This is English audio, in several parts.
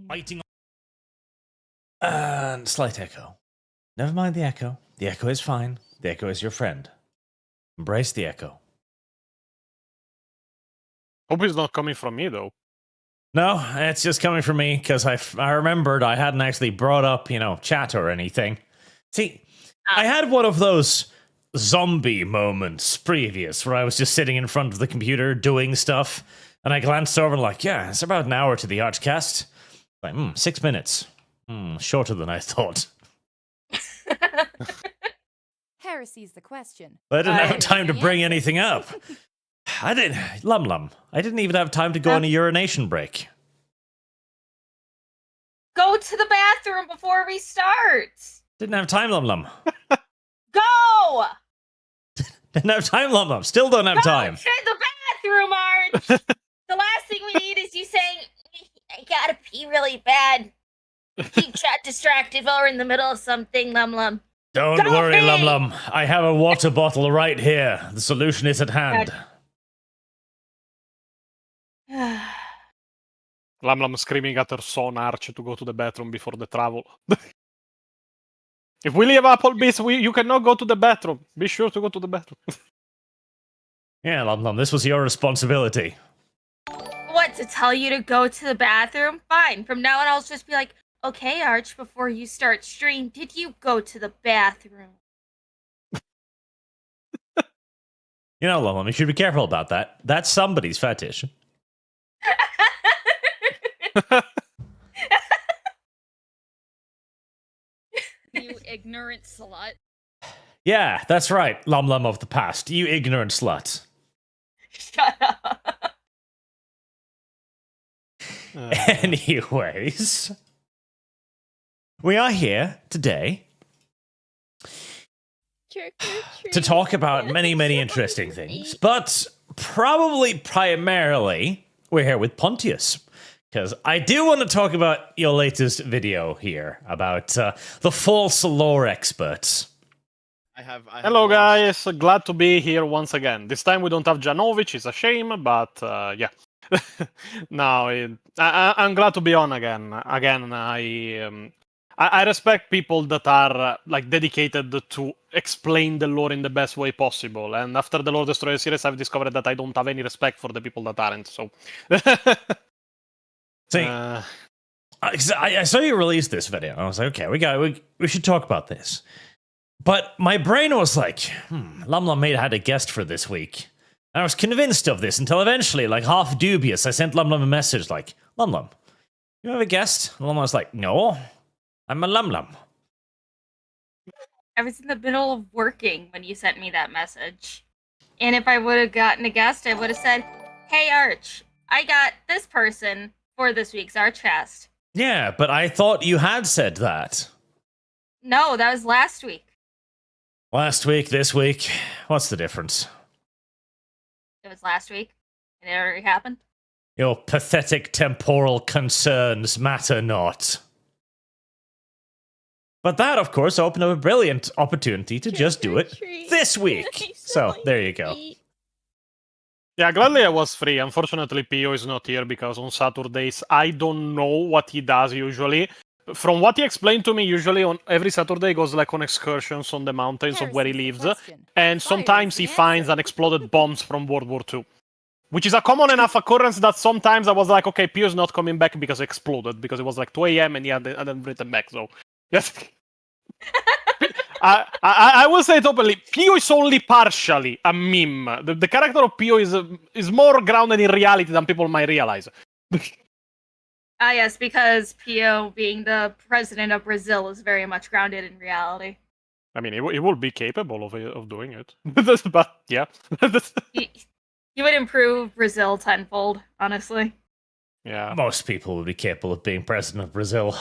Fighting. And slight echo. Never mind the echo. The echo is fine. The echo is your friend. Embrace the echo. Hope it's not coming from me, though. No, it's just coming from me because I remembered I hadn't actually brought up, chat or anything. See, I had one of those zombie moments previous where I was just sitting in front of the computer doing stuff, and I glanced over and yeah, it's about an hour to the ArchCast. Like, 6 minutes. Shorter than I thought. Heresy's the question. I didn't have time to bring anything up. I didn't even have time to go on a urination break. Go to the bathroom before we start. Didn't have time, Lum. Go! Didn't have time, Lum. Still don't have time. Go to the bathroom, Arch! The last thing we need is you saying, I gotta pee really bad. Keep chat distracted while we're in the middle of something, Lum. Don't worry, Lum. I have a water bottle right here. The solution is at hand. Lum screaming at her son Arch to go to the bathroom before the travel. If we leave Applebee's, you cannot go to the bathroom. Be sure to go to the bathroom. Yeah, Lum, this was your responsibility. What, to tell you to go to the bathroom? Fine. From now on, I'll just be like, okay, Arch, before you start stream, did you go to the bathroom? Lum, you should be careful about that. That's somebody's fetish. You ignorant slut. Yeah, that's right, Lum of the past. You ignorant slut. Shut up. Anyways, we are here today to talk about many, many interesting things, but probably primarily we're here with Pontius, because I do want to talk about your latest video here about the false lore experts. Hello, guys. Glad to be here once again. This time we don't have Janovic. It's a shame, but yeah. No, I'm glad to be on again. I respect people that are dedicated to explain the lore in the best way possible. And after the Lord Destroyer series, I've discovered that I don't have any respect for the people that aren't. So, see, I saw you release this video. I was like, okay, we should talk about this. But my brain was like, Lum had a guest for this week. And I was convinced of this until eventually, half dubious, I sent Lum a message like, Lum, you have a guest? And Lum was like, no, I'm a Lum. I was in the middle of working when you sent me that message. And if I would have gotten a guest, I would have said, hey, Arch, I got this person for this week's ArchCast. Yeah, but I thought you had said that. No, that was last week. Last week, this week, what's the difference? It was last week, and it already happened. Your pathetic temporal concerns matter not. But that, of course, opened up a brilliant opportunity to just do it this week. So, there you go. Yeah, gladly I was free. Unfortunately, Pio is not here because on Saturdays, I don't know what he does usually. From what he explained to me, usually on every Saturday he goes on excursions on the mountains of where he lives, and sometimes he finds unexploded bombs from World War II, which is a common enough occurrence that sometimes I was like, okay, Pio's not coming back because it exploded, because it was 2 a.m. and he hadn't written back, so yes. I will say it openly, Pio is only partially a meme. The character of Pio is more grounded in reality than people might realize. Ah, yes, because Pio, being the president of Brazil, is very much grounded in reality. I mean, he will be capable of doing it. But, yeah. He would improve Brazil tenfold, honestly. Yeah. Most people would be capable of being president of Brazil.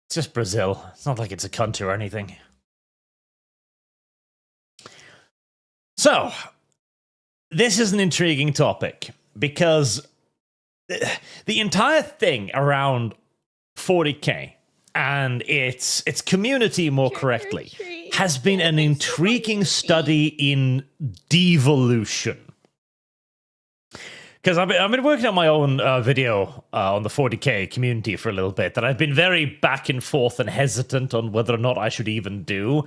It's just Brazil. It's not like it's a country or anything. So, this is an intriguing topic, because the entire thing around 40K and its community, more correctly, has been an intriguing study in devolution. because I've been working on my own video on the 40K community for a little bit that I've been very back and forth and hesitant on whether or not I should even do,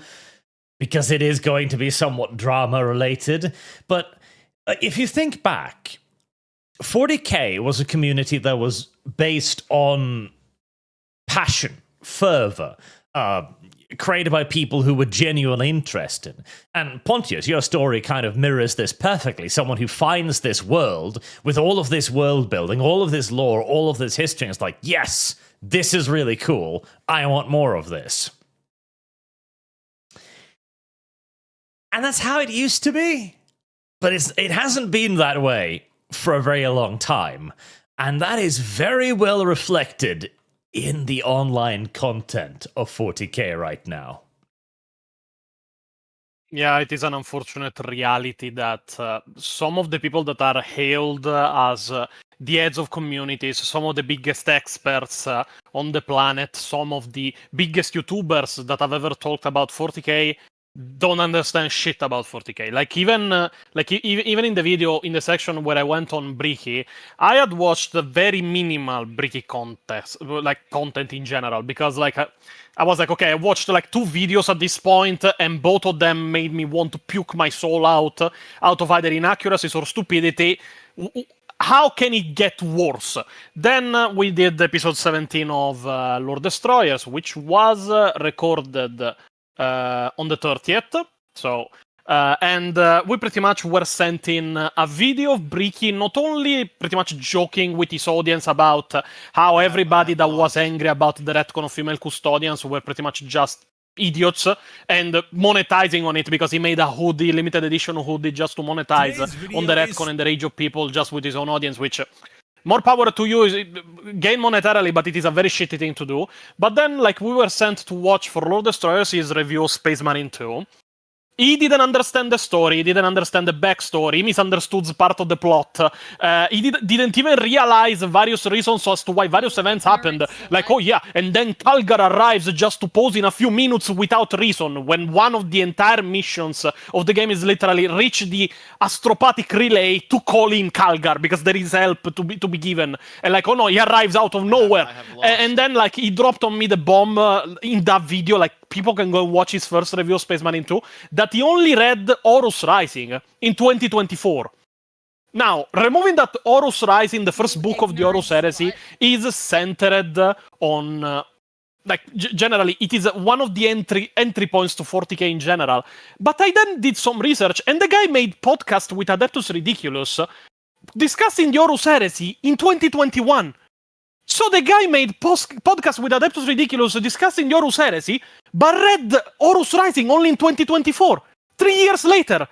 because it is going to be somewhat drama related. But if you think back, 40K was a community that was based on passion, fervor, created by people who were genuinely interested. And Pontius, your story kind of mirrors this perfectly. Someone who finds this world with all of this world building, all of this lore, all of this history, and it's like, yes, this is really cool. I want more of this. And that's how it used to be. But it hasn't been that way for a very long time. And that is very well reflected in the online content of 40K right now. Yeah, it is an unfortunate reality that some of the people that are hailed as the heads of communities, some of the biggest experts on the planet, some of the biggest YouTubers that have ever talked about 40K don't understand shit about 40K. Like even in the video, in the section where I went on Bricky, I had watched the very minimal Bricky content in general, because I was like, okay, I watched like 2 videos at this point, and both of them made me want to puke my soul out of either inaccuracies or stupidity. How can it get worse? Then we did episode 17 of Lord Destroyers, which was recorded on the 30th. So, and we pretty much were sent in a video of Bricky not only pretty much joking with his audience about how everybody that was angry about the retcon of female custodians were pretty much just idiots, and monetizing on it because he made a hoodie, limited edition hoodie, just to monetize on the retcon and the rage of people just with his own audience, which more power to you, is gain monetarily, but it is a very shitty thing to do. But then, like, we were sent to watch for Lord Destroyers his review of Space Marine 2. He didn't understand the story, he didn't understand the backstory, he misunderstood part of the plot. He didn't even realize various reasons as to why various events happened. Like, oh yeah, and then Calgar arrives just to pose in a few minutes without reason, when one of the entire missions of the game is literally reach the astropathic relay to call in Calgar, because there is help to be given. And like, oh no, he arrives out of nowhere. And then, like, he dropped on me the bomb in that video, like, people can go watch his first review of Space Marine 2, that he only read Horus Rising in 2024. Now, removing that Horus Rising, the first book of the Horus Heresy, is centered on, generally, it is one of the entry points to 40K in general. But I then did some research, and the guy made podcast with Adeptus Ridiculous discussing the Horus Heresy in 2021. So the guy made podcast with Adeptus Ridiculous discussing the Horus Heresy, but read Horus Rising only in 2024, 3 years later.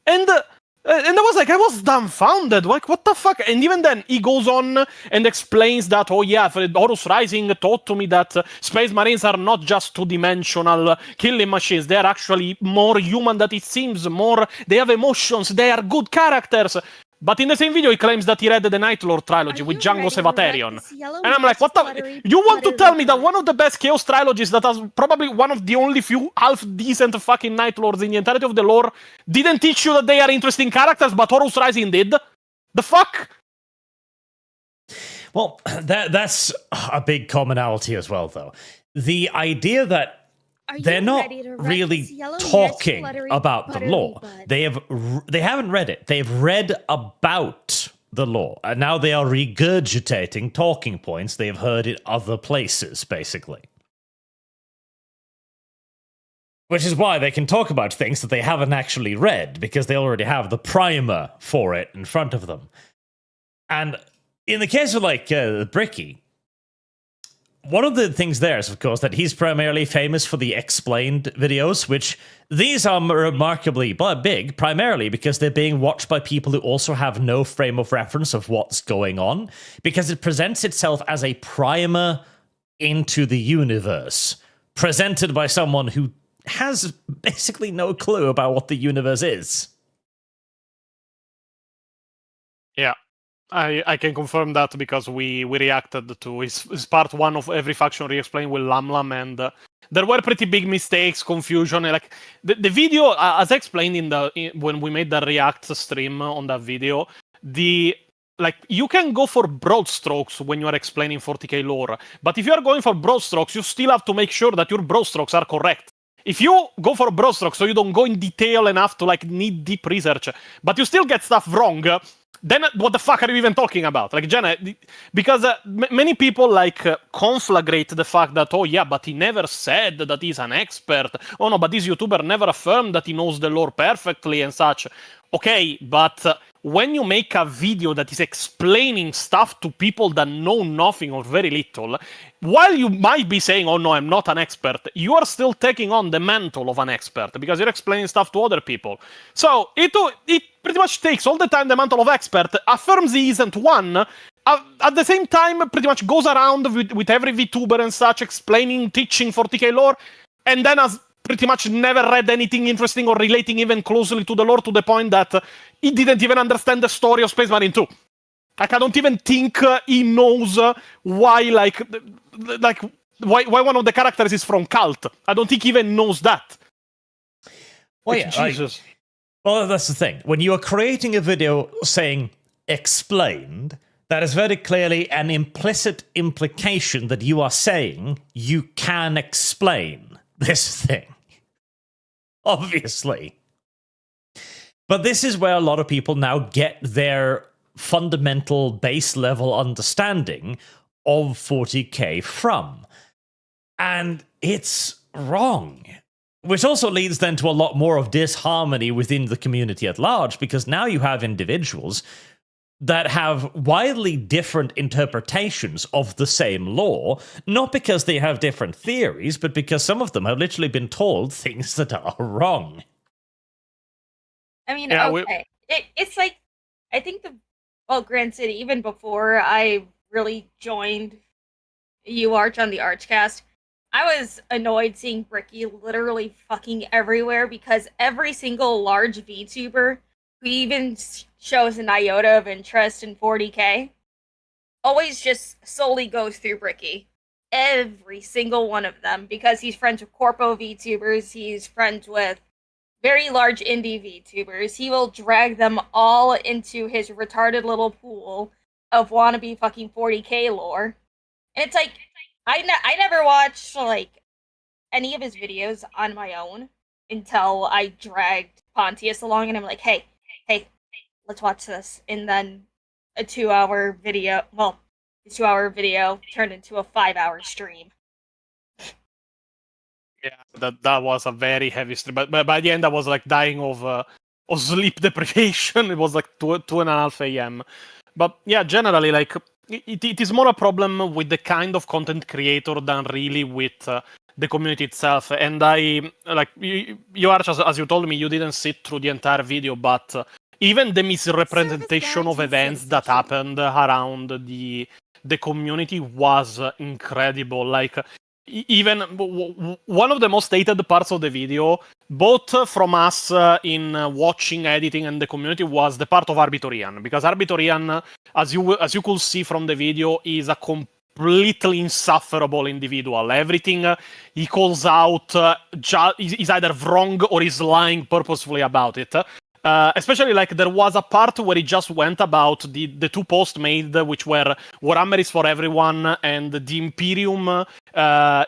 And I was like, I was dumbfounded. Like, what the fuck? And even then, he goes on and explains that, oh yeah, Horus Rising taught to me that Space Marines are not just two-dimensional killing machines. They are actually more human than it seems. They have emotions. They are good characters. But in the same video, he claims that he read the Night Lord trilogy with Django Sevaterion. And I'm like, what the... You want to tell me that one of the best Chaos trilogies that has probably one of the only few half-decent fucking Night Lords in the entirety of the lore didn't teach you that they are interesting characters, but Horus Rising did? The fuck? Well, that's a big commonality as well, though. The idea that they're not really talking about the lore. They haven't read it. They've read about the lore, and now they are regurgitating talking points they have heard in other places, basically. Which is why they can talk about things that they haven't actually read, because they already have the primer for it in front of them. And in the case of, like, Bricky, one of the things there is, of course, that he's primarily famous for the explained videos, which these are remarkably big, primarily because they're being watched by people who also have no frame of reference of what's going on, because it presents itself as a primer into the universe, presented by someone who has basically no clue about what the universe is. Yeah. I can confirm that because we reacted to his part 1 of every faction re-explained with Lam, and there were pretty big mistakes, confusion. Like the video, as I explained when we made the React stream on that video, the like, you can go for broad strokes when you are explaining 40k lore, but if you are going for broad strokes, you still have to make sure that your broad strokes are correct. If you go for broad strokes, so you don't go in detail enough to like need deep research, but you still get stuff wrong, then what the fuck are you even talking about? Like, Jenna, because many people like conflagrate the fact that, oh yeah, but he never said that he's an expert. Oh no, but this YouTuber never affirmed that he knows the lore perfectly and such. Okay, but when you make a video that is explaining stuff to people that know nothing or very little, while you might be saying, oh no, I'm not an expert, you are still taking on the mantle of an expert because you're explaining stuff to other people. So it pretty much takes all the time the mantle of expert, affirms he isn't one, at the same time pretty much goes around with every VTuber and such, explaining, teaching 40k lore, and then has pretty much never read anything interesting or relating even closely to the lore, to the point that he didn't even understand the story of Space Marine 2. Like, I don't even think he knows why why one of the characters is from Cult. I don't think he even knows that. Well, like, yeah, Jesus. Well, that's the thing. When you are creating a video saying explained, that is very clearly an implicit implication that you are saying you can explain this thing. Obviously. But this is where a lot of people now get their fundamental base level understanding of 40k from. And it's wrong. Which also leads then to a lot more of disharmony within the community at large, because now you have individuals that have widely different interpretations of the same lore, not because they have different theories, but because some of them have literally been told things that are wrong. I mean, Yeah, okay. It's like, I think granted, even before I really joined UArch on the ArchCast, I was annoyed seeing Bricky literally fucking everywhere, because every single large VTuber who even shows an iota of interest in 40k always just solely goes through Bricky. Every single one of them, because he's friends with corpo VTubers, he's friends with very large indie VTubers. He will drag them all into his retarded little pool of wannabe fucking 40k lore. And it's like, I never watched like any of his videos on my own until I dragged Pontius along, and I'm like, hey, let's watch this. And then a 2-hour video, the 2-hour video turned into a 5-hour stream. Yeah, that was a very heavy stream. But by the end, I was like dying of sleep deprivation. It was like 2:30 a.m. But yeah, generally, like, it is more a problem with the kind of content creator than really with the community itself. And I, like, you Arch, as you told me, you didn't sit through the entire video, but even the misrepresentation of events that happened around the community was incredible. Like, even one of the most hated parts of the video, both from us in watching, editing, and the community, was the part of Arbitorian. Because Arbitorian, as you could see from the video, is a completely insufferable individual. Everything he calls out is either wrong or is lying purposefully about it. Especially, like, there was a part where he just went about the two posts made, which were Warhammer is for everyone and the Imperium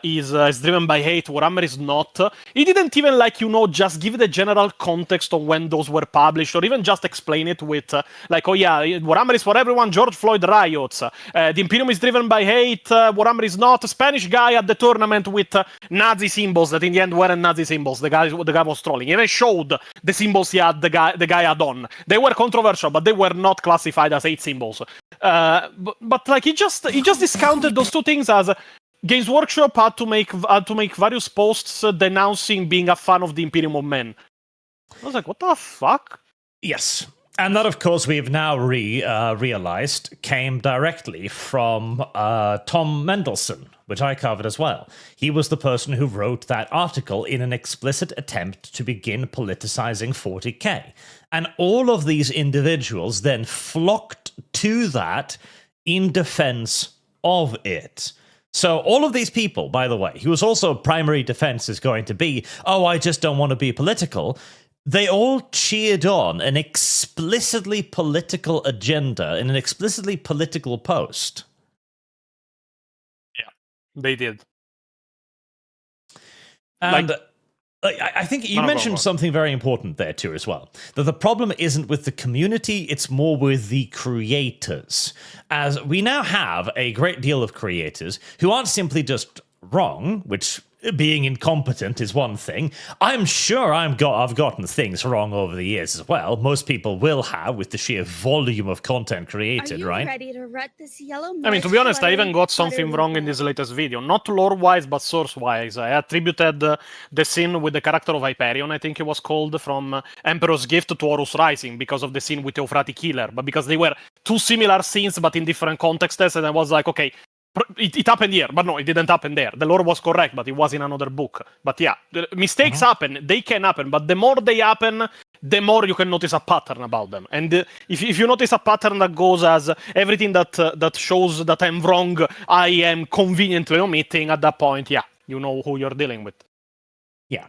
is driven by hate, Warhammer is not. He didn't even, like, just give the general context on when those were published, or even just explain it with, like, oh yeah, Warhammer is for everyone, George Floyd riots, the Imperium is driven by hate, Warhammer is not, Spanish guy at the tournament with Nazi symbols that in the end weren't Nazi symbols, the guy was trolling. He even showed the symbols he had, the guy had on. They were controversial, but they were not classified as hate symbols. But like, he just discounted those two things as Games Workshop had to make various posts denouncing being a fan of the Imperium of Men. I was like, what the fuck? Yes. And that, of course, we've now realized came directly from Tom Mendelsohn, which I covered as well. He was the person who wrote that article in an explicit attempt to begin politicizing 40k. And all of these individuals then flocked to that in defense of it. So all of these people, by the way, whose also primary defense is going to be, oh, I just don't want to be political, they all cheered on an explicitly political agenda in an explicitly political post. Yeah, they did. And I think you mentioned something very important there too as well. That the problem isn't with the community, it's more with the creators. As we now have a great deal of creators who aren't simply just wrong, which being incompetent is one thing. I'm sure I've gotten things wrong over the years as well. Most people will have with the sheer volume of content created, right? Ready to rut this yellow I mean, to be honest, I even got something wrong in this latest video. Not lore-wise, but source-wise. I attributed the scene with the character of Hyperion, I think it was called, from Emperor's Gift to Horus Rising, because of the scene with Euphrati Killer. But because they were two similar scenes, but in different contexts, and I was like, okay, it happened here, but no, it didn't happen there. The lore was correct, but it was in another book. But yeah, mistakes happen. They can happen, but the more they happen, the more you can notice a pattern about them. And if you notice a pattern that goes as everything that shows that I'm wrong, I am conveniently omitting, at that point, yeah, you know who you're dealing with. Yeah.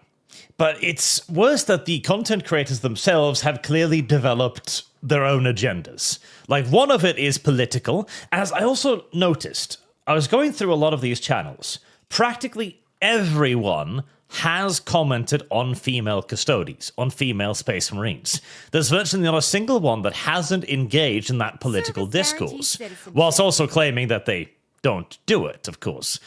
But it's worse that the content creators themselves have clearly developed their own agendas. Like, one of it is political, as I also noticed. I was going through a lot of these channels. Practically everyone has commented on female custodies, on female space marines. There's virtually not a single one that hasn't engaged in that political discourse, whilst also claiming that they don't do it, of course,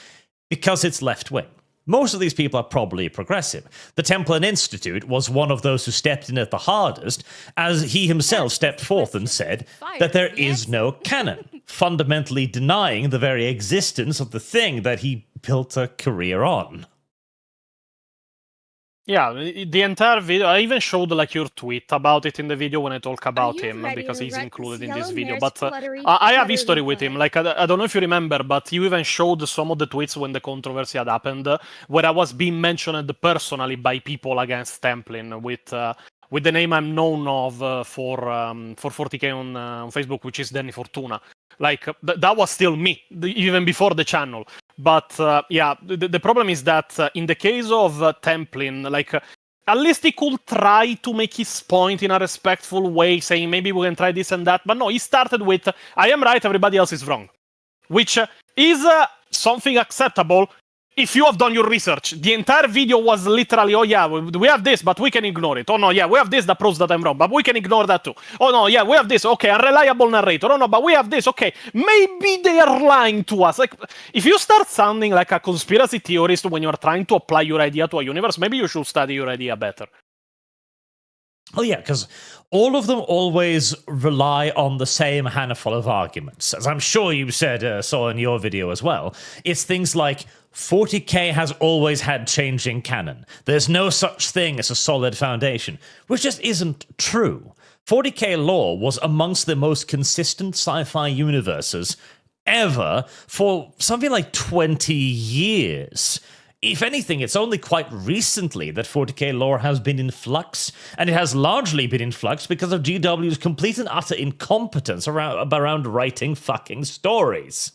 because it's left-wing. Most of these people are probably progressive. The Templin Institute was one of those who stepped in at the hardest, as he himself stepped forth and said that there is no canon, fundamentally denying the very existence of the thing that he built a career on. Yeah, the entire video, I even showed like your tweet about it in the video when I talk about him, because he's included in this video. But I have history with him. Like, I don't know if you remember, but you even showed some of the tweets when the controversy had happened, where I was being mentioned personally by people against Templin with the name I'm known of for 40K on Facebook, which is Danny Fortuna. Like, that was still me, even before the channel. But yeah, the problem is that in the case of Templin, like, at least he could try to make his point in a respectful way, saying maybe we can try this and that. But no, he started with, I am right, everybody else is wrong. Which is something acceptable if you have done your research. The entire video was literally, oh yeah, we have this, but we can ignore it. Oh no, yeah, we have this that proves that I'm wrong, but we can ignore that too. Oh no, yeah, we have this, okay, unreliable narrator. Oh no, but we have this, okay, maybe they are lying to us. Like, if you start sounding like a conspiracy theorist when you're trying to apply your idea to a universe, maybe you should study your idea better. Oh yeah, because all of them always rely on the same handful of arguments. As I'm sure you saw in your video as well. It's things like 40K has always had changing canon. There's no such thing as a solid foundation, which just isn't true. 40K lore was amongst the most consistent sci-fi universes ever for something like 20 years. If anything, it's only quite recently that 40K lore has been in flux, and it has largely been in flux because of GW's complete and utter incompetence around writing fucking stories.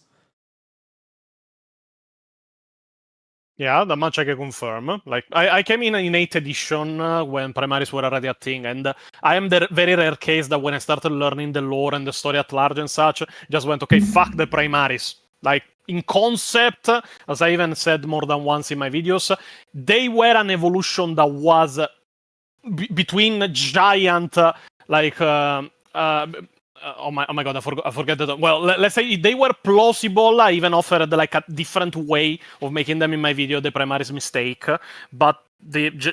Yeah, that much I can confirm. Like, I came in 8th edition when Primaris were already a thing, and I am the very rare case that when I started learning the lore and the story at large and such, just went, okay, fuck the Primaris. Like, in concept, as I even said more than once in my videos, they were an evolution that was between giant, oh my god, I forget that. Well, let's say they were plausible. I even offered like a different way of making them in my video, the Primaris mistake. But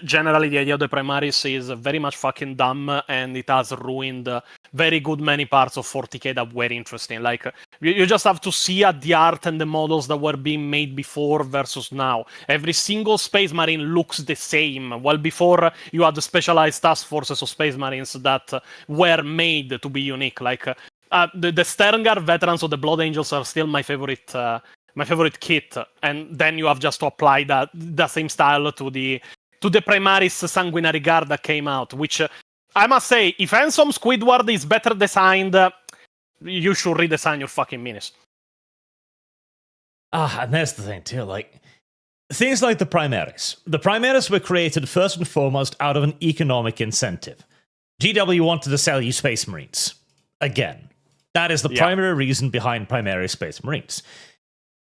generally, the idea of the Primaris is very much fucking dumb, and it has ruined very good many parts of 40K that were interesting. Like, you just have to see at the art and the models that were being made before versus now. Every single Space Marine looks the same. Well, before you had the specialized task forces of Space Marines that were made to be unique. Like, the Sternguard veterans of the Blood Angels are still my favorite kit, and then you have just to apply the same style to the Primaris Sanguinary Guard that came out, which I must say, if Handsome Squidward is better designed, you should redesign your fucking minis. And there's the thing too, like, things like the Primaris. The Primaris were created first and foremost out of an economic incentive. GW wanted to sell you Space Marines. Again. That is the primary reason behind Primaris Space Marines.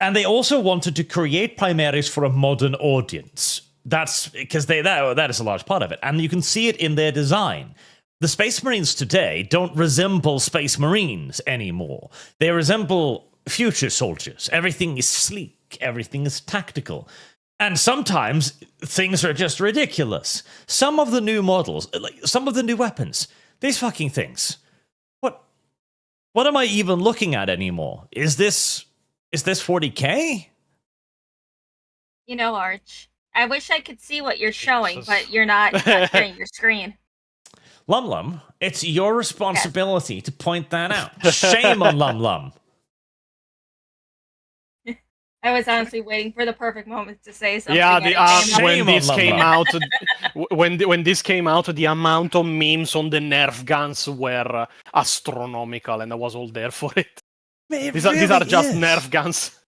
And they also wanted to create Primaris for a modern audience. That's because that is a large part of it. And you can see it in their design. The Space Marines today don't resemble Space Marines anymore. They resemble future soldiers. Everything is sleek. Everything is tactical. And sometimes things are just ridiculous. Some of the new models, like some of the new weapons, these fucking things. What am I even looking at anymore? Is this 40K? You know, Arch, I wish I could see what you're showing, but you're not sharing your screen. Lum, it's your responsibility to point that out. Shame on Lum. I was honestly waiting for the perfect moment to say something. Yeah, when this Lum. came out, when this came out, the amount of memes on the Nerf guns were astronomical, and I was all there for it. These are just Nerf guns.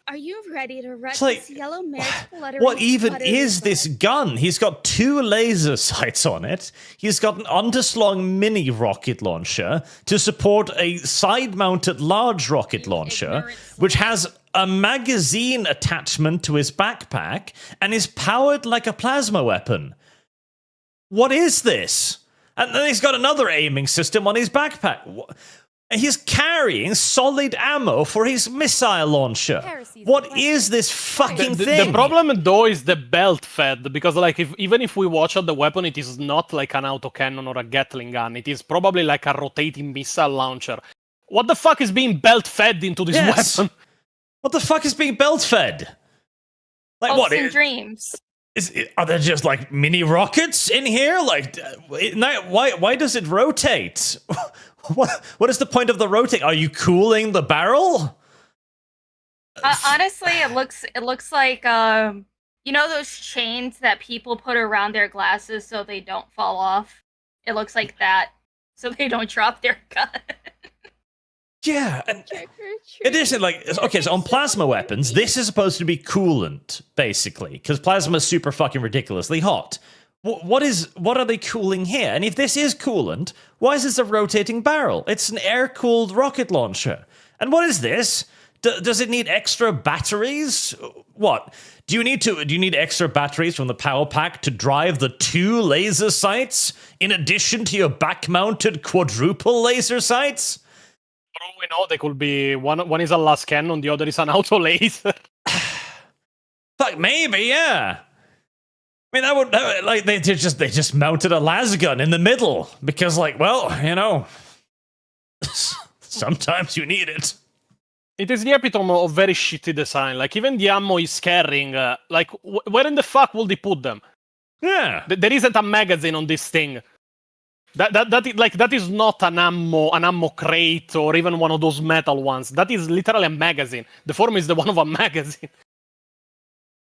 Are you ready to wreck like, this yellow mare's blood? What even is this gun? He's got 2 laser sights on it. He's got an underslung mini rocket launcher to support a side-mounted large rocket launcher, which has a magazine attachment to his backpack and is powered like a plasma weapon. What is this? And then he's got another aiming system on his backpack. He's carrying solid ammo for his missile launcher. What is this fucking thing? The problem, though, is the belt fed, because like even if we watch out the weapon, it is not like an autocannon or a Gatling gun. It is probably like a rotating missile launcher. What the fuck is being belt fed into this weapon? What the fuck is being belt fed? Like Hopes and dreams. Are there just like mini rockets in here? Like, why does it rotate? What is the point of the rotate? Are you cooling the barrel? Honestly, it looks like you know those chains that people put around their glasses so they don't fall off. It looks like that, so they don't drop their gun. Yeah, and it isn't like, okay, so on plasma weapons, this is supposed to be coolant, basically, because plasma is super fucking ridiculously hot. What are they cooling here? And if this is coolant, why is this a rotating barrel? It's an air-cooled rocket launcher. And what is this? Does it need extra batteries? What? Do you need extra batteries from the power pack to drive the 2 laser sights in addition to your back-mounted quadruple laser sights? For all we know, they could be one is a las cannon, the other is an auto laser. Fuck, maybe, yeah. I mean, that would like they just mounted a las gun in the middle because, like, well, you know, sometimes you need it. It is the epitome of very shitty design. Like, even the ammo is carrying. Like, where in the fuck will they put them? Yeah, there isn't a magazine on this thing. That is not an ammo crate or even one of those metal ones. That is literally a magazine. The form is the one of a magazine.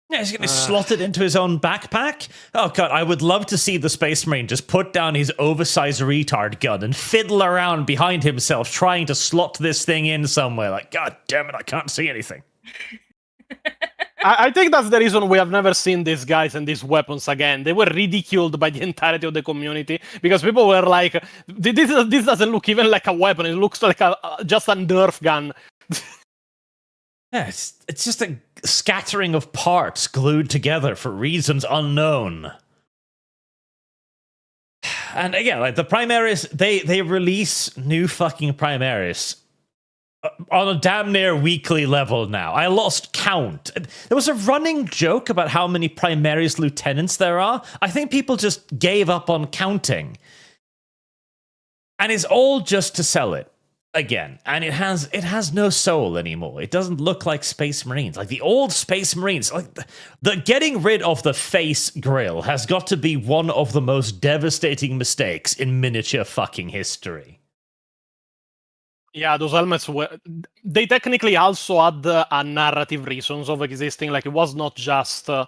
Yeah, he's gonna slot it into his own backpack. Oh god, I would love to see the Space Marine just put down his oversized retard gun and fiddle around behind himself trying to slot this thing in somewhere. Like, god damn it, I can't see anything. I think that's the reason we have never seen these guys and these weapons again. They were ridiculed by the entirety of the community because people were like, "This doesn't look even like a weapon. It looks like just a Nerf gun." Yeah, it's just a scattering of parts glued together for reasons unknown. And again, like the Primaris, they release new fucking Primaris on a damn near weekly level now. I lost count. There was a running joke about how many Primaris lieutenants there are. I think people just gave up on counting. And it's all just to sell it again. And it has no soul anymore. It doesn't look like Space Marines. Like the old Space Marines, like the getting rid of the face grill has got to be one of the most devastating mistakes in miniature fucking history. Yeah, those helmets they technically also had a narrative reasons of existing. Like, it was not just the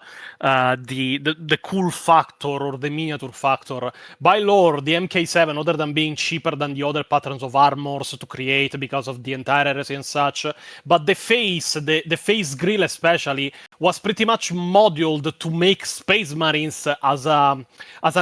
cool factor or the miniature factor. By lore, the MK7, other than being cheaper than the other patterns of armors to create because of the entire heresy and such, but the face grill especially was pretty much modeled to make Space Marines as a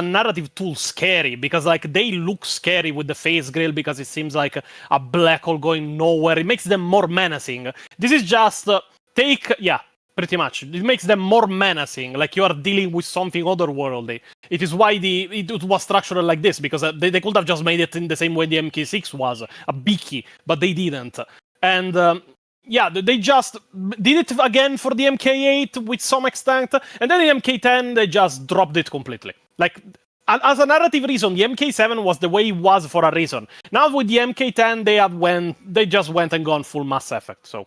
narrative tool scary, because like they look scary with the face grill because it seems like a black hole going nowhere. It makes them more menacing. This is just pretty much. It makes them more menacing, like you are dealing with something otherworldly. It is why it was structured like this, because they could have just made it in the same way the MK6 was, a beaky, but they didn't. And they just did it again for the MK8 with some extent, and then the MK10, they just dropped it completely. Like, as a narrative reason, the MK7 was the way it was for a reason. Now with the MK10, they just went and gone full Mass Effect, so...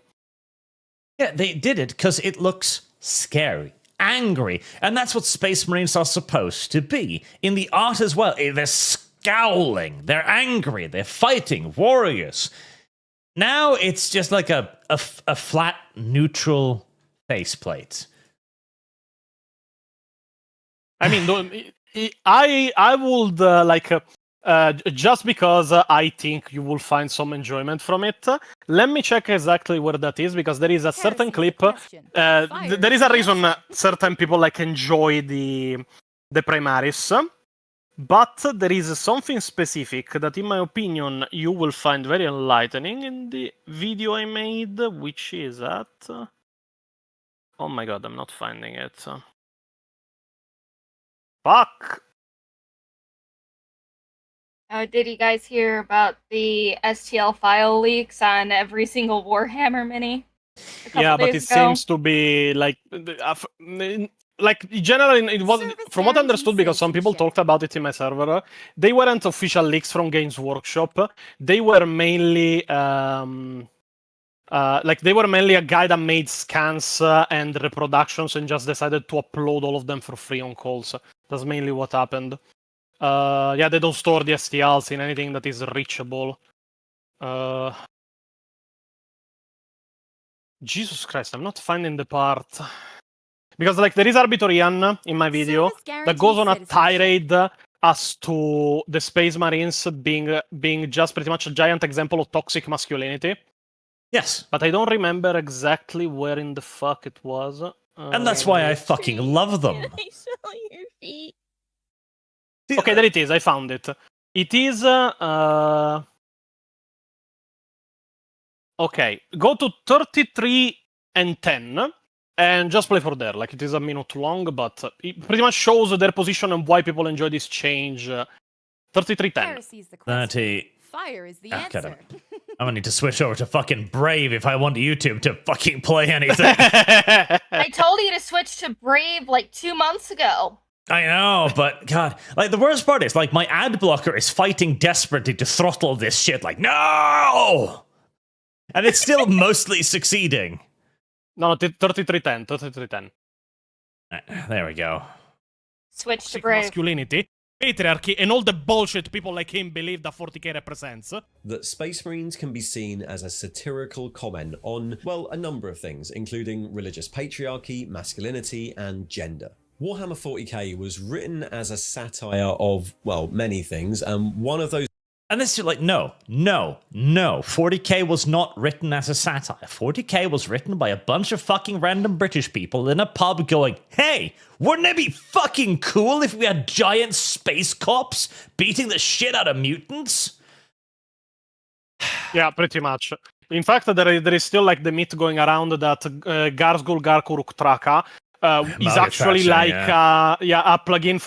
Yeah, they did it because it looks scary, angry, and that's what Space Marines are supposed to be. In the art as well, they're scowling, they're angry, they're fighting, warriors. Now it's just like a flat, neutral faceplate. I mean, I would just because I think you will find some enjoyment from it. Let me check exactly where that is, because there is a certain clip. There is a reason certain people enjoy the Primaris, but there is something specific that, in my opinion, you will find very enlightening in the video I made, which is at... Oh my god, I'm not finding it. Fuck! Did you guys hear about the STL file leaks on every single Warhammer mini? Yeah, but it seems to be generally it wasn't, from what I understood, because some people talked about it in my server. They weren't official leaks from Games Workshop. They were mainly a guy that made scans and reproductions and just decided to upload all of them for free on calls. That's mainly what happened. They don't store the STLs in anything that is reachable. Jesus Christ, I'm not finding the part. Because there is Arbitorian in my video that goes on a tirade as to the Space Marines being just pretty much a giant example of toxic masculinity. Yes. But I don't remember exactly where in the fuck it was. And that's why I fucking love them. I saw your feet. Okay, there it is. I found it. It is... Okay, go to 33 and 10, and just play for there. It is a minute long, but it pretty much shows their position and why people enjoy this change. 33-10. 30. Fire is the Okay, answer. I'm gonna need to switch over to fucking Brave if I want YouTube to fucking play anything. I told you to switch to Brave 2 months ago. I know, but God, the worst part is, my ad blocker is fighting desperately to throttle this shit. No! And it's still mostly succeeding. No, 33-10, 33-10. There we go. Switch to Brave. Masculinity, patriarchy, and all the bullshit people like him believe that 40k represents. That Space Marines can be seen as a satirical comment on, well, a number of things, including religious patriarchy, masculinity, and gender. Warhammer 40k was written as a satire of, well, many things, and one of those... And this is no. 40k was not written as a satire. 40k was written by a bunch of fucking random British people in a pub going, hey, wouldn't it be fucking cool if we had giant space cops beating the shit out of mutants? Yeah, pretty much. In fact, there is still the myth going around that Garzgul Garkuruk Traka is actually a plugin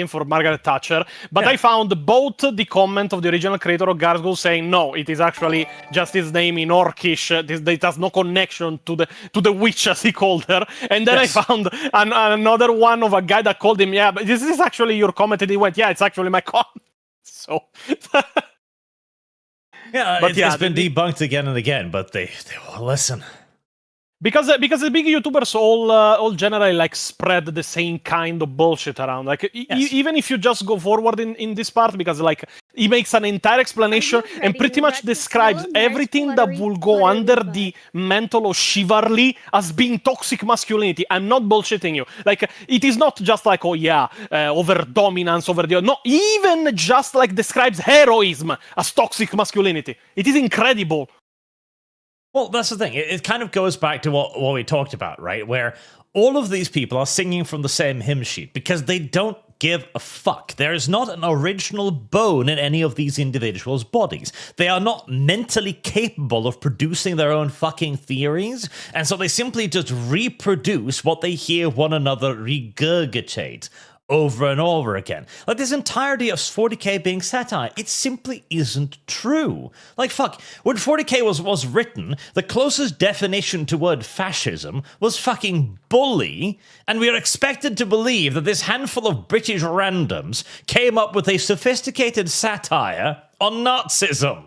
for Margaret Thatcher. But I found both the comment of the original creator of Garzgul saying no, it is actually just his name in Orcish. It has no connection to the witch, as he called her. And then I found another one of a guy that called him, but this is actually your comment. And he went, it's actually my comment. So it's been debunked again and again, but they won't listen. Because the big YouTubers all generally spread the same kind of bullshit around. Even if you just go forward in this part, because he makes an entire explanation and pretty much describes everything that will go under the mantle of chivalry as being toxic masculinity. I'm not bullshitting you. It is not just over dominance over the other. No, even just describes heroism as toxic masculinity. It is incredible. Well, that's the thing. It kind of goes back to what we talked about, right? Where all of these people are singing from the same hymn sheet because they don't give a fuck. There is not an original bone in any of these individuals' bodies. They are not mentally capable of producing their own fucking theories, and so they simply just reproduce what they hear one another regurgitate over and over again. Like, this entirety of 40k being satire, it simply isn't true. Like, fuck, when 40k was written, the closest definition to word fascism was fucking bully, and we are expected to believe that this handful of British randoms came up with a sophisticated satire on Nazism.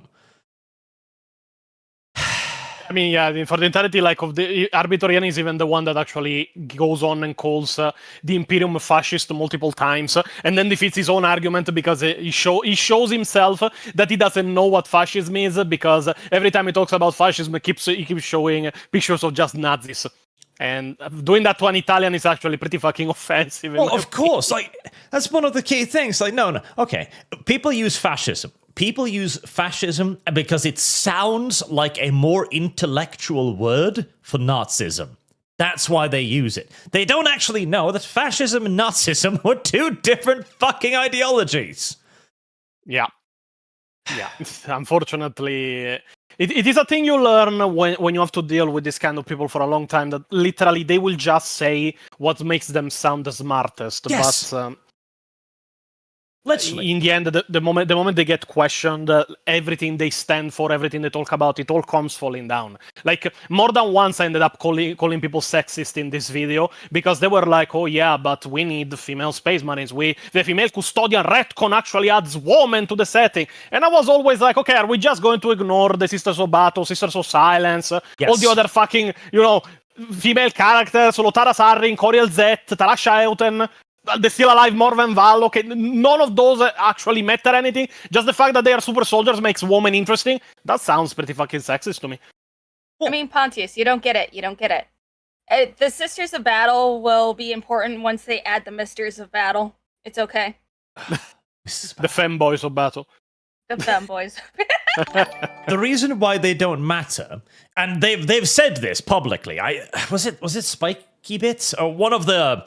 I mean, yeah, for the entirety, like, of the Arbitorian is even the one that actually goes on and calls the Imperium fascist multiple times, and then defeats his own argument because he shows himself that he doesn't know what fascism is, because every time he talks about fascism, he keeps showing pictures of just Nazis. And doing that to an Italian is actually pretty fucking offensive. Well, of course, like, that's one of the key things. Like, no, okay, people use fascism. People use fascism because it sounds like a more intellectual word for Nazism. That's why they use it. They don't actually know that fascism and Nazism were two different fucking ideologies. Yeah. Yeah. Unfortunately, it is a thing you learn when you have to deal with this kind of people for a long time, that literally they will just say what makes them sound the smartest. Yes. But literally, in the end, the moment they get questioned, everything they stand for, everything they talk about, it all comes falling down. Like, more than once I ended up calling people sexist in this video, because they were like, oh yeah, but we need female space marines. The female custodian retcon actually adds woman to the setting. And I was always like, okay, are we just going to ignore the Sisters of Battle, Sisters of Silence, all the other fucking, female characters, Lotara Sarrin, Coriel Zet, Tarasha Euten, the Still Alive Morven Val? Okay, none of those actually matter anything. Just the fact that they are super soldiers makes women interesting. That sounds pretty fucking sexist to me. I mean, Pontius, you don't get it. You don't get it. The Sisters of Battle will be important once they add the Misters of Battle. It's okay. The femboys of battle. The femboys. the reason why they don't matter, and they've said this publicly. Was it Spiky Bits or one of the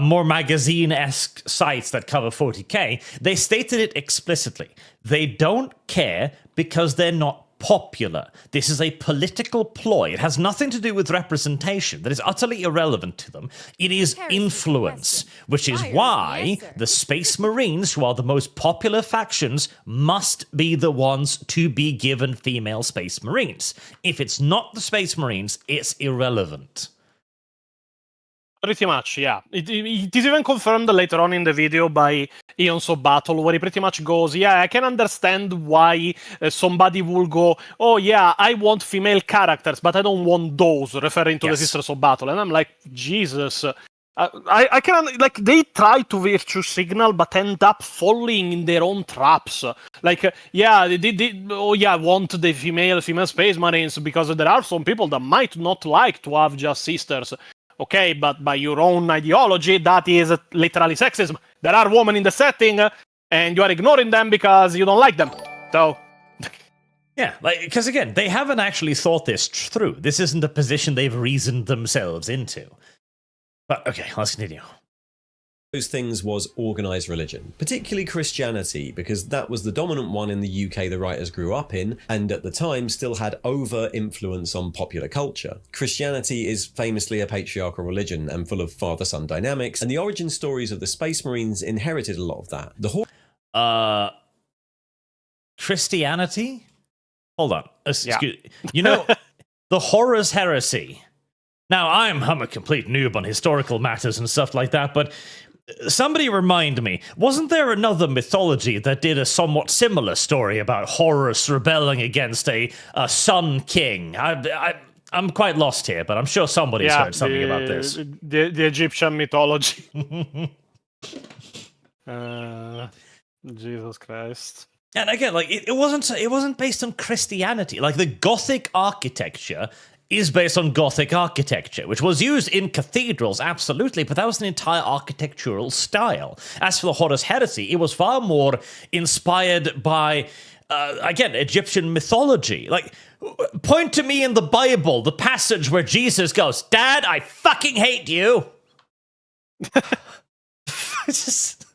more magazine-esque sites that cover 40k? They stated it explicitly. They don't care because they're not popular. This is a political ploy. It has nothing to do with representation. That is utterly irrelevant to them. It is influence, which is why the Space Marines, who are the most popular factions, must be the ones to be given female Space Marines. If it's not the Space Marines, it's irrelevant. Pretty much, yeah. It is even confirmed later on in the video by Eons of Battle, where he pretty much goes, yeah, I can understand why somebody will go, oh yeah, I want female characters, but I don't want those, referring to the Sisters of Battle. And I'm like, Jesus. I can, like, they try to virtue signal, but end up falling in their own traps. Like, yeah, I want the female Space Marines, because there are some people that might not like to have just sisters. Okay, but by your own ideology, that is literally sexism. There are women in the setting, and you are ignoring them because you don't like them. So, yeah, like, because again, they haven't actually thought this through. This isn't a position they've reasoned themselves into. But okay, let's continue. Those things was organised religion, particularly Christianity, because that was the dominant one in the UK the writers grew up in, and at the time still had over-influence on popular culture. Christianity is famously a patriarchal religion and full of father-son dynamics, and the origin stories of the Space Marines inherited a lot of that. Christianity? Hold on. Excuse the Horus Heresy. Now, I'm a complete noob on historical matters and stuff like that, but somebody remind me, wasn't there another mythology that did a somewhat similar story about Horus rebelling against a sun king? I'm quite lost here, but I'm sure somebody's heard something about this. The Egyptian mythology. Jesus Christ. And again, like, it wasn't based on Christianity. Like, the Gothic architecture is based on Gothic architecture, which was used in cathedrals, absolutely, but that was an entire architectural style. As for the Horus Heresy, it was far more inspired by again, Egyptian mythology. Like, point to me in the Bible, the passage where Jesus goes, "Dad, I fucking hate you." It's just...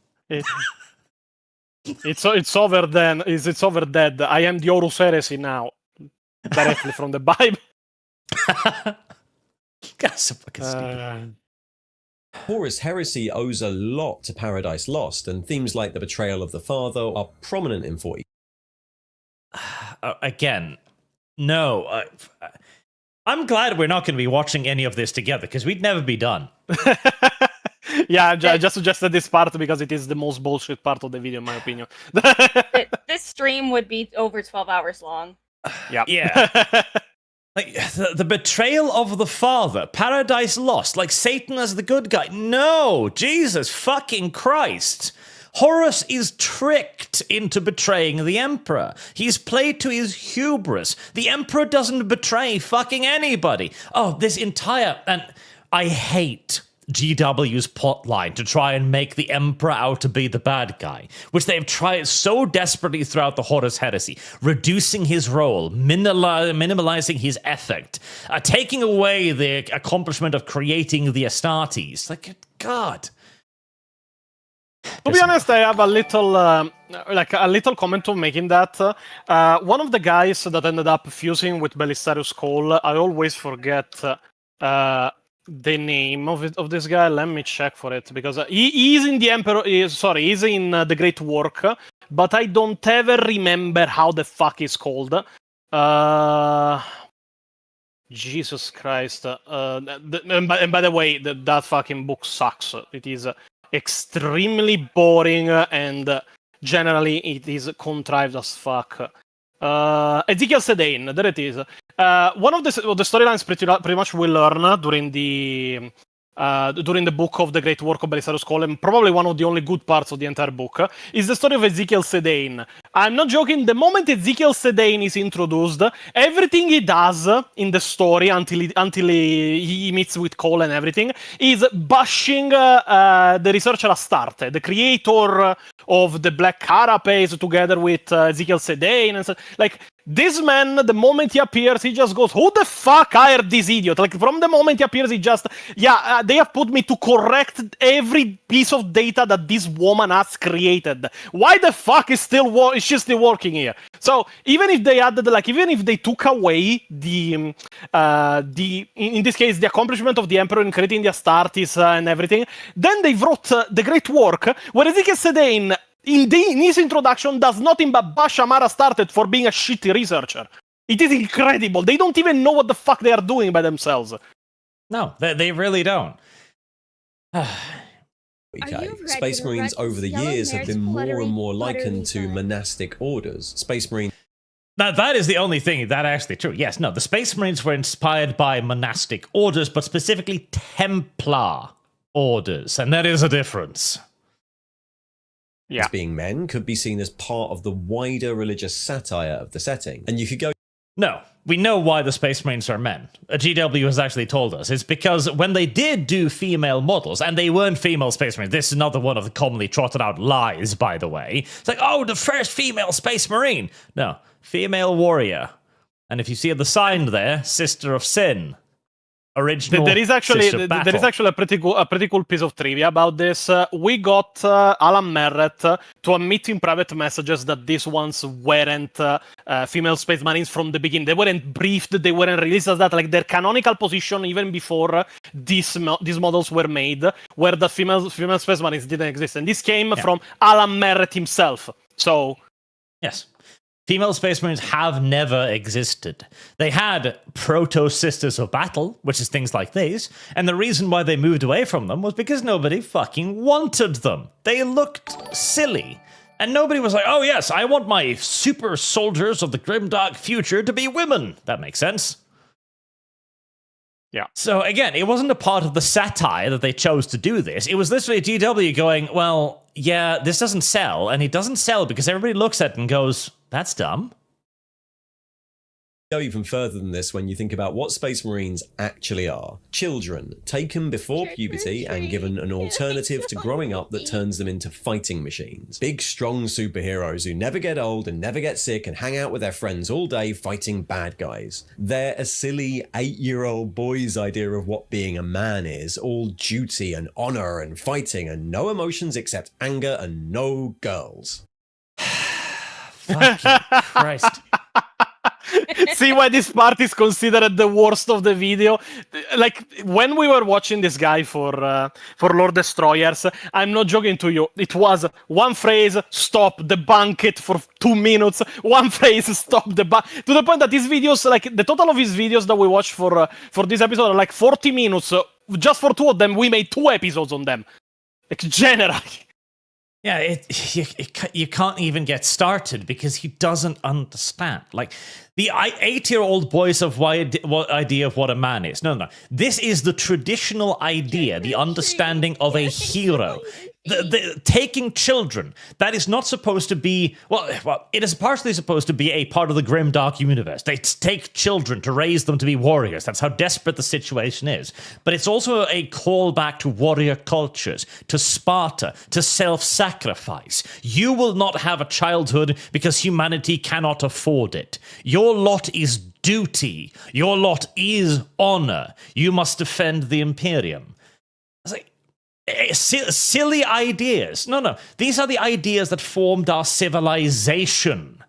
It's over then. It's over dead. I am the Horus Heresy now. Directly from the Bible. That's so fucking stupid. Horus Heresy owes a lot to Paradise Lost, and themes like the betrayal of the father are prominent in 40. Again, no. I'm glad we're not going to be watching any of this together, because we'd never be done. Yeah, I just suggested this part because it is the most bullshit part of the video, in my opinion. This stream would be over 12 hours long. Yeah. Yeah. Like, the betrayal of the father, Paradise Lost, like Satan as the good guy. No, Jesus fucking Christ. Horus is tricked into betraying the Emperor. He's played to his hubris. The Emperor doesn't betray fucking anybody. Oh, this entire... And I hate GW's plotline to try and make the Emperor out to be the bad guy, which they've tried so desperately throughout the Horus Heresy, reducing his role, minimalizing his effect, taking away the accomplishment of creating the Astartes. Like, God. To be honest, I have a little comment to making that. One of the guys that ended up fusing with Belisarius Cole, I always forget the name of this guy. Let me check for it, because he's in the Emperor. He's in the Great Work, but I don't ever remember how the fuck he's called. Jesus Christ! And by the way, that fucking book sucks. It is extremely boring, and generally it is contrived as fuck. Ezekiel Sedain, there it is. One of the storylines pretty much we learn during the book of the Great Work of Belisarius Cole, and probably one of the only good parts of the entire book, is the story of Ezekiel Sedain. I'm not joking, the moment Ezekiel Sedain is introduced, everything he does in the story until he meets with Cole and everything is bashing the researcher Astarte, the creator of the Black Carapace, together with Ezekiel Sedain, and so, like, this man, the moment he appears, he just goes, "Who the fuck hired this idiot?" Like, from the moment he appears, he just, they have put me to correct every piece of data that this woman has created. Why the fuck is she still working here? So even if they added, even if they took away in this case, the accomplishment of the Emperor in creating the Astartes and everything, then they wrote the Great Work, where Ezekiel Sedain, in his introduction, does nothing but bash Amara started for being a shitty researcher. It is incredible. They don't even know what the fuck they are doing by themselves. No, they really don't. Space Marines over the years have been more and more likened to monastic orders. Space Marine. Now, that is the only thing that actually true. Yes, no, the Space Marines were inspired by monastic orders, but specifically Templar orders, and that is a difference. Yeah. Being men could be seen as part of the wider religious satire of the setting. And you could go... No, we know why the Space Marines are men. GW has actually told us. It's because when they did do female models, and they weren't female Space Marines, this is another one of the commonly trotted out lies, by the way. It's like, oh, the first female Space Marine. No, female warrior. And if you see the sign there, Sister of Sin. Original. There is actually a pretty cool piece of trivia about this. We got Alan Merritt to admit in private messages that these ones weren't female Space Marines from the beginning. They weren't briefed. They weren't released as that. Like, their canonical position, even before these models were made, where the female Space Marines didn't exist, and this came from Alan Merritt himself. So, yes. Female Space Marines have never existed. They had proto-sisters of battle, which is things like these, and the reason why they moved away from them was because nobody fucking wanted them. They looked silly. And nobody was like, oh yes, I want my super soldiers of the grimdark future to be women. That makes sense. Yeah. So again, it wasn't a part of the satire that they chose to do this. It was literally GW going, well, yeah, this doesn't sell, and it doesn't sell because everybody looks at it and goes, that's dumb. Go even further than this when you think about what Space Marines actually are. Children, taken before puberty and given an alternative to growing up that turns them into fighting machines. Big, strong superheroes who never get old and never get sick and hang out with their friends all day fighting bad guys. They're a silly 8-year-old boy's idea of what being a man is, all duty and honor and fighting and no emotions except anger and no girls. Fucking Christ. See why this part is considered the worst of the video? Like, when we were watching this guy for Lord Destroyers, I'm not joking to you, it was one phrase, stop, debunk it for 2 minutes, one phrase, stop, debunk, to the point that his videos, like, the total of his videos that we watched for this episode are like 40 minutes. Just for 2 of them, we made 2 episodes on them. Like, generally. Yeah, you can't even get started because he doesn't understand. Like, the 8-year-old boys of what idea of what a man is. No. This is the traditional idea, the understanding of a hero. The taking children, that is not supposed to be, well, it is partially supposed to be a part of the grimdark universe. They take children to raise them to be warriors. That's how desperate the situation is. But it's also a callback to warrior cultures, to Sparta, to self-sacrifice. You will not have a childhood because humanity cannot afford it. Your lot is duty. Your lot is honor. You must defend the Imperium. It's like, silly ideas. No. These are the ideas that formed our civilization.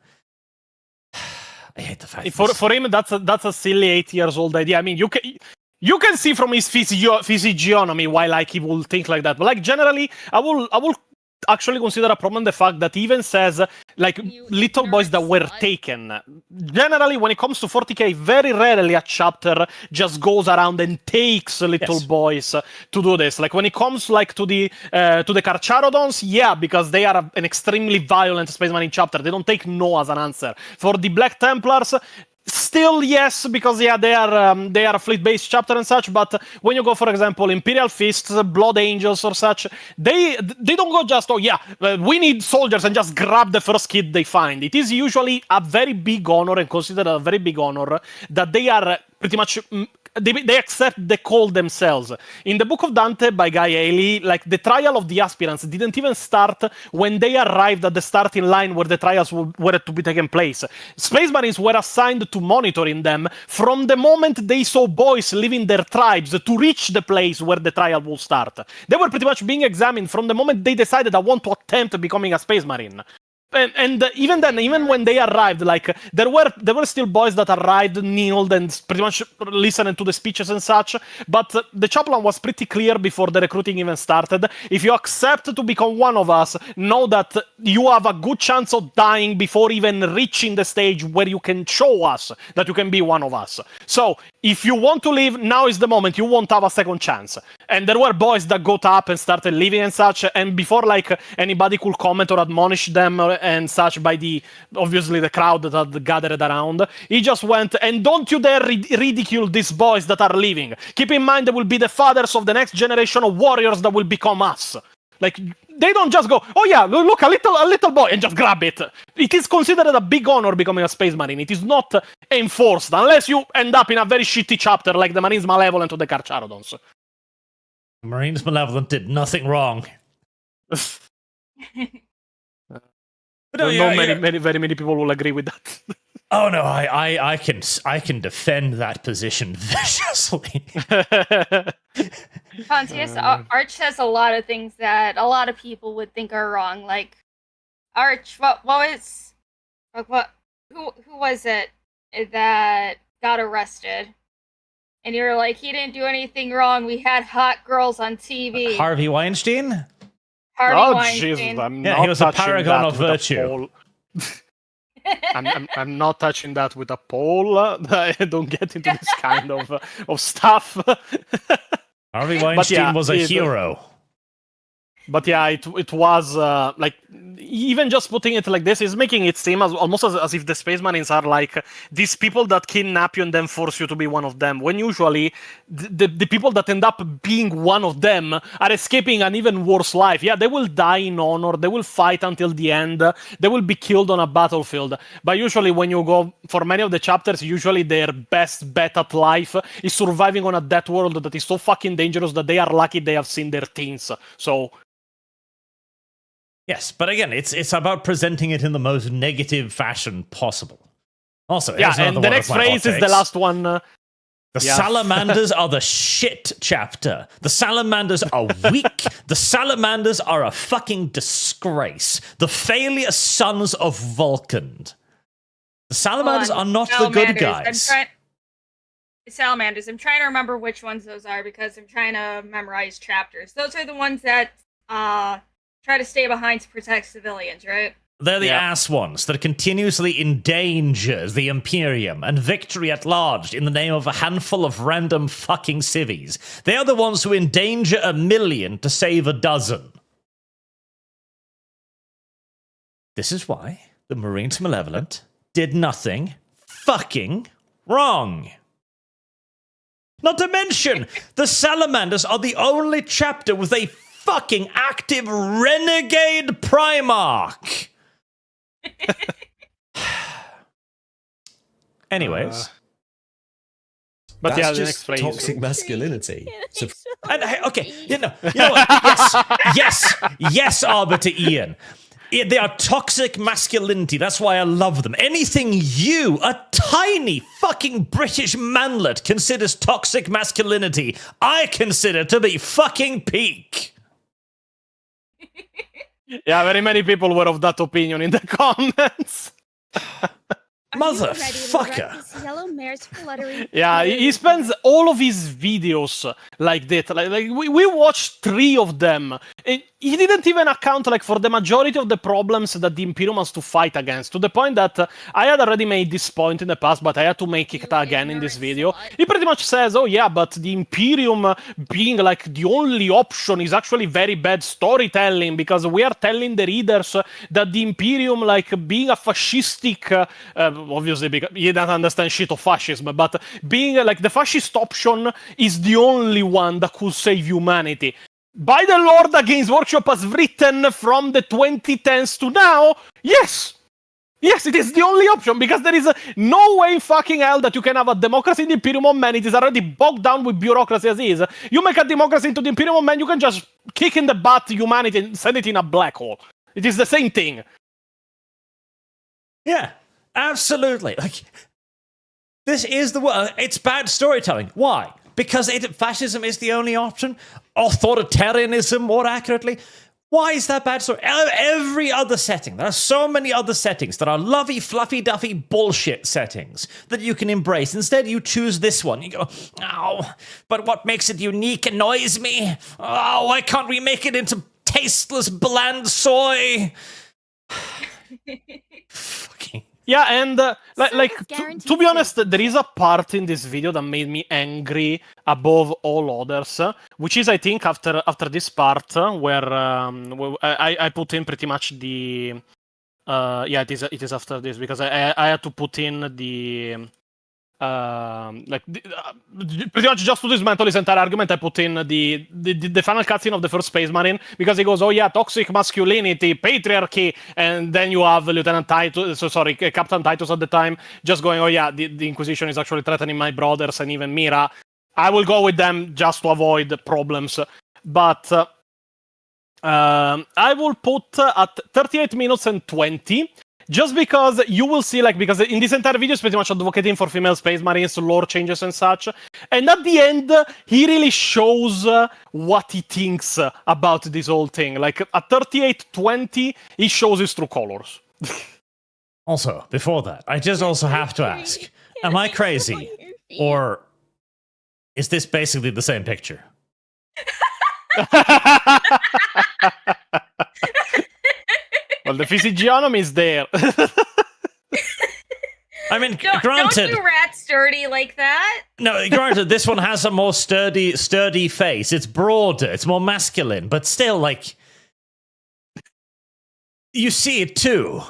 I hate the fact. For him, that's a silly 8 years old idea. I mean, you can see from his physiognomy why like he will think like that. But like generally, I will actually consider a problem the fact that he even says like little boys that were taken. Generally, when it comes to 40k, very rarely a chapter just goes around and takes little boys to do this. Like when it comes like to the Carcharodons, yeah, because they are an extremely violent Space Marine chapter. They don't take no as an answer. For the Black Templars, still yes, because yeah, they are a fleet-based chapter and such. But when you go, for example, Imperial Fists, Blood Angels or such, they don't go just we need soldiers and just grab the first kid they find. It is usually a very big honor and considered a very big honor that they are pretty much. They accept the call themselves. In the Book of Dante by Guy Haley, like the trial of the aspirants didn't even start when they arrived at the starting line where the trials were to be taken place. Space Marines were assigned to monitoring them from the moment they saw boys leaving their tribes to reach the place where the trial will start. They were pretty much being examined from the moment they decided I want to attempt becoming a Space Marine. And even then, even when they arrived, like there were still boys that arrived, kneeled, and pretty much listened to the speeches and such. But the chaplain was pretty clear before the recruiting even started. If you accept to become one of us, know that you have a good chance of dying before even reaching the stage where you can show us that you can be one of us. So if you want to leave, now is the moment. You won't have a second chance. And there were boys that got up and started leaving and such. And before like anybody could comment or admonish them and such by obviously the crowd that had gathered around, he just went, and don't you dare ridicule these boys that are leaving. Keep in mind they will be the fathers of the next generation of warriors that will become us. Like, they don't just go, oh yeah, look, a little boy, and just grab it. It is considered a big honor becoming a Space Marine. It is not enforced, unless you end up in a very shitty chapter like the Marines Malevolent or the Carcharodons. Marines Malevolent did nothing wrong. But very many people will agree with that. Oh no, I can defend that position viciously. Pontius, Arch says a lot of things that a lot of people would think are wrong. Like, Arch, who was it that got arrested? And you're like, he didn't do anything wrong. We had hot girls on TV. Harvey Weinstein? Weinstein. Jesus, he was a paragon of virtue. I'm not touching that with a pole. I don't get into this kind of stuff. Harvey Weinstein was a hero. But yeah, it was like even just putting it like this is making it seem almost as if the Space Marines are like these people that kidnap you and then force you to be one of them. When usually the people that end up being one of them are escaping an even worse life. Yeah, they will die in honor. They will fight until the end. They will be killed on a battlefield. But usually when you go for many of the chapters, usually their best bet at life is surviving on a death world that is so fucking dangerous that they are lucky they have seen their teens. So. Yes, but again, it's about presenting it in the most negative fashion possible. Also, yeah, and the next phrase is the last one. The salamanders are the shit chapter. The salamanders are weak. The salamanders are a fucking disgrace. The failure sons of Vulcan. The salamanders are not the good guys. Salamanders. I'm trying to remember which ones those are because I'm trying to memorize chapters. Those are the ones that try to stay behind to protect civilians, right? They're the ass ones that continuously endanger the Imperium and victory at large in the name of a handful of random fucking civvies. They are the ones who endanger 1,000,000 to save 12. This is why the Marines Malevolent did nothing fucking wrong. Not to mention, the Salamanders are the only chapter with a fucking active renegade Primarch. Anyways. But that's yeah, the just next phrase. Toxic masculinity. So, And, okay, you know what? Yes, Arbiter Ian. They are toxic masculinity. That's why I love them. Anything you, a tiny fucking British manlet, considers toxic masculinity, I consider to be fucking peak. Yeah, very many people were of that opinion in the comments. Motherfucker. Yellow mare's fluttering. Yeah, he spends all of his videos like that. Like we watched 3 of them. He didn't even account like for the majority of the problems that the Imperium has to fight against. To the point that I had already made this point in the past, but I had to make it again in this video. He pretty much says, "Oh yeah, but the Imperium being like the only option is actually very bad storytelling because we are telling the readers that the Imperium like being a fascistic." Obviously, because he doesn't understand shit of fascism, but being like the fascist option is the only one that could save humanity. By the Lord, Games Workshop has written from the 2010s to now, yes, it is the only option, because there is no way fucking hell that you can have a democracy in the Imperium of Man. It is already bogged down with bureaucracy as is. You make a democracy into the Imperium of Man, you can just kick in the butt humanity and send it in a black hole. It is the same thing. Yeah. Absolutely. Like, this is it's bad storytelling. Why? Because fascism is the only option? Authoritarianism, more accurately? Why is that bad story? Every other setting, there are so many other settings that are lovey, fluffy, duffy bullshit settings that you can embrace. Instead, you choose this one. You go, oh, but what makes it unique annoys me. Oh, why can't we make it into tasteless, bland soy? Fucking... Yeah, and to be honest, there is a part in this video that made me angry above all others, which is, I think, after this part where I put in pretty much the it is after this, because I had to put in the pretty much just to dismantle his entire argument, I put in the final cutscene of the first Space Marine, because he goes, oh yeah, toxic masculinity, patriarchy, and then you have Captain Titus at the time just going, oh yeah, the Inquisition is actually threatening my brothers and even Mira. I will go with them just to avoid problems, but I will put at 38 minutes and 20. Just because you will see, because in this entire video is pretty much advocating for female Space Marines, lore changes and such. And at the end, he really shows what he thinks about this whole thing. Like, at 38:20, he shows his true colors. Also, before that, I just also have to ask, am I crazy? Or is this basically the same picture? Well, the physiognomy is there. I mean, Don't do rats dirty like that. No, granted, this one has a more sturdy face. It's broader, it's more masculine, but still, You see it too.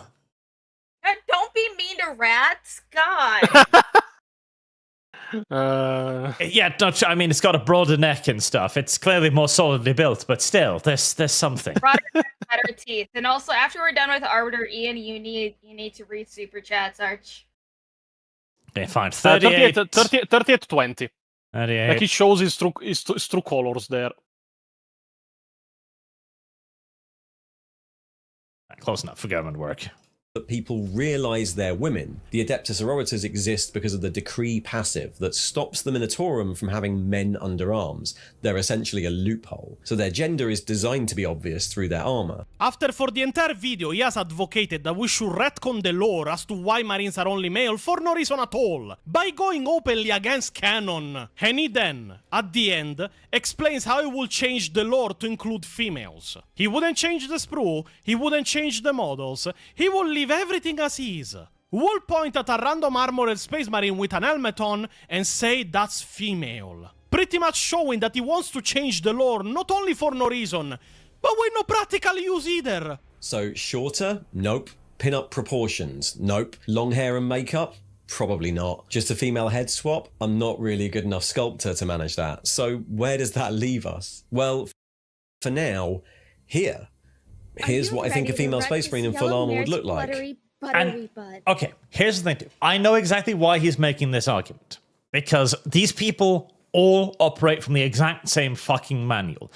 Don't be mean to rats. God. Yeah, I mean, it's got a broader neck and stuff. It's clearly more solidly built, but still, there's something. Broader, better teeth. And also, after we're done with Arbiter, Ian, you need to read Superchats, Arch. Okay, fine. 38. 38, 20. 38. Like, he shows his true colors there. Close enough for government work. That people realize they're women. The Adeptus Sororitas exist because of the decree passive that stops the Minotaurum from having men under arms. They're essentially a loophole. So their gender is designed to be obvious through their armor. After for the entire video, he has advocated that we should retcon the lore as to why Marines are only male for no reason at all, by going openly against canon. And he then, at the end, explains how he will change the lore to include females. He wouldn't change the sprue, he wouldn't change the models, he will leave everything as is. We'll point at a random armored space marine with an helmet on and say that's female. Pretty much showing that he wants to change the lore not only for no reason, but with no practical use either. So shorter? Nope. Pin-up proportions? Nope. Long hair and makeup? Probably not. Just a female head swap? I'm not really a good enough sculptor to manage that. So where does that leave us? Well, for now, here. Here's what I think a female space marine in full armor would look like. Okay, here's the thing too. I know exactly why he's making this argument. Because these people all operate from the exact same fucking manual.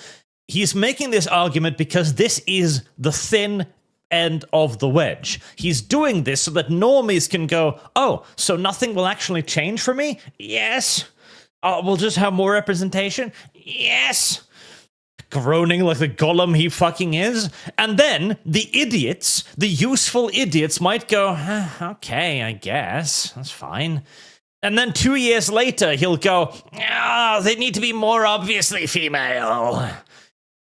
He's making this argument because this is the thin end of the wedge. He's doing this so that normies can go, oh, so nothing will actually change for me? Yes. We'll just have more representation? Yes. Groaning like the golem he fucking is. And then the idiots, the useful idiots might go, okay, I guess. That's fine. And then 2 years later, he'll go, they need to be more obviously female.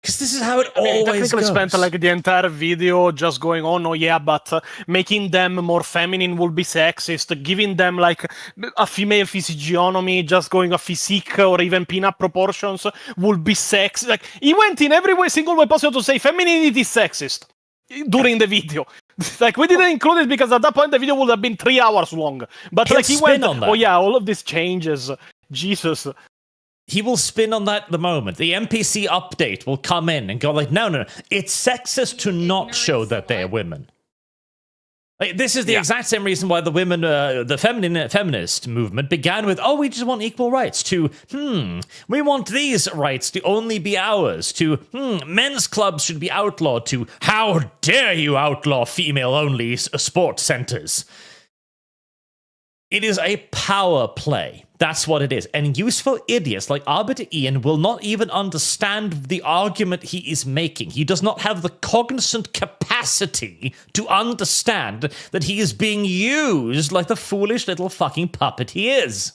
Because this is how it always goes. Spent like the entire video just going on, oh yeah, but making them more feminine will be sexist, giving them like a female physiognomy, just going a physique or even pin-up proportions will be sexist. Like, he went in every single way possible to say femininity is sexist during the video. Like, we didn't include it because at that point the video would have been 3 hours long. But He'll like, he spin went, on that. oh yeah, all of these changes. Jesus. He will spin on that at the moment. The NPC update will come in and go like, no. It's sexist to not show that they're women. Like, this is the exact same reason why the women, the feminist movement began with, we just want equal rights, to, we want these rights to only be ours, to, men's clubs should be outlawed, to, how dare you outlaw female-only sports centers. It is a power play. That's what it is. And useful idiots like Arbiter Ian will not even understand the argument he is making. He does not have the cognizant capacity to understand that he is being used like the foolish little fucking puppet he is.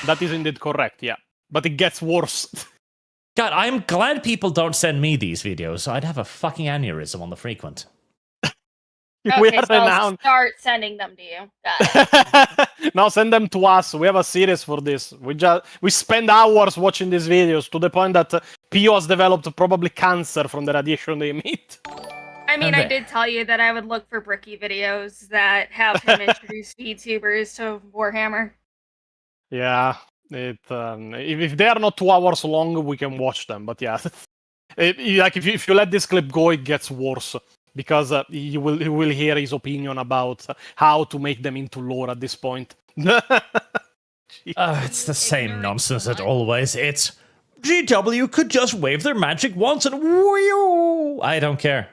That is indeed correct, yeah. But it gets worse. God, I'm glad people don't send me these videos, so I'd have a fucking aneurysm on the frequent. We Okay, are so I'll renowned. start sending them to you. Got it. Now send them to us. We have a series for this. We spend hours watching these videos to the point that Pio has developed probably cancer from the radiation they emit. I mean, Okay. I did tell you that I would look for Bricky videos that have him introduce VTubers to Warhammer. Yeah, if they are not 2 hours long, we can watch them. But yeah, like if you let this clip go, it gets worse. Because you will hear his opinion about how to make them into lore at this point. It's the same nonsense as always. It's GW could just wave their magic once and whoo! I don't care.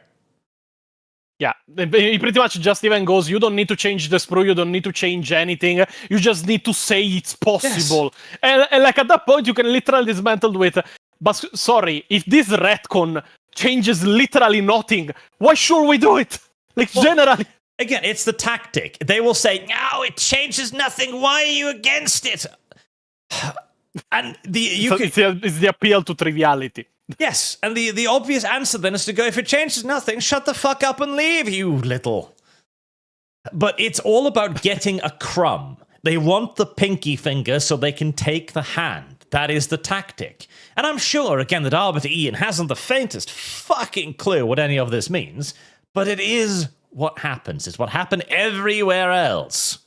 Yeah, he pretty much just even goes, you don't need to change the sprue, you don't need to change anything, you just need to say it's possible. Yes. And like at that point, you can literally dismantle with, but sorry, if this retcon changes literally nothing, why should we do it? Like, generally. Again, it's the tactic. They will say, no, it changes nothing. Why are you against it? And it's the appeal to triviality. Yes, and the obvious answer then is to go, if it changes nothing, shut the fuck up and leave, you little. But it's all about getting a crumb. They want the pinky finger so they can take the hand. That is the tactic. And I'm sure, again, that Arbiter Ian hasn't the faintest fucking clue what any of this means, but it is what happens. It's what happened everywhere else.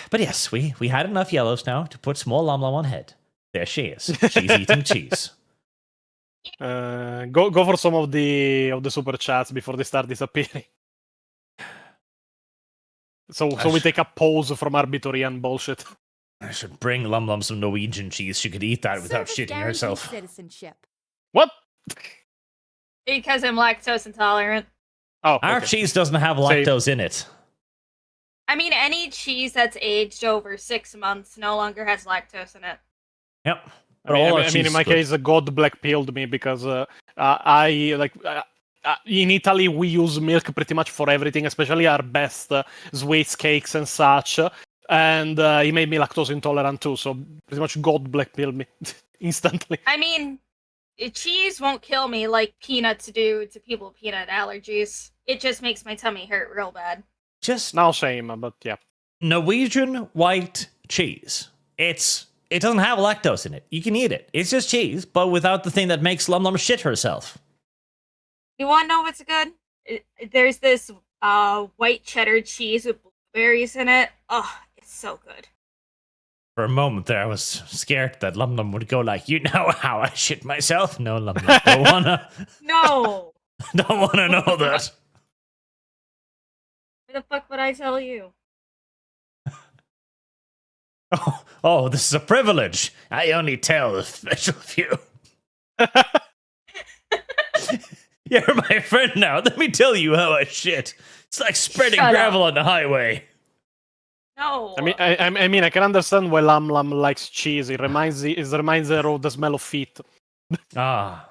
But yes, we had enough yellows now to put small Lum Lum on head. There she is. She's eating cheese. Go for some of the super chats before they start disappearing. So we take a pause from Arbitorian bullshit. I should bring Lum Lum some Norwegian cheese. She could eat that without Service shitting guarantees herself. Citizenship. What? Because I'm lactose intolerant. Oh, Our okay. cheese doesn't have lactose in it. I mean, any cheese that's aged over 6 months no longer has lactose in it. Yep. I mean, in my case, God black-pilled me because in Italy we use milk pretty much for everything, especially our best sweets, cakes, and such. And he made me lactose intolerant too, so pretty much God black-pilled me instantly. I mean, cheese won't kill me like peanuts do to people with peanut allergies. It just makes my tummy hurt real bad. Just Now shame, but yeah. Norwegian white cheese. It doesn't have lactose in it. You can eat it. It's just cheese, but without the thing that makes Lum Lum shit herself. You want to know what's good? There's this white cheddar cheese with blueberries in it. Oh, it's so good. For a moment there, I was scared that Lum Lum would go like, you know how I shit myself? No, Lum Lum, don't No! wanna know that. Why the fuck would I tell you? Oh, this is a privilege. I only tell a special few. You're my friend now. Let me tell you how I shit. It's like spreading Shut gravel on the highway. No. I mean, I can understand why Lum Lum likes cheese. It reminds her of the smell of feet. Ah.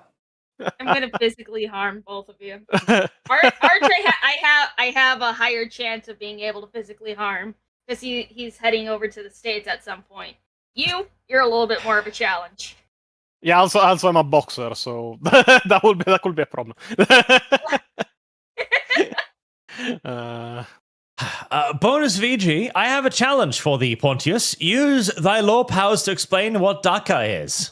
I'm gonna physically harm both of you. Arch, I have a higher chance of being able to physically harm because he's heading over to the States at some point. You're a little bit more of a challenge. Yeah, also I'm a boxer, so that could be a problem. Bonus VG, I have a challenge for thee, Pontius. Use thy law powers to explain what DACA is.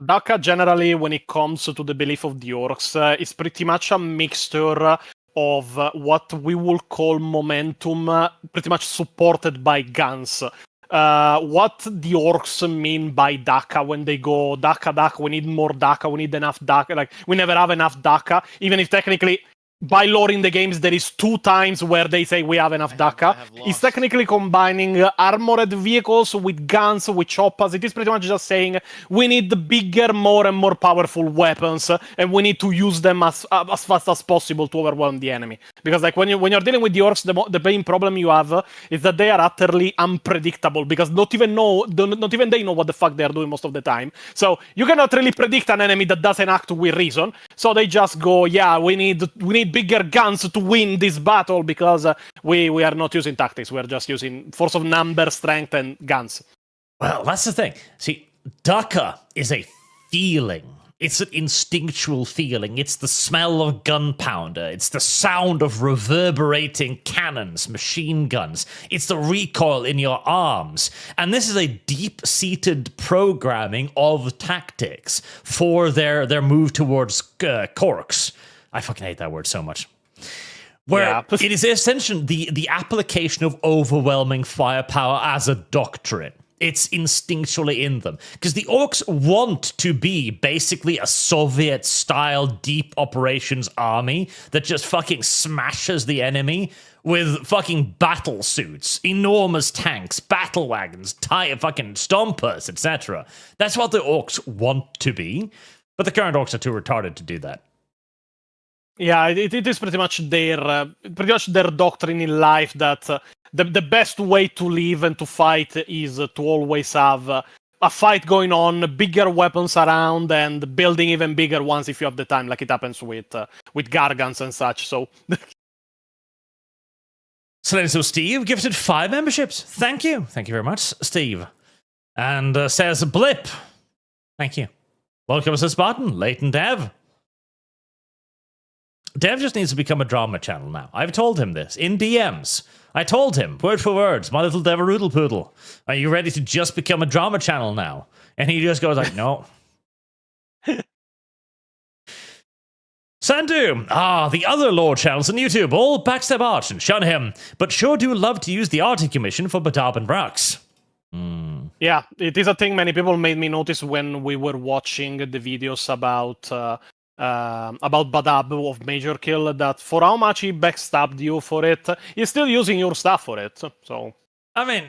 DACA, generally, when it comes to the belief of the orcs, is pretty much a mixture of what we will call momentum, pretty much supported by guns. What the orcs mean by DACA when they go DACA, we need more DACA, we need enough DACA, like we never have enough DACA, even if technically by lore in the games there is 2 times where they say we have enough DACA. It's technically combining armored vehicles with guns, with choppers. It is pretty much just saying we need bigger, more and more powerful weapons, and we need to use them as fast as possible to overwhelm the enemy. Because like when you're dealing with the orcs, the main problem you have is that they are utterly unpredictable, because not even they know what the fuck they are doing most of the time. So you cannot really predict an enemy that doesn't act with reason. So they just go, yeah, we need bigger guns to win this battle, because we are not using tactics. We're just using force of number, strength, and guns. Well, that's the thing. See, DACA is a feeling. It's an instinctual feeling. It's the smell of gunpowder. It's the sound of reverberating cannons, machine guns. It's the recoil in your arms. And this is a deep-seated programming of tactics for their move towards corks. I fucking hate that word so much. Where it is essentially the application of overwhelming firepower as a doctrine. It's instinctually in them. Because the orcs want to be basically a Soviet-style deep operations army that just fucking smashes the enemy with fucking battle suits, enormous tanks, battle wagons, fucking stompers, etc. That's what the orcs want to be. But the current orcs are too retarded to do that. Yeah, it is pretty much their doctrine in life that the best way to live and to fight is to always have a fight going on, bigger weapons around, and building even bigger ones if you have the time, like it happens with Gargants and such. So Steve gifted 5 memberships. Thank you very much, Steve. And says Blip. Thank you. Welcome to Spartan, Leighton Dev. Dev just needs to become a drama channel now. I've told him this in DMs. I told him, word for word, my little Devaroodle poodle, are you ready to just become a drama channel now? And he just goes like, no. Sandu, the other lore channels on YouTube, all backstab Arch and shun him, but sure do love to use the Arctic Commission for Badab and Brax. Yeah, it is a thing many people made me notice when we were watching the videos about Badab of Major Kill, that for how much he backstabbed you for it, he's still using your stuff for it. So, I mean,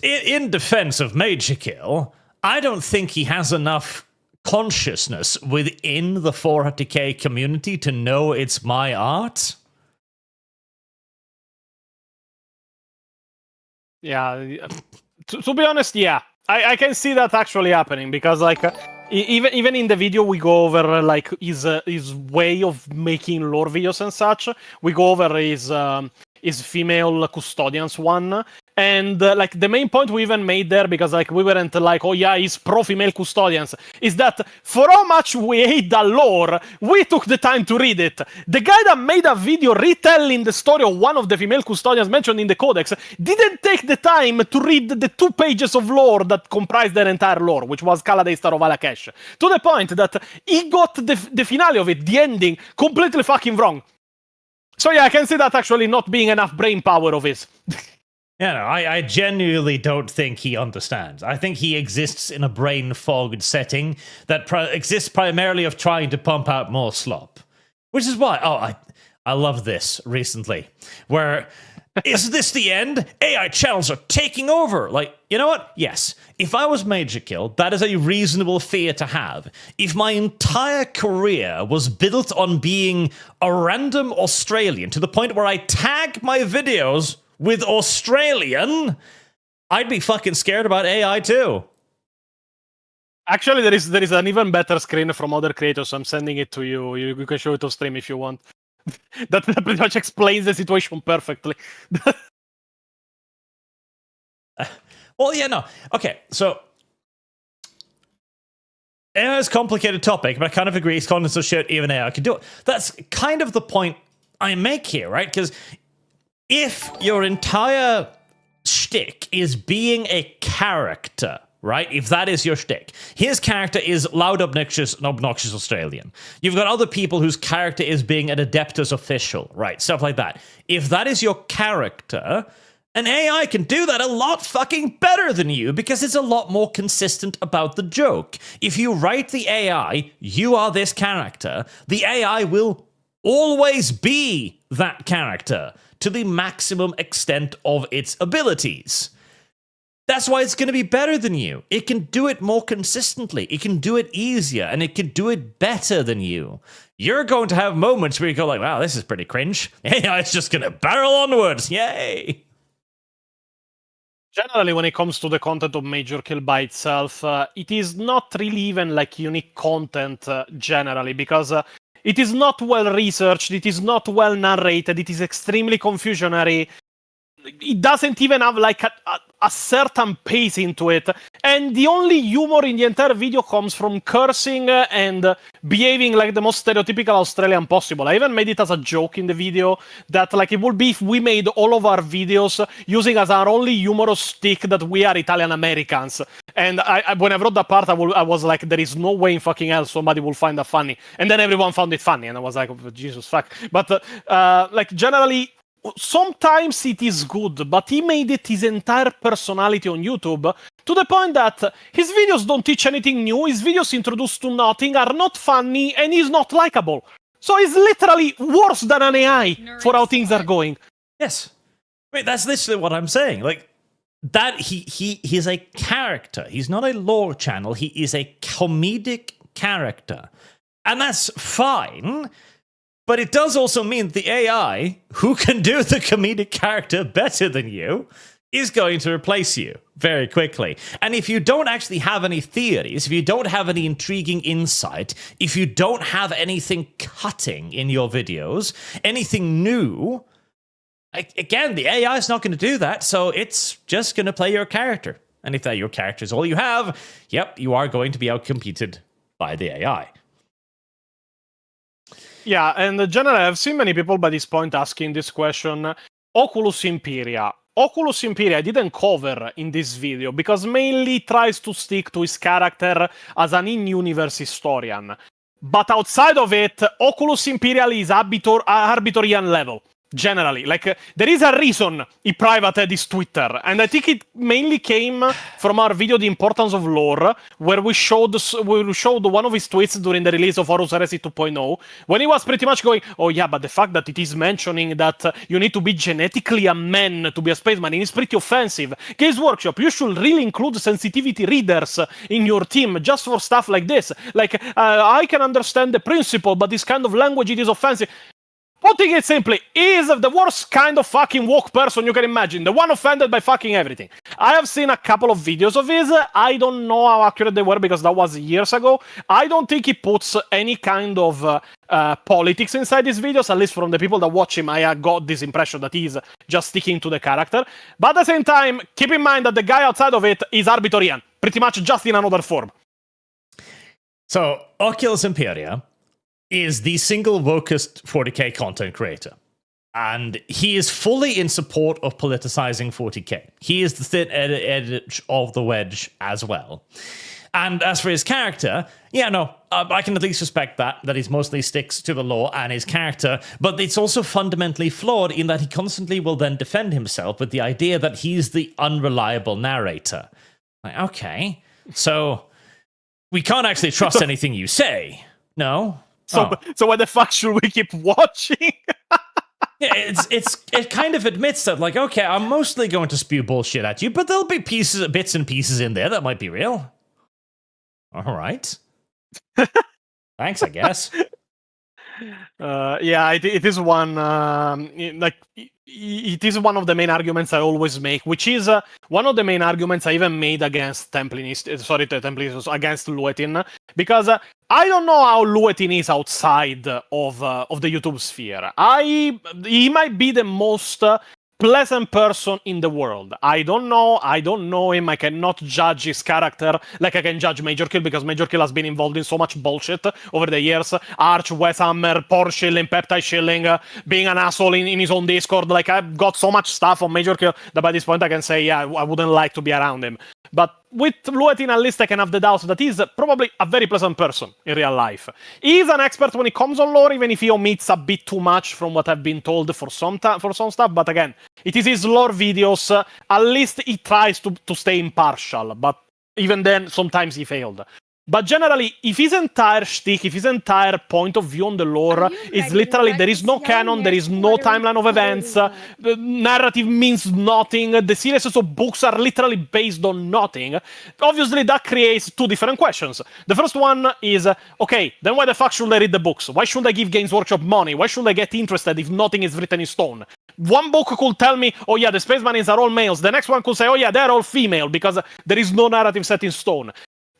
in defense of Major Kill, I don't think he has enough consciousness within the 40K community to know it's my art. Yeah, to be honest, yeah, I can see that actually happening, because like even in the video we go over like his way of making lore videos and such. We go over his female custodians one. And like the main point we even made there, because like we weren't like, oh yeah, he's pro female custodians, is that for how much we hate the lore, we took the time to read it. The guy that made a video retelling the story of one of the female custodians mentioned in the codex didn't take the time to read the 2 pages of lore that comprised their entire lore, which was Kaladesh Star of Alakesh. To the point that he got the finale of it, the ending, completely fucking wrong. So yeah, I can see that actually not being enough brain power of his. Yeah, no, I genuinely don't think he understands. I think he exists in a brain-fogged setting that exists primarily of trying to pump out more slop. Which is why, I love this recently, where, is this the end? AI channels are taking over! Like, you know what? Yes, if I was Major Kill, that is a reasonable fear to have. If my entire career was built on being a random Australian, to the point where I tag my videos with Australian, I'd be fucking scared about AI too. Actually, there is an even better screen from other creators. I'm sending it to you. You can show it on stream if you want. that pretty much explains the situation perfectly. Well, yeah, no. Okay, so AI is a complicated topic, but I kind of agree. It's content so shit, even AI can do it. That's kind of the point I make here, right? Because if your entire shtick is being a character, right? If that is your shtick, his character is loud, obnoxious Australian. You've got other people whose character is being an Adeptus official, right? Stuff like that. If that is your character, an AI can do that a lot fucking better than you, because it's a lot more consistent about the joke. If you write the AI, you are this character, the AI will always be that character to the maximum extent of its abilities. That's why it's going to be better than you. It can do it more consistently. It can do it easier, and it can do it better than you. You're going to have moments where you go like, wow, this is pretty cringe. AI is just going to barrel onwards. Yay! Generally, when it comes to the content of Major Kill by itself, it is not really even like unique content generally, because it is not well researched, it is not well narrated, it is extremely confusionary. It doesn't even have like a certain pace into it, and the only humor in the entire video comes from cursing and behaving like the most stereotypical Australian possible. I even made it as a joke in the video that like it would be if we made all of our videos using as our only humorous stick that we are Italian Americans. And I when I wrote that part, I was like, there is no way in fucking hell somebody will find that funny. And then everyone found it funny, and I was like, oh, Jesus fuck. But like generally, sometimes it is good, but he made it his entire personality on YouTube to the point that his videos don't teach anything new, his videos introduced to nothing, are not funny, and he's not likable. So he's literally worse than an AI for how things are going. Yes. Wait, that's literally what I'm saying. Like, that he's a character. He's not a lore channel. He is a comedic character. And that's fine. But it does also mean the AI, who can do the comedic character better than you, is going to replace you very quickly. And if you don't actually have any theories, if you don't have any intriguing insight, if you don't have anything cutting in your videos, anything new, again, the AI is not going to do that, so it's just going to play your character. And if that your character is all you have, yep, you are going to be outcompeted by the AI. Yeah, and generally, I've seen many people by this point asking this question. Oculus Imperia. Oculus Imperia didn't cover in this video because mainly tries to stick to his character as an in-universe historian. But outside of it, Oculus Imperial is Arbitorian level. Generally, there is a reason he privated his Twitter, and I think it mainly came from our video, The Importance of Lore, where we showed one of his tweets during the release of Horus Heresy 2.0, when he was pretty much going, oh yeah, but the fact that it is mentioning that you need to be genetically a man to be a space marine is pretty offensive. Games Workshop, you should really include sensitivity readers in your team just for stuff like this. I can understand the principle, but this kind of language, it is offensive. Putting it simply, he is the worst kind of fucking woke person you can imagine. The one offended by fucking everything. I have seen a couple of videos of his. I don't know how accurate they were because that was years ago. I don't think he puts any kind of politics inside his videos, at least from the people that watch him. I got this impression that he's just sticking to the character. But at the same time, keep in mind that the guy outside of it is Arbitorian. Pretty much just in another form. So, Oculus Imperia is the single wokest 40k content creator. And he is fully in support of politicizing 40k. He is the thin edge of the wedge as well. And as for his character, I can at least respect that he mostly sticks to the lore and his character, but it's also fundamentally flawed in that he constantly will then defend himself with the idea that he's the unreliable narrator. Okay, so we can't actually trust anything you say, no? So why the fuck should we keep watching? Yeah, it kind of admits that, okay, I'm mostly going to spew bullshit at you, but there'll be bits and pieces in there that might be real. All right. Thanks, I guess. It is one. It is one of the main arguments I always make, which is one of the main arguments I even made against against Luetin, because I don't know how Luetin is outside of the YouTube sphere. He might be the most pleasant person in the world. I don't know him. I cannot judge his character like I can judge Major Kill, because Major Kill has been involved in so much bullshit over the years. Arch, Westhammer, Porsche shilling, Peptide shilling, being an asshole in his own Discord. I've got so much stuff on Major Kill that by this point I can say, I wouldn't like to be around him. But with Luetin, at least I can have the doubt that he's probably a very pleasant person in real life. He's an expert when it comes on lore, even if he omits a bit too much from what I've been told for some stuff. But again, it is his lore videos. At least he tries to stay impartial. But even then, sometimes he failed. But generally, if his entire shtick, if his entire point of view on the lore is literally there is no canon, there is no timeline of events, the narrative means nothing, the series of books are literally based on nothing, obviously that creates two different questions. The first one is, okay, then why the fuck should I read the books? Why should I give Games Workshop money? Why should I get interested if nothing is written in stone? One book could tell me, oh yeah, the Space Marines are all males. The next one could say, oh yeah, they're all female, because there is no narrative set in stone.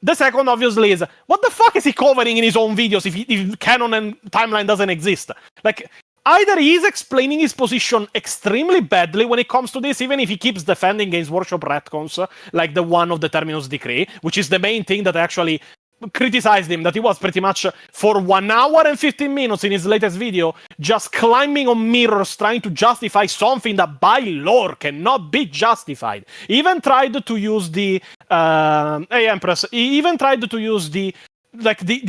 The second, obviously, is what the fuck is he covering in his own videos if canon and timeline doesn't exist? Either he is explaining his position extremely badly when it comes to this, even if he keeps defending Games Workshop retcons, like the one of the Terminus Decree, which is the main thing that I actually criticized him, that he was pretty much for 1 hour and 15 minutes in his latest video just climbing on mirrors trying to justify something that by lore cannot be justified. He even tried to use the the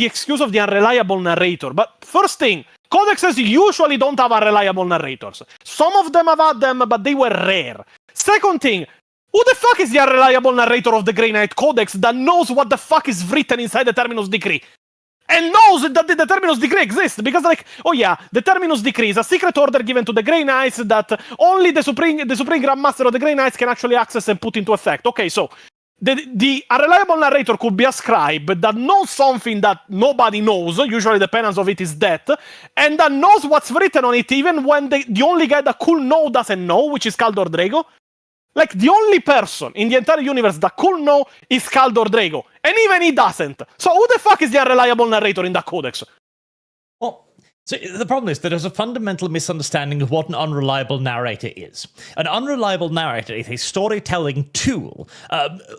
excuse of the unreliable narrator. But first thing, codexes usually don't have unreliable narrators. Some of them have had them, but they were rare. Second thing, who the fuck is the unreliable narrator of the Grey Knight Codex that knows what the fuck is written inside the Terminus Decree? And knows that the Terminus Decree exists? Because, oh yeah, the Terminus Decree is a secret order given to the Grey Knights that only the Supreme Grandmaster of the Grey Knights can actually access and put into effect. Okay, so the unreliable narrator could be a scribe that knows something that nobody knows, usually the penance of it is death, and that knows what's written on it even when the only guy that could know doesn't know, which is Kaldor Drago. The only person in the entire universe that could know is Kaldor Drago. And even he doesn't. So who the fuck is the unreliable narrator in that codex? Well, So the problem is that there's a fundamental misunderstanding of what an unreliable narrator is. An unreliable narrator is a storytelling tool.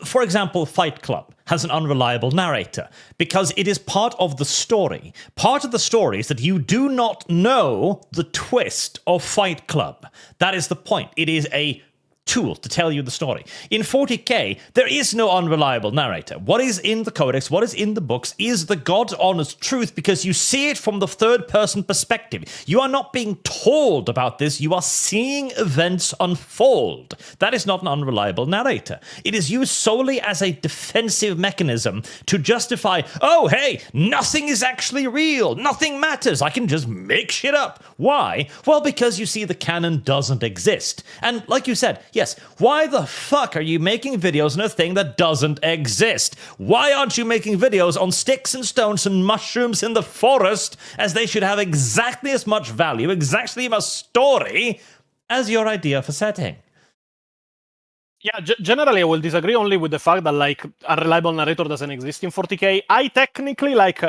For example, Fight Club has an unreliable narrator because it is part of the story. Part of the story is that you do not know the twist of Fight Club. That is the point. It is a tool to tell you the story. In 40K, there is no unreliable narrator. What is in the codex, what is in the books, is the God's honest truth because you see it from the third-person perspective. You are not being told about this, you are seeing events unfold. That is not an unreliable narrator. It is used solely as a defensive mechanism to justify, oh, hey, nothing is actually real, nothing matters, I can just make shit up. Why? Well, because you see the canon doesn't exist. And like you said, yes, why the fuck are you making videos on a thing that doesn't exist? Why aren't you making videos on sticks and stones and mushrooms in the forest, as they should have exactly as much value, exactly as much story, as your idea for setting? Yeah, generally I will disagree only with the fact that, like, a reliable narrator doesn't exist in 40K. I technically, like,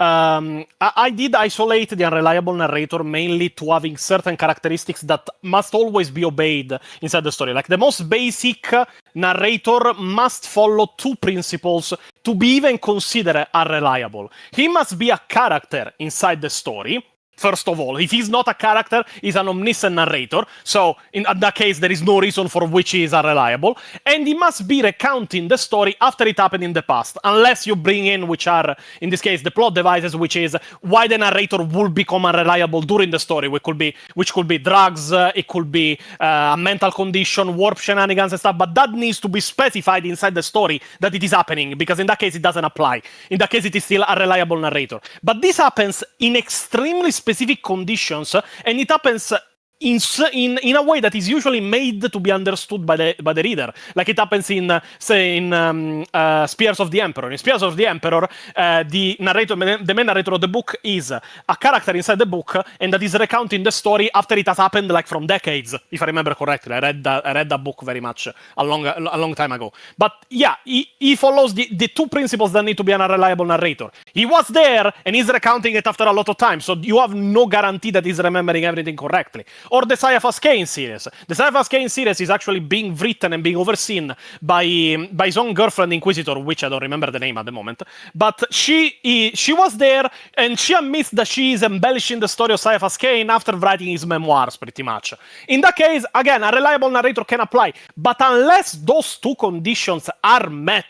I did isolate the unreliable narrator mainly to having certain characteristics that must always be obeyed inside the story. Like, the most basic narrator must follow two principles to be even considered unreliable. He must be a character inside the story. First of all, if he's not a character, he's an omniscient narrator. So, in that case, there is no reason for which he is unreliable. And he must be recounting the story after it happened in the past. Unless you bring in, which are, in this case, the plot devices, which is why the narrator will become unreliable during the story, which could be drugs, it could be a mental condition, warp shenanigans and stuff. But that needs to be specified inside the story that it is happening, because in that case, it doesn't apply. In that case, it is still a reliable narrator. But this happens in extremely specific conditions, and it happens in a way that is usually made to be understood by the reader, like it happens in Spears of the Emperor. In Spears of the Emperor, the main narrator of the book is a character inside the book, and that is recounting the story after it has happened, like, from decades, if I remember correctly. I read that book very much a long time ago. But yeah, he follows the two principles that need to be an unreliable narrator. He was there, and he's recounting it after a lot of time, so you have no guarantee that he's remembering everything correctly. Or the Saiyaphas Kane series. The Saiyaphas Kane series is actually being written and being overseen by his own girlfriend Inquisitor, which I don't remember the name at the moment. But she was there, and she admits that she is embellishing the story of Saiyaphas Kane after writing his memoirs, pretty much. In that case, again, a reliable narrator can apply. But unless those two conditions are met,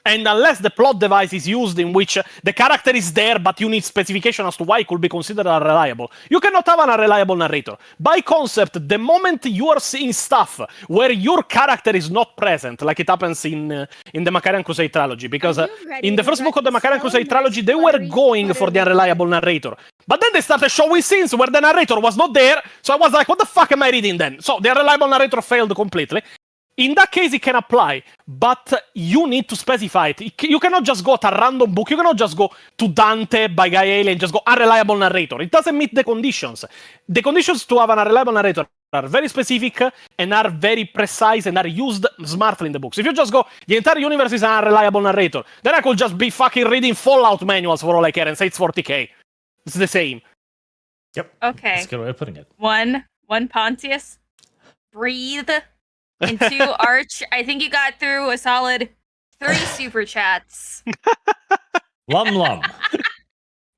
and unless the plot device is used in which the character is there, but you need specification as to why it could be considered unreliable, you cannot have an unreliable narrator. By concept, the moment you are seeing stuff where your character is not present, like it happens in the Macarian Crusade trilogy, because in the first book of the Macarian Crusade trilogy, they were going for the unreliable narrator. But then they started showing scenes where the narrator was not there, so I was like, what the fuck am I reading then? So the unreliable narrator failed completely. In that case, it can apply, but you need to specify it. You cannot just go to a random book. You cannot just go to Dante by Guy Haley and just go unreliable narrator. It doesn't meet the conditions. The conditions to have an unreliable narrator are very specific and are very precise and are used smartly in the books. If you just go, the entire universe is an unreliable narrator, then I could just be fucking reading Fallout manuals for all I care and say it's 40K. It's the same. Yep. Okay. That's a good way of putting it. One Pontius. Breathe. And two, Arch, I think you got through a solid 3 super chats. Lum.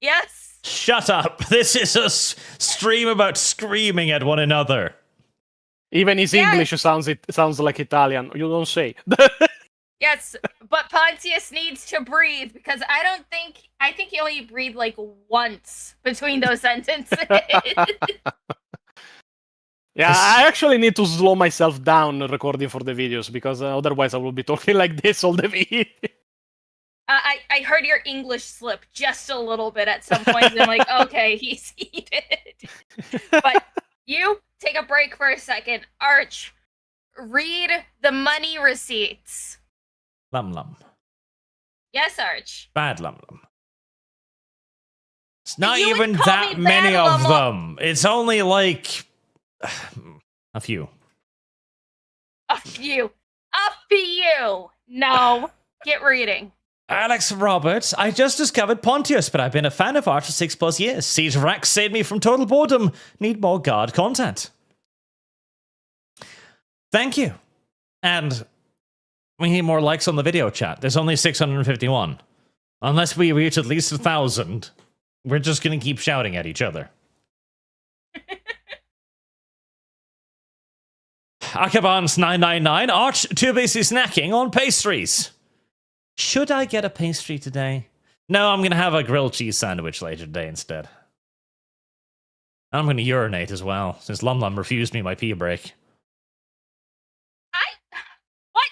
Yes. Shut up. This is a stream about screaming at one another. Even his English sounds like Italian. You don't say. Yes, but Pontius needs to breathe because I think he only breathed like once between those sentences. Yeah, I actually need to slow myself down recording for the videos because otherwise I will be talking like this all the video. I heard your English slip just a little bit at some point, and I'm like, okay, he's heated. But you take a break for a second. Arch, read the money receipts. Lum. Yes, Arch. Bad Lum. It's not You would even call that me many bad of Lum. them. It's only like a few. A few. No. Get reading. Alex Roberts, I just discovered Pontius, but I've been a fan of Arch for 6+ years. Siege Rack saved me from total boredom. Need more guard content. Thank you. And we need more likes on the video chat. There's only 651. Unless we reach at least 1,000, we're just going to keep shouting at each other. Akabans999, Arch too busy snacking on pastries. Should I get a pastry today? No, I'm going to have a grilled cheese sandwich later today instead. I'm going to urinate as well, since Lum Lum refused me my pee break. What?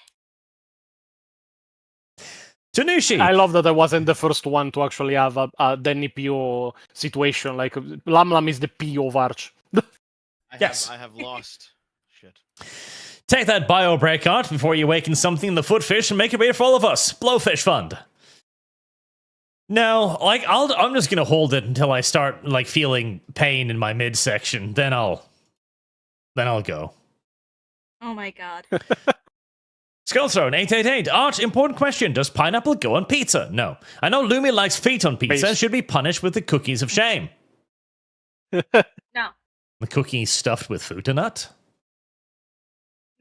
Tanushi! I love that I wasn't the first one to actually have a Danny PO situation. Like, Lum Lum is the PO of Arch. Yes. I have lost. Shit. Take that bio break out before you awaken something in the footfish and make it weird for all of us. Blowfish Fund. No, like I'm just gonna hold it until I start like feeling pain in my midsection. Then I'll go. Oh my god. Skullthrone 888. Arch, important question. Does pineapple go on pizza? No. I know Lumi likes feet on pizza and should be punished with the cookies of shame. No. The cookies stuffed with Futanut?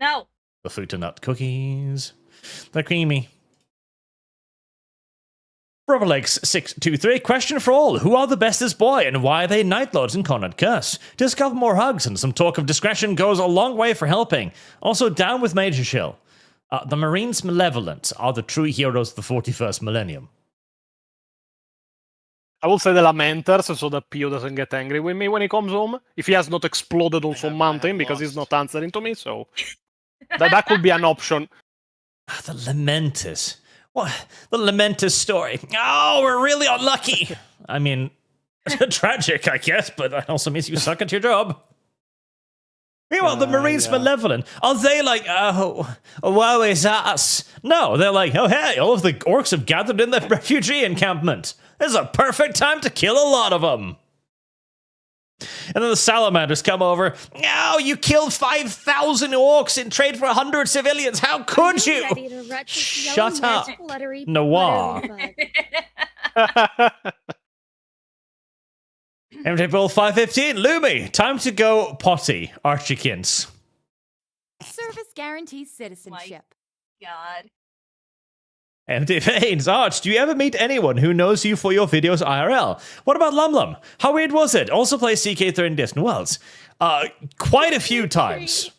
No. The Futanut cookies. They're creamy. Rubberlegs623. Question for all. Who are the bestest boy and why are they Night Lords in Conrad Curse? Discover more hugs and some talk of discretion goes a long way for helping. Also down with Major Shill. The Marines Malevolent are the true heroes of the 41st millennium. I will say the Lamenters so that Pio doesn't get angry with me when he comes home. If he has not exploded on some mountain because he's not answering to me, so that could be an option. The Lamenters. What? The Lamenters story. Oh, we're really unlucky. I mean, tragic, I guess, but that also means you suck at your job. Meanwhile, the Marines Malevolent, are they like, oh, woe is us? No, they're like, oh, hey, all of the orcs have gathered in the refugee encampment. This is a perfect time to kill a lot of them. And then the salamanders come over. Oh, you killed 5,000 orcs in trade for 100 civilians. How could you? Shut up, Noir. MJ Bull 515. Lumi, time to go potty, Archikins. Service guarantees citizenship. God. MD Fanes, Arch, do you ever meet anyone who knows you for your videos IRL? What about Lum Lum? How weird was it? Also plays CK3 in Distant Worlds. Quite a few times.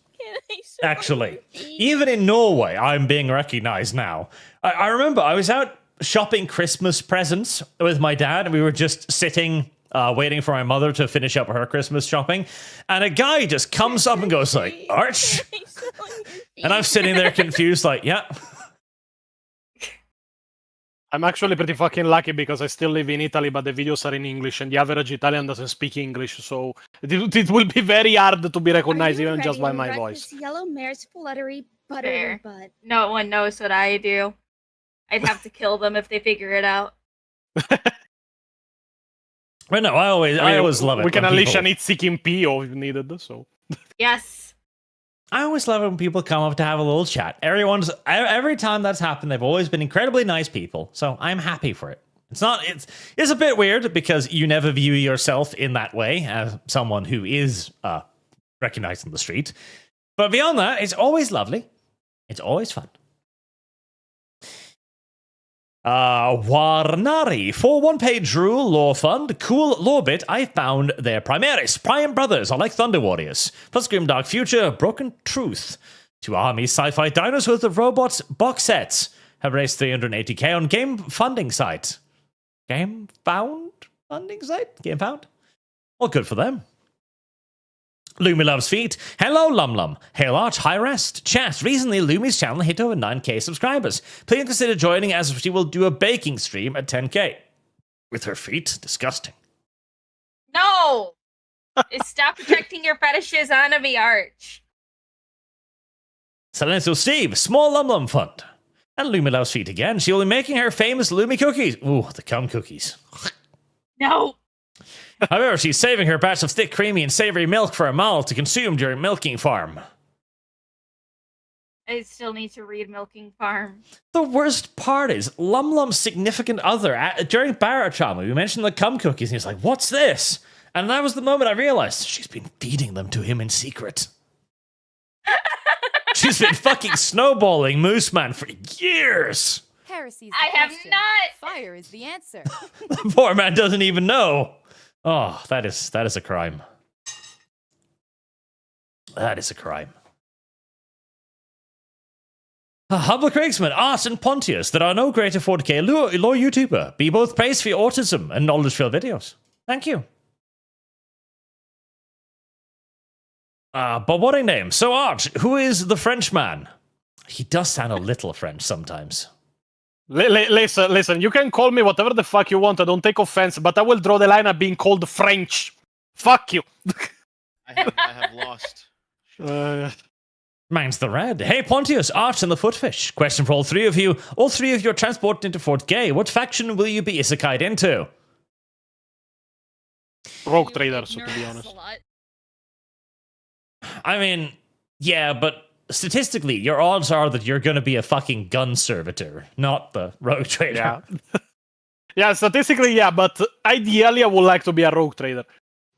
Actually. Even in Norway, I'm being recognized now. I remember I was out shopping Christmas presents with my dad, and we were just sitting, waiting for my mother to finish up her Christmas shopping, and a guy just comes up and goes like, Arch? And I'm sitting there confused like, yeah. I'm actually pretty fucking lucky because I still live in Italy, but the videos are in English, and the average Italian doesn't speak English, so it will be very hard to be recognized even just by my voice. Yellow mare's fluttery Fair. butt. No one knows what I do. I'd have to kill them if they figure it out. Well, no, I always love it. We can when unleash people- an eat-seeking PO if needed, so... Yes. I always love it when people come up to have a little chat. Every time that's happened, they've always been incredibly nice people. So I'm happy for it. It's a bit weird because you never view yourself in that way as someone who is recognized on the street. But beyond that, it's always lovely. It's always fun. Warnari, for one-page rule, lore fund, cool lore bit, I found their Primaris, Prime Brothers are like Thunder Warriors, plus Grimdark Future, Broken Truth. Two armies, sci-fi dinos with the robots box sets, have raised 380k on Game Funding site. Game Found funding site? Game Found? Well, good for them. Lumi loves feet. Hello, Lum Lum. Hail Arch, high rest. Chat. Recently, Lumi's channel hit over 9k subscribers. Please consider joining as she will do a baking stream at 10k. With her feet? Disgusting. No! Stop projecting your fetishes onto me, Arch. Silencio Steve, small Lum Lum fund. And Lumi loves feet again. She will be making her famous Lumi cookies. Ooh, the cum cookies. No! However, she's saving her batch of thick, creamy, and savory milk for Amal to consume during milking farm. I still need to read Milking Farm. The worst part is Lum's significant other during Barrett trauma. We mentioned the cum cookies, and he's like, "What's this?" And that was the moment I realized she's been feeding them to him in secret. She's been fucking snowballing Moose Man for years. Heresy's I the have question. not. Fire is the answer. The poor man doesn't even know. Oh, that is a crime. That is a crime. Humble Craigsman, Art and Pontius, there are no greater 40k lore YouTuber. Be both praised for your autism and knowledge-filled videos. Thank you. But what a name. So, Art, who is the Frenchman? He does sound a little French sometimes. Listen, you can call me whatever the fuck you want. I don't take offense, but I will draw the line at being called French. Fuck you. I have lost. Mine's the red. Hey, Pontius, Art, and the Footfish. Question for all three of you. All three of you are transported into Fort Gay. What faction will you be isekai'd into? Rogue Trader, so to be honest. I mean, yeah, but statistically, your odds are that you're going to be a fucking gun servitor, not the rogue trader. Yeah. Yeah, statistically, yeah, but ideally, I would like to be a rogue trader.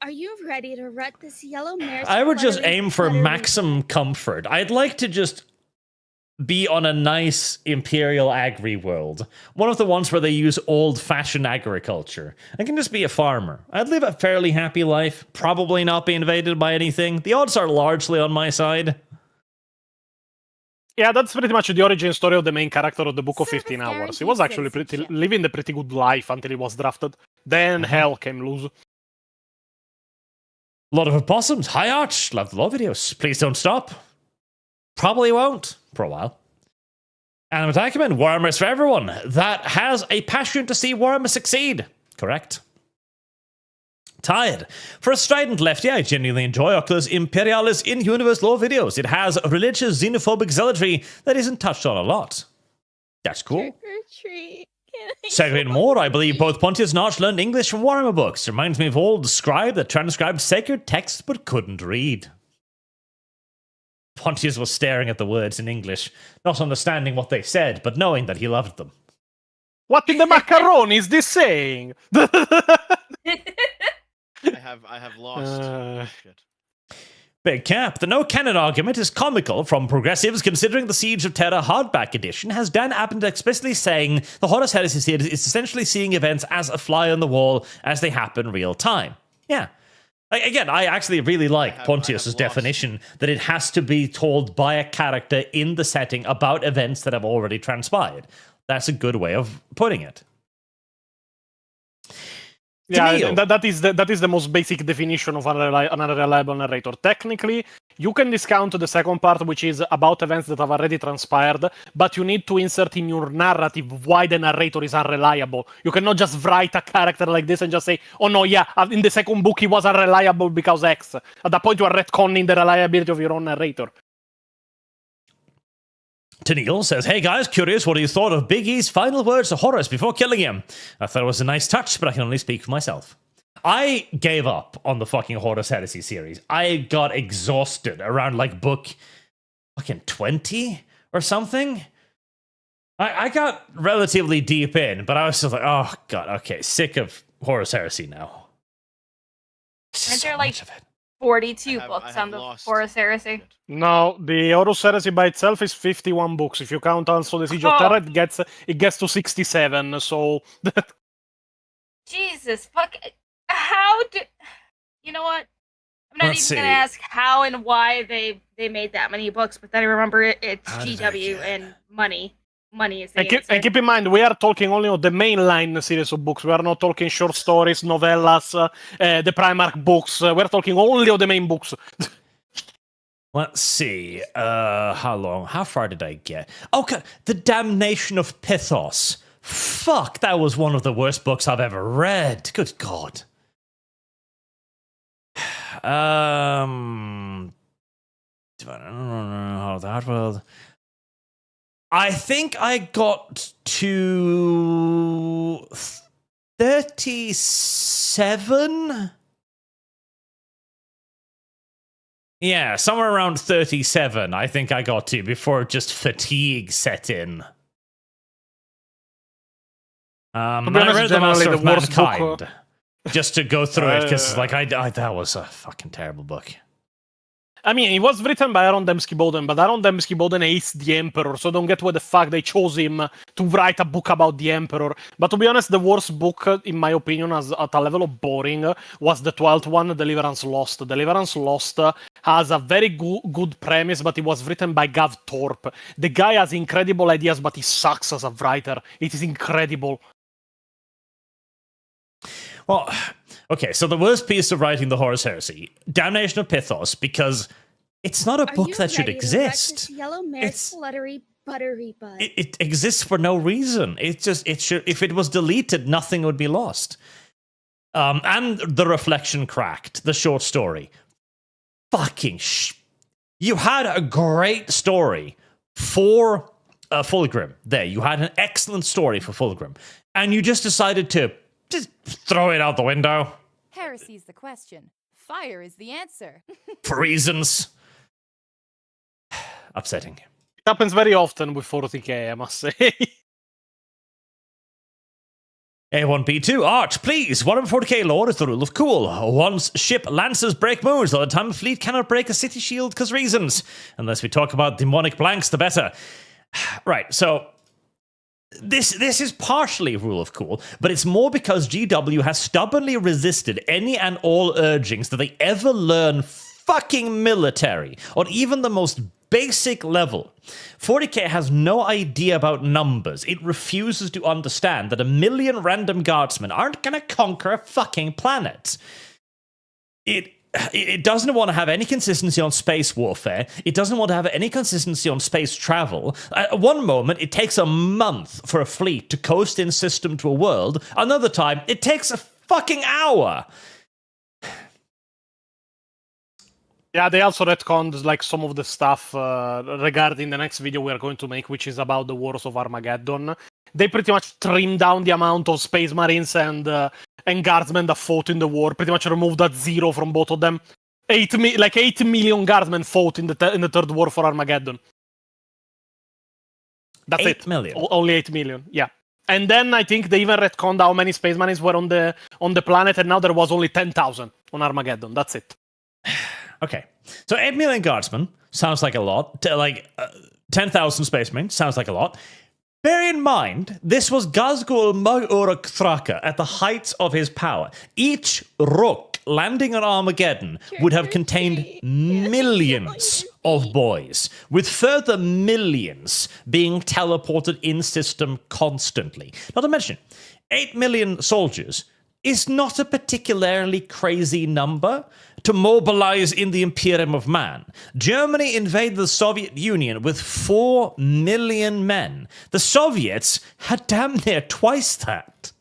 Are you ready to rut this yellow mare? I would just aim for maximum comfort. I'd like to just be on a nice imperial agri world. One of the ones where they use old-fashioned agriculture. I can just be a farmer. I'd live a fairly happy life, probably not be invaded by anything. The odds are largely on my side. Yeah, that's pretty much the origin story of the main character of the Book of Service 15 Hours. He guaranteed was actually citizenship. living the pretty good life until he was drafted. Then hell came loose. A lot of opossums. Hi, Arch. Love the law videos. Please don't stop. Probably won't for a while. Animate Acumen, Warhammer is for everyone that has a passion to see Warhammer succeed. Correct. Tired. For a strident lefty, I genuinely enjoy Oculus Imperialis in-universe lore videos. It has religious xenophobic zealotry that isn't touched on a lot. That's cool. Trick or treat. Segueing more, I believe both Pontius and Arch learned English from Warhammer books. Reminds me of old scribe that transcribed sacred texts but couldn't read. Pontius was staring at the words in English, not understanding what they said, but knowing that he loved them. What in the macaroni is this saying? I have lost. Shit. Big Cap, the no canon argument is comical from progressives considering the Siege of Terra hardback edition has Dan Abnett explicitly saying the Horus Heresy series is essentially seeing events as a fly on the wall as they happen real time. Yeah. Again, I actually really like Pontius's definition that it has to be told by a character in the setting about events that have already transpired. That's a good way of putting it. Yeah, that is the most basic definition of an unreliable narrator. Technically, you can discount the second part, which is about events that have already transpired, but you need to insert in your narrative why the narrator is unreliable. You cannot just write a character like this and just say, oh no, yeah, in the second book he was unreliable because X. At that point, you are retconning the reliability of your own narrator. Tennille says, hey guys, curious what you thought of Big E's final words to Horus before killing him. I thought it was a nice touch, but I can only speak for myself. I gave up on the fucking Horus Heresy series. I got exhausted around like book fucking 20 or something. I got relatively deep in, but I was just like, oh god, okay, sick of Horus Heresy now. Aren't there like 42 books on the Horus Heresy? No, the Horus Heresy by itself is 51 books. If you count also the Siege of Terra, it gets to 67. So, Jesus, fuck! How do you know what? I'm not even gonna ask how and why they made that many books, but then I remember it's GW and money. Money is the answer. And keep in mind, we are talking only of the mainline series of books. We are not talking short stories, novellas, the Primarch books. We're talking only of the main books. Let's see. How far did I get? Okay, The Damnation of Pythos. Fuck, that was one of the worst books I've ever read. Good God. I don't know that world. I think I got to 37. Yeah, somewhere around 37, I think I got to before just fatigue set in. To be And I honest, read the generally Master the of worst book, Mankind just to go through it because, like, I that was a fucking terrible book. I mean, it was written by Aaron Dembski-Bowden, but Aaron Dembski-Bowden hates the Emperor, so don't get why the fuck they chose him to write a book about the Emperor. But to be honest, the worst book, in my opinion, at a level of boring, was the 12th one, Deliverance Lost. Deliverance Lost has a very good premise, but it was written by Gav Thorpe. The guy has incredible ideas, but he sucks as a writer. It is incredible. Well, okay, so the worst piece of writing the Horus Heresy, Damnation of Pythos, because it's not a Are book you that should ready to wreck exist. this yellow mare's fluttery buttery butt? It exists for no reason. It should. If it was deleted, nothing would be lost. And the Reflection Cracked, the short story. Fucking you had a great story for Fulgrim. There, you had an excellent story for Fulgrim, and you just decided to just throw it out the window. Heresy's the question. Fire is the answer. For reasons. Upsetting. It happens very often with 40k, I must say. A1P2, Arch, please. Warhammer 40k lore is the rule of cool. Once ship lancers break moons, the time a fleet cannot break a city shield because reasons. Unless we talk about demonic blanks, the better. Right, so this is partially rule of cool, but it's more because GW has stubbornly resisted any and all urgings that they ever learn fucking military on even the most basic level. 40k has no idea about numbers. It refuses to understand that 1 million random guardsmen aren't gonna conquer a fucking planet. It doesn't want to have any consistency on space warfare. It doesn't want to have any consistency on space travel. At one moment, it takes a month for a fleet to coast in system to a world. Another time, it takes a fucking hour. Yeah, they also retconned like some of the stuff regarding the next video we are going to make, which is about the Wars of Armageddon. They pretty much trimmed down the amount of Space Marines and guardsmen that fought in the war. Pretty much removed that 0 from both of them. 8 million guardsmen fought in the third war for Armageddon. That's 8 it. million. Only 8 million. Yeah. And then I think they even retconned how many Space Marines were on the planet, and now there was only 10,000 on Armageddon. That's it. Okay, so 8 million guardsmen sounds like a lot. 10,000 spacemen sounds like a lot. Bear in mind, this was Gazgul Mag-Uruk Thraka at the height of his power. Each Rook landing on Armageddon would have contained millions of boys, with further millions being teleported in system constantly. Not to mention, 8 million soldiers is not a particularly crazy number to mobilize in the Imperium of Man. Germany invaded the Soviet Union with 4 million men. The Soviets had damn near twice that.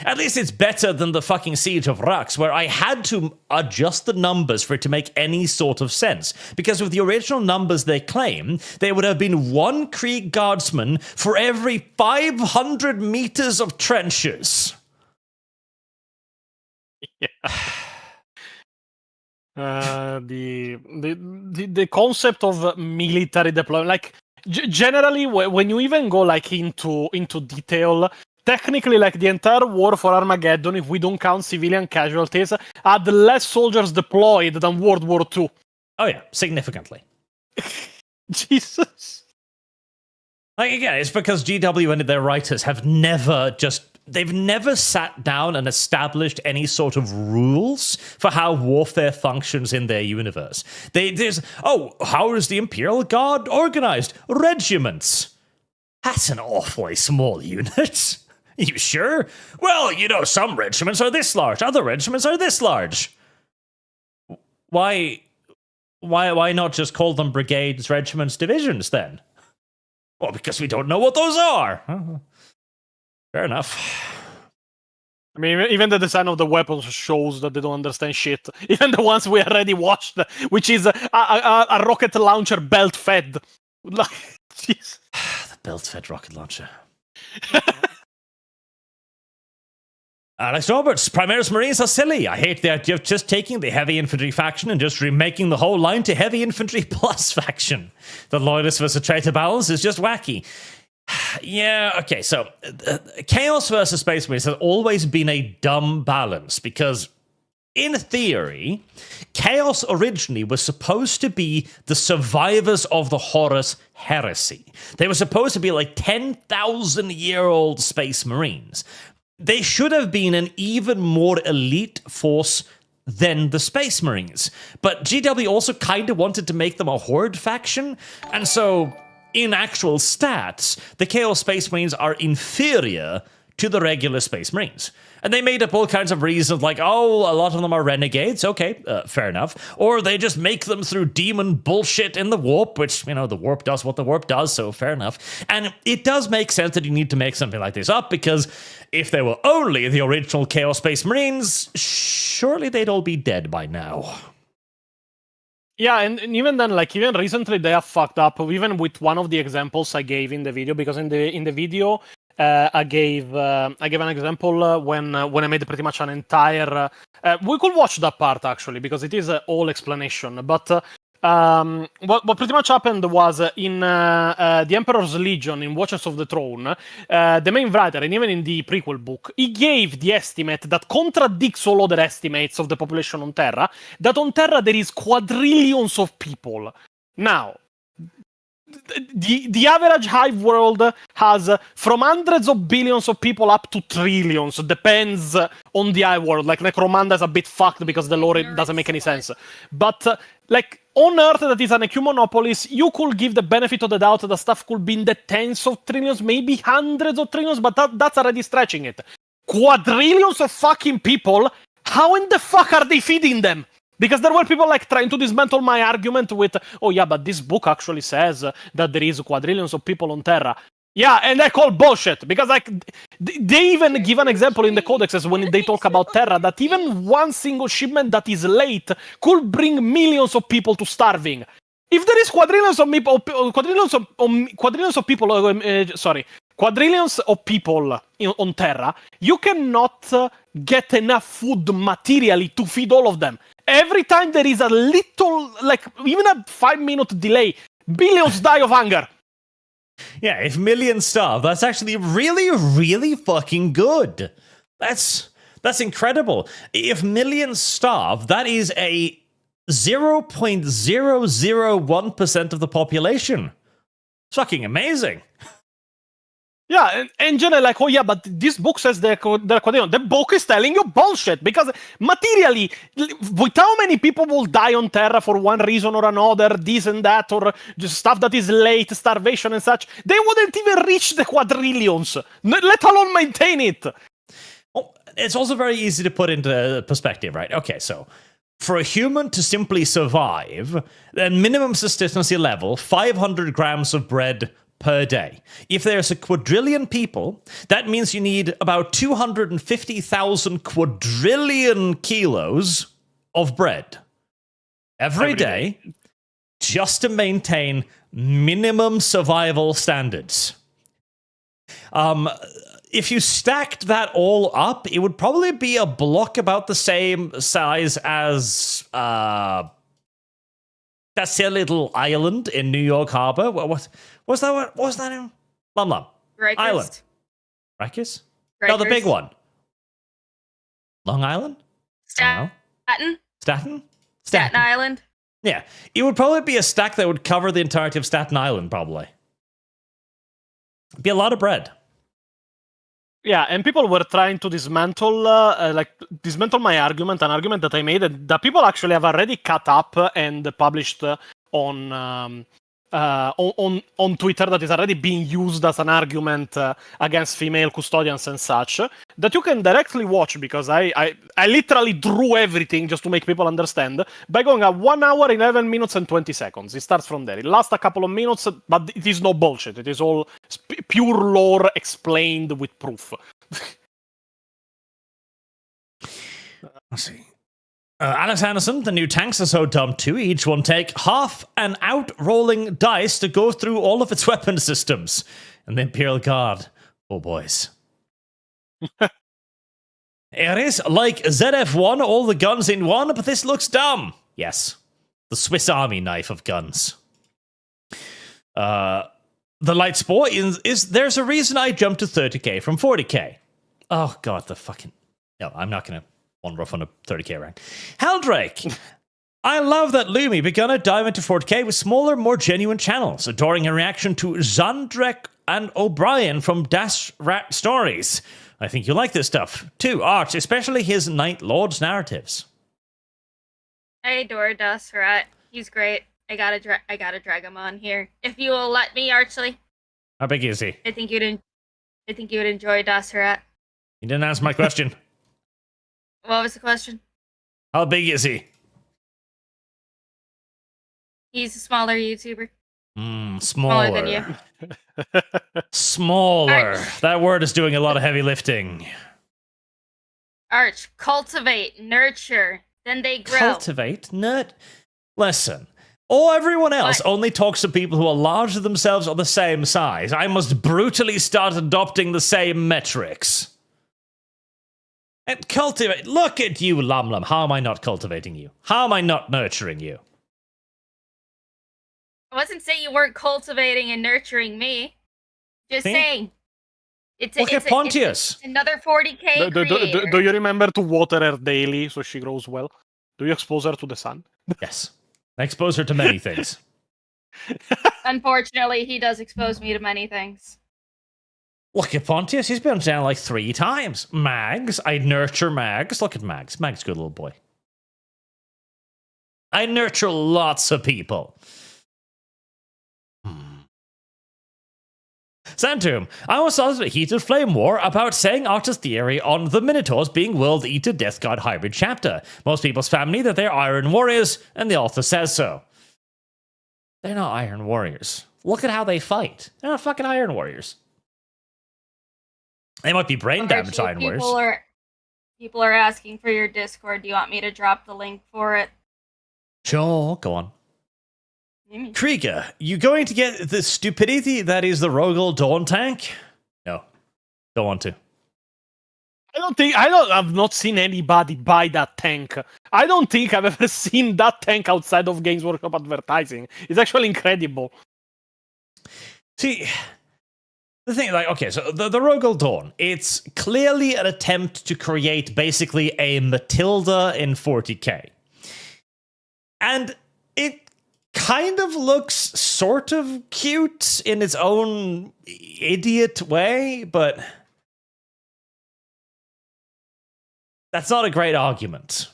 At least it's better than the fucking Siege of Rux, where I had to adjust the numbers for it to make any sort of sense. Because with the original numbers they claim, there would have been 1 Krieg Guardsman for every 500 meters of trenches. Yeah. The concept of military deployment, like generally when you even go like into detail, technically like the entire war for Armageddon, if we don't count civilian casualties, had less soldiers deployed than World War II. Oh yeah, significantly. Jesus. Like again, it's because GW and their writers have they've never sat down and established any sort of rules for how warfare functions in their universe. How is the Imperial Guard organized? Regiments. That's an awfully small unit. You sure? Well, some regiments are this large, other regiments are this large. Why not just call them brigades, regiments, divisions then? Well, because we don't know what those are. Fair enough. I mean, even the design of the weapons shows that they don't understand shit. Even the ones we already watched, which is a rocket launcher belt-fed. Like, jeez. The belt-fed rocket launcher. Alex Roberts, Primaris Marines are silly. I hate the idea of just taking the heavy infantry faction and just remaking the whole line to heavy infantry plus faction. The loyalist versus traitor balance is just wacky. Yeah, okay, so Chaos versus Space Marines has always been a dumb balance because, in theory, Chaos originally was supposed to be the survivors of the Horus heresy. They were supposed to be like 10,000-year-old Space Marines. They should have been an even more elite force than the Space Marines. But GW also kind of wanted to make them a Horde faction, and so in actual stats, the Chaos Space Marines are inferior to the regular Space Marines. And they made up all kinds of reasons like, oh, a lot of them are renegades. Okay, fair enough. Or they just make them through demon bullshit in the warp, which, the warp does what the warp does, so fair enough. And it does make sense that you need to make something like this up, because if they were only the original Chaos Space Marines, surely they'd all be dead by now. Yeah, and even then, even recently, they have fucked up, even with one of the examples I gave in the video, because in the video, I gave an example when I made pretty much an entire. We could watch that part actually because it is all explanation. But what pretty much happened was in the Emperor's Legion in Watchers of the Throne, the main writer, and even in the prequel book, he gave the estimate that contradicts all other estimates of the population on Terra. That on Terra there is quadrillions of people. Now, the average hive world has from hundreds of billions of people up to trillions. Depends on the hive world. Like Necromunda is a bit fucked because the lore doesn't make any sense. But on Earth, that is an Ecumonopolis, you could give the benefit of the doubt that stuff could be in the tens of trillions, maybe hundreds of trillions, but that's already stretching it. Quadrillions of fucking people. How in the fuck are they feeding them? Because there were people trying to dismantle my argument with, oh yeah, but this book actually says that there is quadrillions of people on Terra. Yeah, and I call bullshit, because they even give an example in the codexes when they talk about Terra, that even one single shipment that is late could bring millions of people to starving. If there is quadrillions of people on Terra, you cannot get enough food materially to feed all of them. Every time there is a little, even a 5-minute delay, billions die of hunger. Yeah, if millions starve, that's actually really, really fucking good. That's incredible. If millions starve, that is a 0.001% of the population. It's fucking amazing. Yeah, and generally oh yeah, but this book says they're quadrillion. The book is telling you bullshit, because materially, with how many people will die on Terra for one reason or another, this and that, or just stuff that is late, starvation and such, they wouldn't even reach the quadrillions, let alone maintain it. Well, it's also very easy to put into perspective, right? Okay, so for a human to simply survive, the minimum sustainability level, 500 grams of bread per day. If there's a quadrillion people, that means you need about 250,000 quadrillion kilos of bread every day just to maintain minimum survival standards. If you stacked that all up, it would probably be a block about the same size as that silly little island in New York Harbor. What was that? What was that in? Lum. Rikers. Island. Rikers? No, the big one. Long Island? Staten. Staten? Staten Island. Yeah. It would probably be a stack that would cover the entirety of Staten Island, probably. It'd be a lot of bread. Yeah, and people were trying to dismantle my argument, an argument that I made that people actually have already cut up and published on Twitter, that is already being used as an argument against female custodians and such, that you can directly watch, because I literally drew everything just to make people understand, by going at 1 hour, 11 minutes and 20 seconds. It starts from there. It lasts a couple of minutes, but it is no bullshit. It is all pure lore explained with proof. Let's see. Alex Anderson, the new tanks are so dumb too. Each one take half an out-rolling dice to go through all of its weapon systems. And the Imperial Guard. Oh, boys. It is like ZF1, all the guns in one, but this looks dumb. Yes. The Swiss Army knife of guns. The light sport is there's a reason I jumped to 30k from 40k. Oh god, the fucking... No, I'm not gonna one rough on a 30k rank. Heldrake! I love that Lumi begun to dive into 40k with smaller, more genuine channels, adoring a reaction to Zandrek and O'Brien from Das Rat Stories. I think you like this stuff, too, Arch, especially his Night Lord's narratives. I adore Das Rat. He's great. I gotta drag him on here. If you will let me, Archly. How big is he? I think you would enjoy Das Rat. You didn't answer my question. What was the question? How big is he? He's a smaller YouTuber. Smaller. Smaller than you. Smaller. Arch. That word is doing a lot of heavy lifting. Arch, cultivate, nurture, then they grow. Cultivate? Listen. Everyone else only talks to people who are larger themselves or the same size. I must brutally start adopting the same metrics. And cultivate. Look at you, Lum. How am I not cultivating you? How am I not nurturing you? I wasn't saying you weren't cultivating and nurturing me. Just See? saying. Look at Pontius. It's another 40k creator. Do you remember to water her daily so she grows well? Do you expose her to the sun? Yes. I expose her to many things. Unfortunately, he does expose me to many things. Look at Pontius. He's been on channel like 3 times. Mags. I nurture Mags. Look at Mags. Mags is a good little boy. I nurture lots of people. Santum, I was started a heated flame war about saying Archer's theory on the Minotaurs being World Eater Death God hybrid chapter. Most people's family that they're Iron Warriors, and the author says so. They're not Iron Warriors. Look at how they fight. They're not fucking Iron Warriors. They might be brain damaged Iron Warriors. People are asking for your Discord. Do you want me to drop the link for it? Sure, go on. Krieger, you going to get the stupidity that is the Rogel Dawn tank? No. Don't want to. I've not seen anybody buy that tank. I don't think I've ever seen that tank outside of Games Workshop advertising. It's actually incredible. See, the thing, like, okay, so the Rogel Dawn, it's clearly an attempt to create basically a Matilda in 40k. And it kind of looks sort of cute in its own idiot way, but that's not a great argument.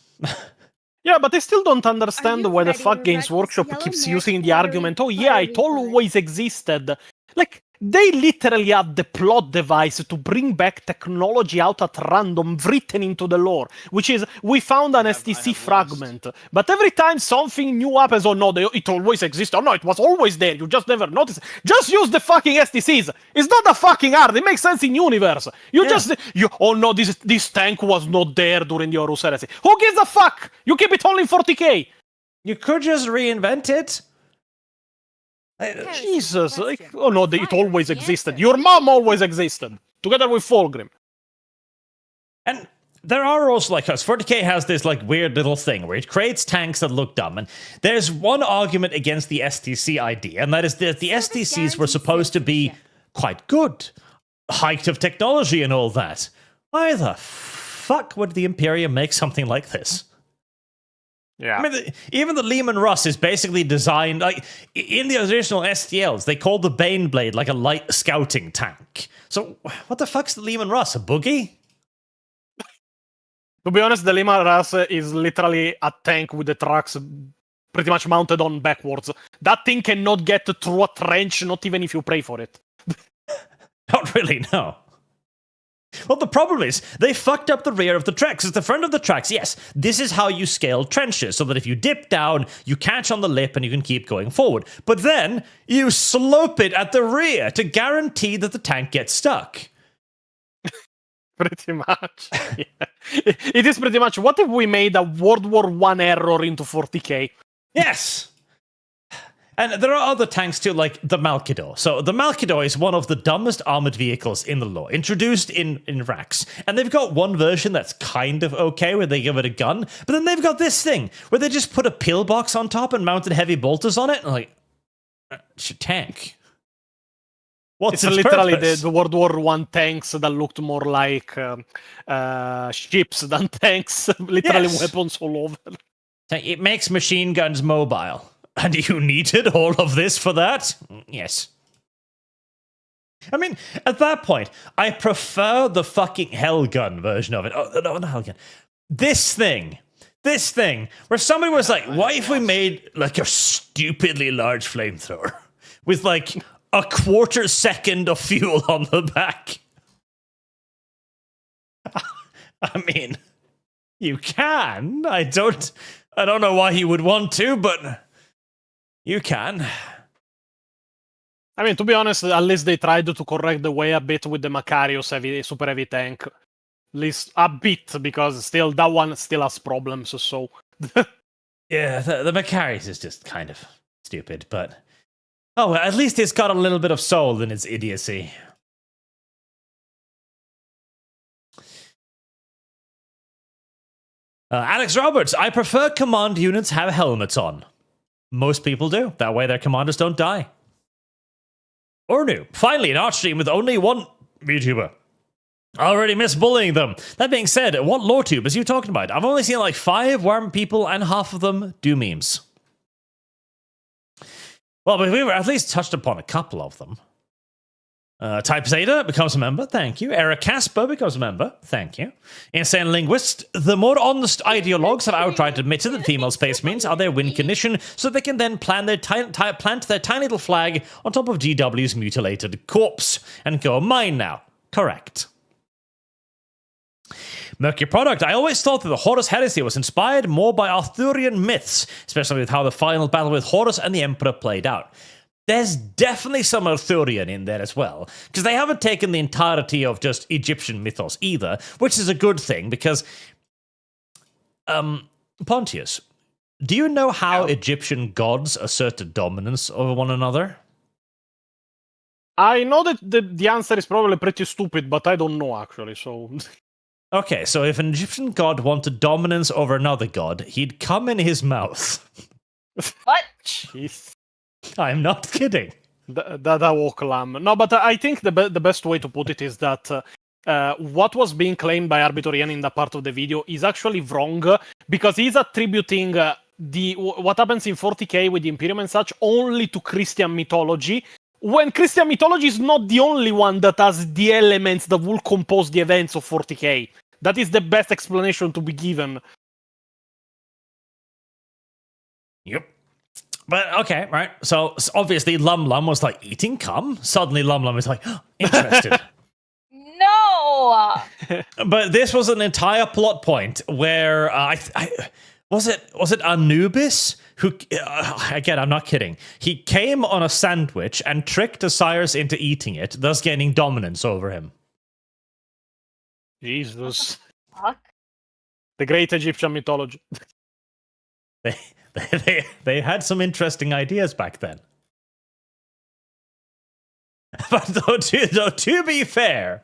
Yeah, but I still don't understand why the fuck Games Workshop keeps using the argument, oh yeah, it always existed. Like, they literally have the plot device to bring back technology out at random written into the lore, which is, we found an STC fragment, but every time something new happens, oh no, it always existed, oh no, it was always there, you just never noticed. Just use the fucking STCs. It's not that fucking hard, it makes sense in universe. Oh no, this tank was not there during the Horus Heresy. Who gives a fuck? You keep it only in 40k. You could just reinvent it. Jesus, like, oh no, it always existed. Your mom always existed, together with Fulgrim. And there are also, like, 40k has this, like, weird little thing where it creates tanks that look dumb, and there's one argument against the STC idea, and that is that the STCs were supposed to be quite good, height of technology and all that. Why the fuck would the Imperium make something like this? Yeah. I mean, even the Lehman Russ is basically designed, like, in the original STLs, they called the Baneblade like a light scouting tank. So, what the fuck's the Lehman Russ? A boogie? To be honest, the Lehman Russ is literally a tank with the trucks pretty much mounted on backwards. That thing cannot get through a trench, not even if you pray for it. Not really, no. Well, the problem is, they fucked up the rear of the tracks. It's the front of the tracks. Yes, this is how you scale trenches, so that if you dip down, you catch on the lip and you can keep going forward. But then, you slope it at the rear to guarantee that the tank gets stuck. Pretty much. Yeah. It is pretty much, what if we made a World War I error into 40k? Yes! And there are other tanks too, like the Malkador. So the Malkador is one of the dumbest armored vehicles in the lore, introduced in Rax. And they've got one version that's kind of okay, where they give it a gun. But then they've got this thing, where they just put a pillbox on top and mounted heavy bolters on it. And like, it's a tank. What's it's its literally purpose? the World War I tanks that looked more like ships than tanks. Literally Yes. weapons all over. It makes machine guns mobile. And you needed all of this for that? Yes. I mean, at that point, I prefer the fucking Hellgun version of it. Oh, no, not Hellgun. This thing, where somebody was like, what if we made like a stupidly large flamethrower with like a quarter second of fuel on the back? I mean, you can. I don't know why he would want to, but you can. I mean, to be honest, at least they tried to correct the way a bit with the Macarius super heavy tank. At least a bit, because still that one still has problems, so... Yeah, the Macarius is just kind of stupid, but... Oh, well, at least it's got a little bit of soul in its idiocy. Alex Roberts, I prefer command units have helmets on. Most people do. That way their commanders don't die. Ornu, finally an Arch stream with only one VTuber. I already miss bullying them. That being said, what lore tubers are you talking about? I've only seen like 5 Warhammer people and half of them do memes. Well, but we've at least touched upon a couple of them. Type Zeta becomes a member, thank you. Eric Casper becomes a member, thank you. Insane Linguist, the more honest ideologues have outright admitted that female space marines are their win condition, so they can then plant their tiny little flag on top of GW's mutilated corpse and go mine now. Correct. Murky Product, I always thought that the Horus Heresy was inspired more by Arthurian myths, especially with how the final battle with Horus and the Emperor played out. There's definitely some Arthurian in there as well, because they haven't taken the entirety of just Egyptian mythos either, which is a good thing, because... Pontius, do you know how Egyptian gods asserted dominance over one another? I know that the answer is probably pretty stupid, but I don't know, actually, so... Okay, so if an Egyptian god wanted dominance over another god, he'd come in his mouth. What? Jeez. I'm not kidding. That walk lamb. No, but I think the best way to put it is that what was being claimed by Arbitorian in that part of the video is actually wrong, because he's attributing what happens in 40k with the Imperium and such only to Christian mythology, when Christian mythology is not the only one that has the elements that will compose the events of 40k. That is the best explanation to be given. Yep. But, okay, right. So, obviously, Lum was like, eating cum? Suddenly, Lum was like, oh, interested. No! But this was an entire plot point where, was it Anubis? Who, again, I'm not kidding. He came on a sandwich and tricked Osiris into eating it, thus gaining dominance over him. Jesus. Fuck. The great Egyptian mythology. They had some interesting ideas back then. But to be fair,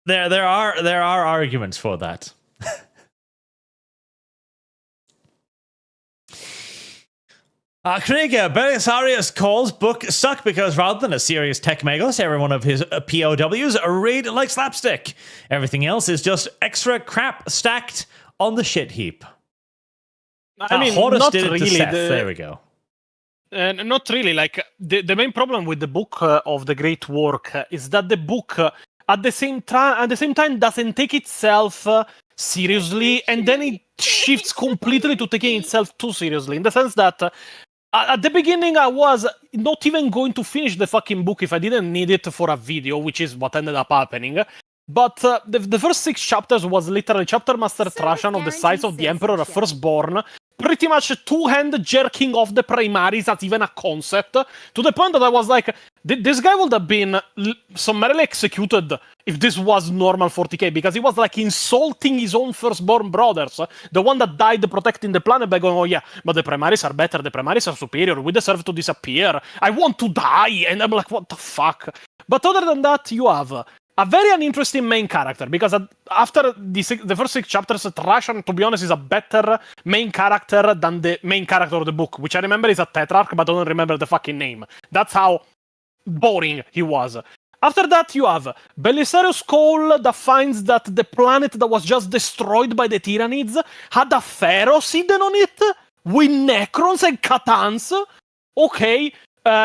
there are arguments for that. Krieger, Belisarius calls book suck because rather than a serious tech megalith, every one of his POWs read like slapstick. Everything else is just extra crap stacked on the shit heap. I mean, Horus not did it to really. Seth. There we go. Not really. Like the main problem with the book of the Great Work is that the book at the same time doesn't take itself seriously, and then it shifts completely to taking itself too seriously. In the sense that at the beginning I was not even going to finish the fucking book if I didn't need it for a video, which is what ended up happening. But the first 6 chapters was literally chapter master Trashan of the size of the Emperor Firstborn, pretty much two-hand jerking off the primaries as even a concept, to the point that I was like, this guy would have been summarily executed if this was normal 40k, because he was like insulting his own firstborn brothers, the one that died protecting the planet, by going, oh yeah, but the primaries are better, the primaries are superior, we deserve to disappear, I want to die, and I'm like, what the fuck? But other than that, you have a very uninteresting main character, because after the first 6 chapters, Trashan, to be honest, is a better main character than the main character of the book, which I remember is a Tetrarch, but I don't remember the fucking name. That's how boring he was. After that, you have Belisarius Cole that finds that the planet that was just destroyed by the Tyranids had a Pharaoh hidden on it, with Necrons and Catans. Okay.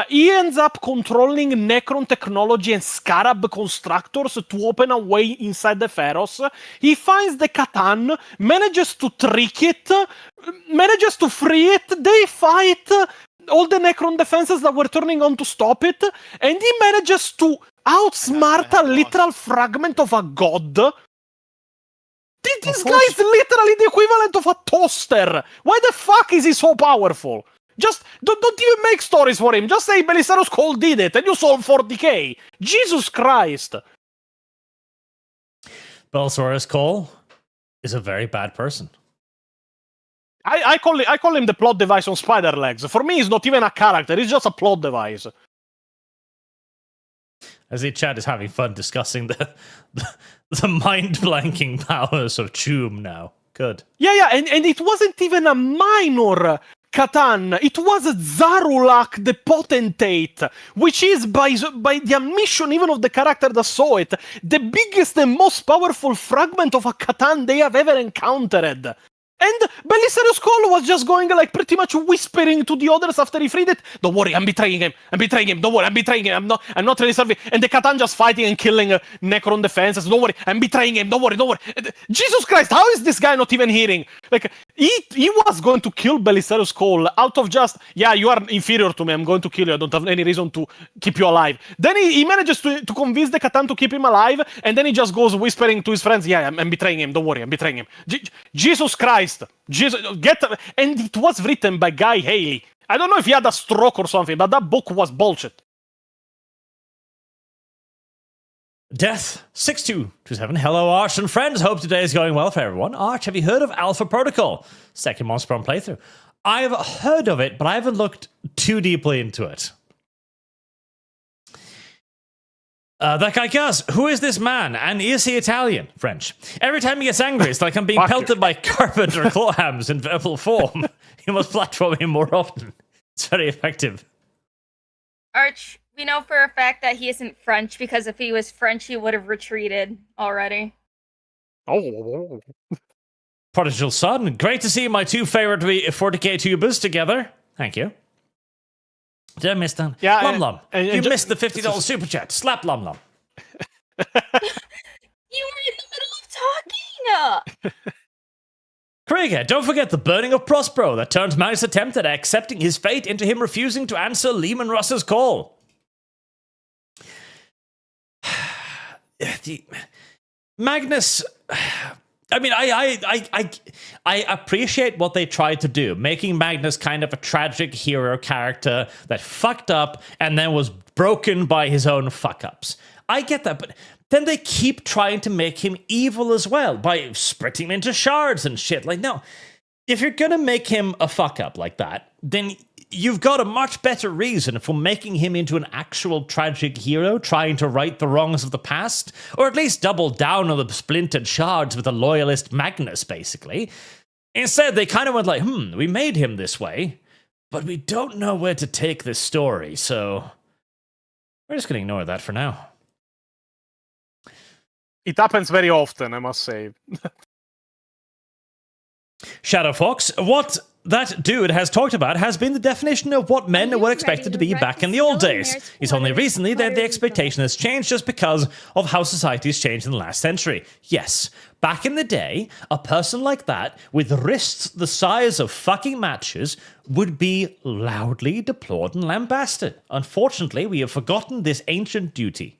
He ends up controlling Necron technology and Scarab constructors to open a way inside the Pharaohs. He finds the Catan, manages to trick it, manages to free it. They fight all the Necron defenses that were turning on to stop it, and he manages to outsmart a literal fragment of a god. This guy is literally the equivalent of a toaster. Why the fuck is he so powerful? Just don't even make stories for him. Just say Belisarius Cole did it and you solved 40k. Jesus Christ. Belisarius Cole is a very bad person. I call him the plot device on spider legs. For me, he's not even a character. He's just a plot device. As the chat is having fun discussing the mind-blanking powers of Choom now. Good. Yeah, and it wasn't even a minor Catan. It was Zarulak the Potentate, which is, by the admission even of the character that saw it, the biggest and most powerful fragment of a Catan they have ever encountered. And Belisarius Cole was just going like pretty much whispering to the others after he freed it, don't worry, I'm betraying him, don't worry, I'm betraying him, I'm not really serving. And the Catan just fighting and killing Necron defenses, don't worry, I'm betraying him, don't worry. Jesus Christ, how is this guy not even hearing? Like, he was going to kill Belisarius Cole out of just, yeah, you are inferior to me, I'm going to kill you, I don't have any reason to keep you alive. Then he manages to convince the Catan to keep him alive, and then he just goes whispering to his friends, yeah, I'm betraying him, don't worry, I'm betraying him. Jesus Christ. Jesus, and it was written by Guy Haley. I don't know if he had a stroke or something, but that book was bullshit. Death 6227. Hello, Arch and friends. Hope today is going well for everyone. Arch, have you heard of Alpha Protocol? Second Monster Run playthrough. I've heard of it, but I haven't looked too deeply into it. That guy Gus, who is this man? And is he Italian? French. Every time he gets angry, it's like I'm being pelted by carpet or clawhams in verbal form. You must platform him more often. It's very effective. Arch, we know for a fact that he isn't French, because if he was French, he would have retreated already. Oh. Prodigal Son, great to see my two favorite 40k tubers together. Thank you. Did I miss that? Yeah, Lum. You missed the $50 super chat. Slap Lum. You were in the middle of talking! Krieger, don't forget the burning of Prospero that turned Magnus' attempt at accepting his fate into him refusing to answer Lehman Russ's call. Magnus... I mean, I appreciate what they tried to do, making Magnus kind of a tragic hero character that fucked up and then was broken by his own fuck-ups. I get that, but then they keep trying to make him evil as well by splitting him into shards and shit. Like, no, if you're gonna make him a fuck-up like that, then you've got a much better reason for making him into an actual tragic hero trying to right the wrongs of the past, or at least double down on the splintered shards with a loyalist Magnus, basically. Instead, they kind of went like, we made him this way, but we don't know where to take this story, so we're just going to ignore that for now. It happens very often, I must say. Shadow Fox, what that dude has talked about has been the definition of what men were expected to be back in the old days. It's only recently that the expectation has changed just because of how society's changed in the last century. Yes, back in the day, a person like that, with wrists the size of fucking matches, would be loudly deplored and lambasted. Unfortunately, we have forgotten this ancient duty.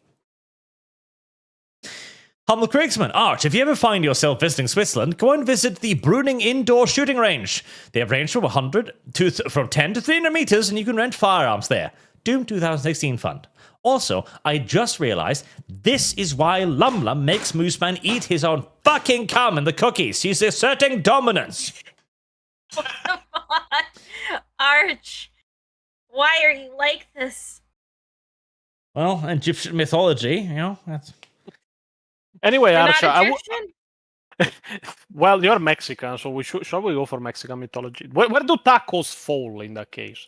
Hummel Kriegsman, Arch, if you ever find yourself visiting Switzerland, go and visit the Bruning Indoor Shooting Range. They have range from 10 to 300 meters, and you can rent firearms there. Doom 2016 fund. Also, I just realized this is why Lum makes Mooseman eat his own fucking cum in the cookies. He's asserting dominance. Come on, Arch. Why are you like this? Well, Egyptian mythology, that's... Anyway, You're Arch, not Egyptian? well, you're Mexican, so shall we go for Mexican mythology? Where do tacos fall in that case?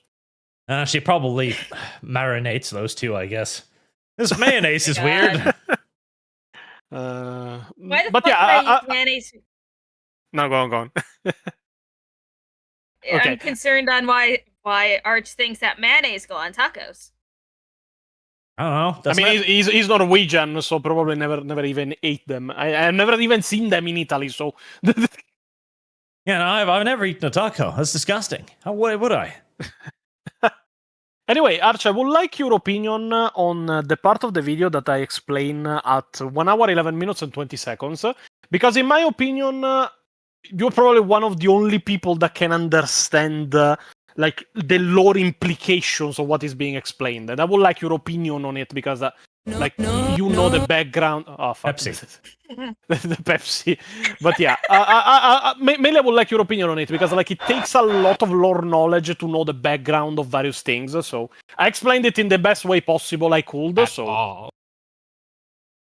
She probably marinates those two, I guess. This mayonnaise is God. weird. Why the but fuck yeah, would I use mayonnaise? No, go on. I'm concerned on why Arch thinks that mayonnaise go on tacos. I don't know. I mean, he's Norwegian, so probably never even ate them. I've never even seen them in Italy, so... Yeah, no, I've never eaten a taco. That's disgusting. How would I? Anyway, Arch, I would like your opinion on the part of the video that I explain at 1 hour, 11 minutes, and 20 seconds. Because in my opinion, you're probably one of the only people that can understand like the lore implications of what is being explained. And I would like your opinion on it because you know the background. Oh, fuck. Pepsi. The Pepsi. But yeah, mainly I would like your opinion on it because it takes a lot of lore knowledge to know the background of various things. So I explained it in the best way possible I could.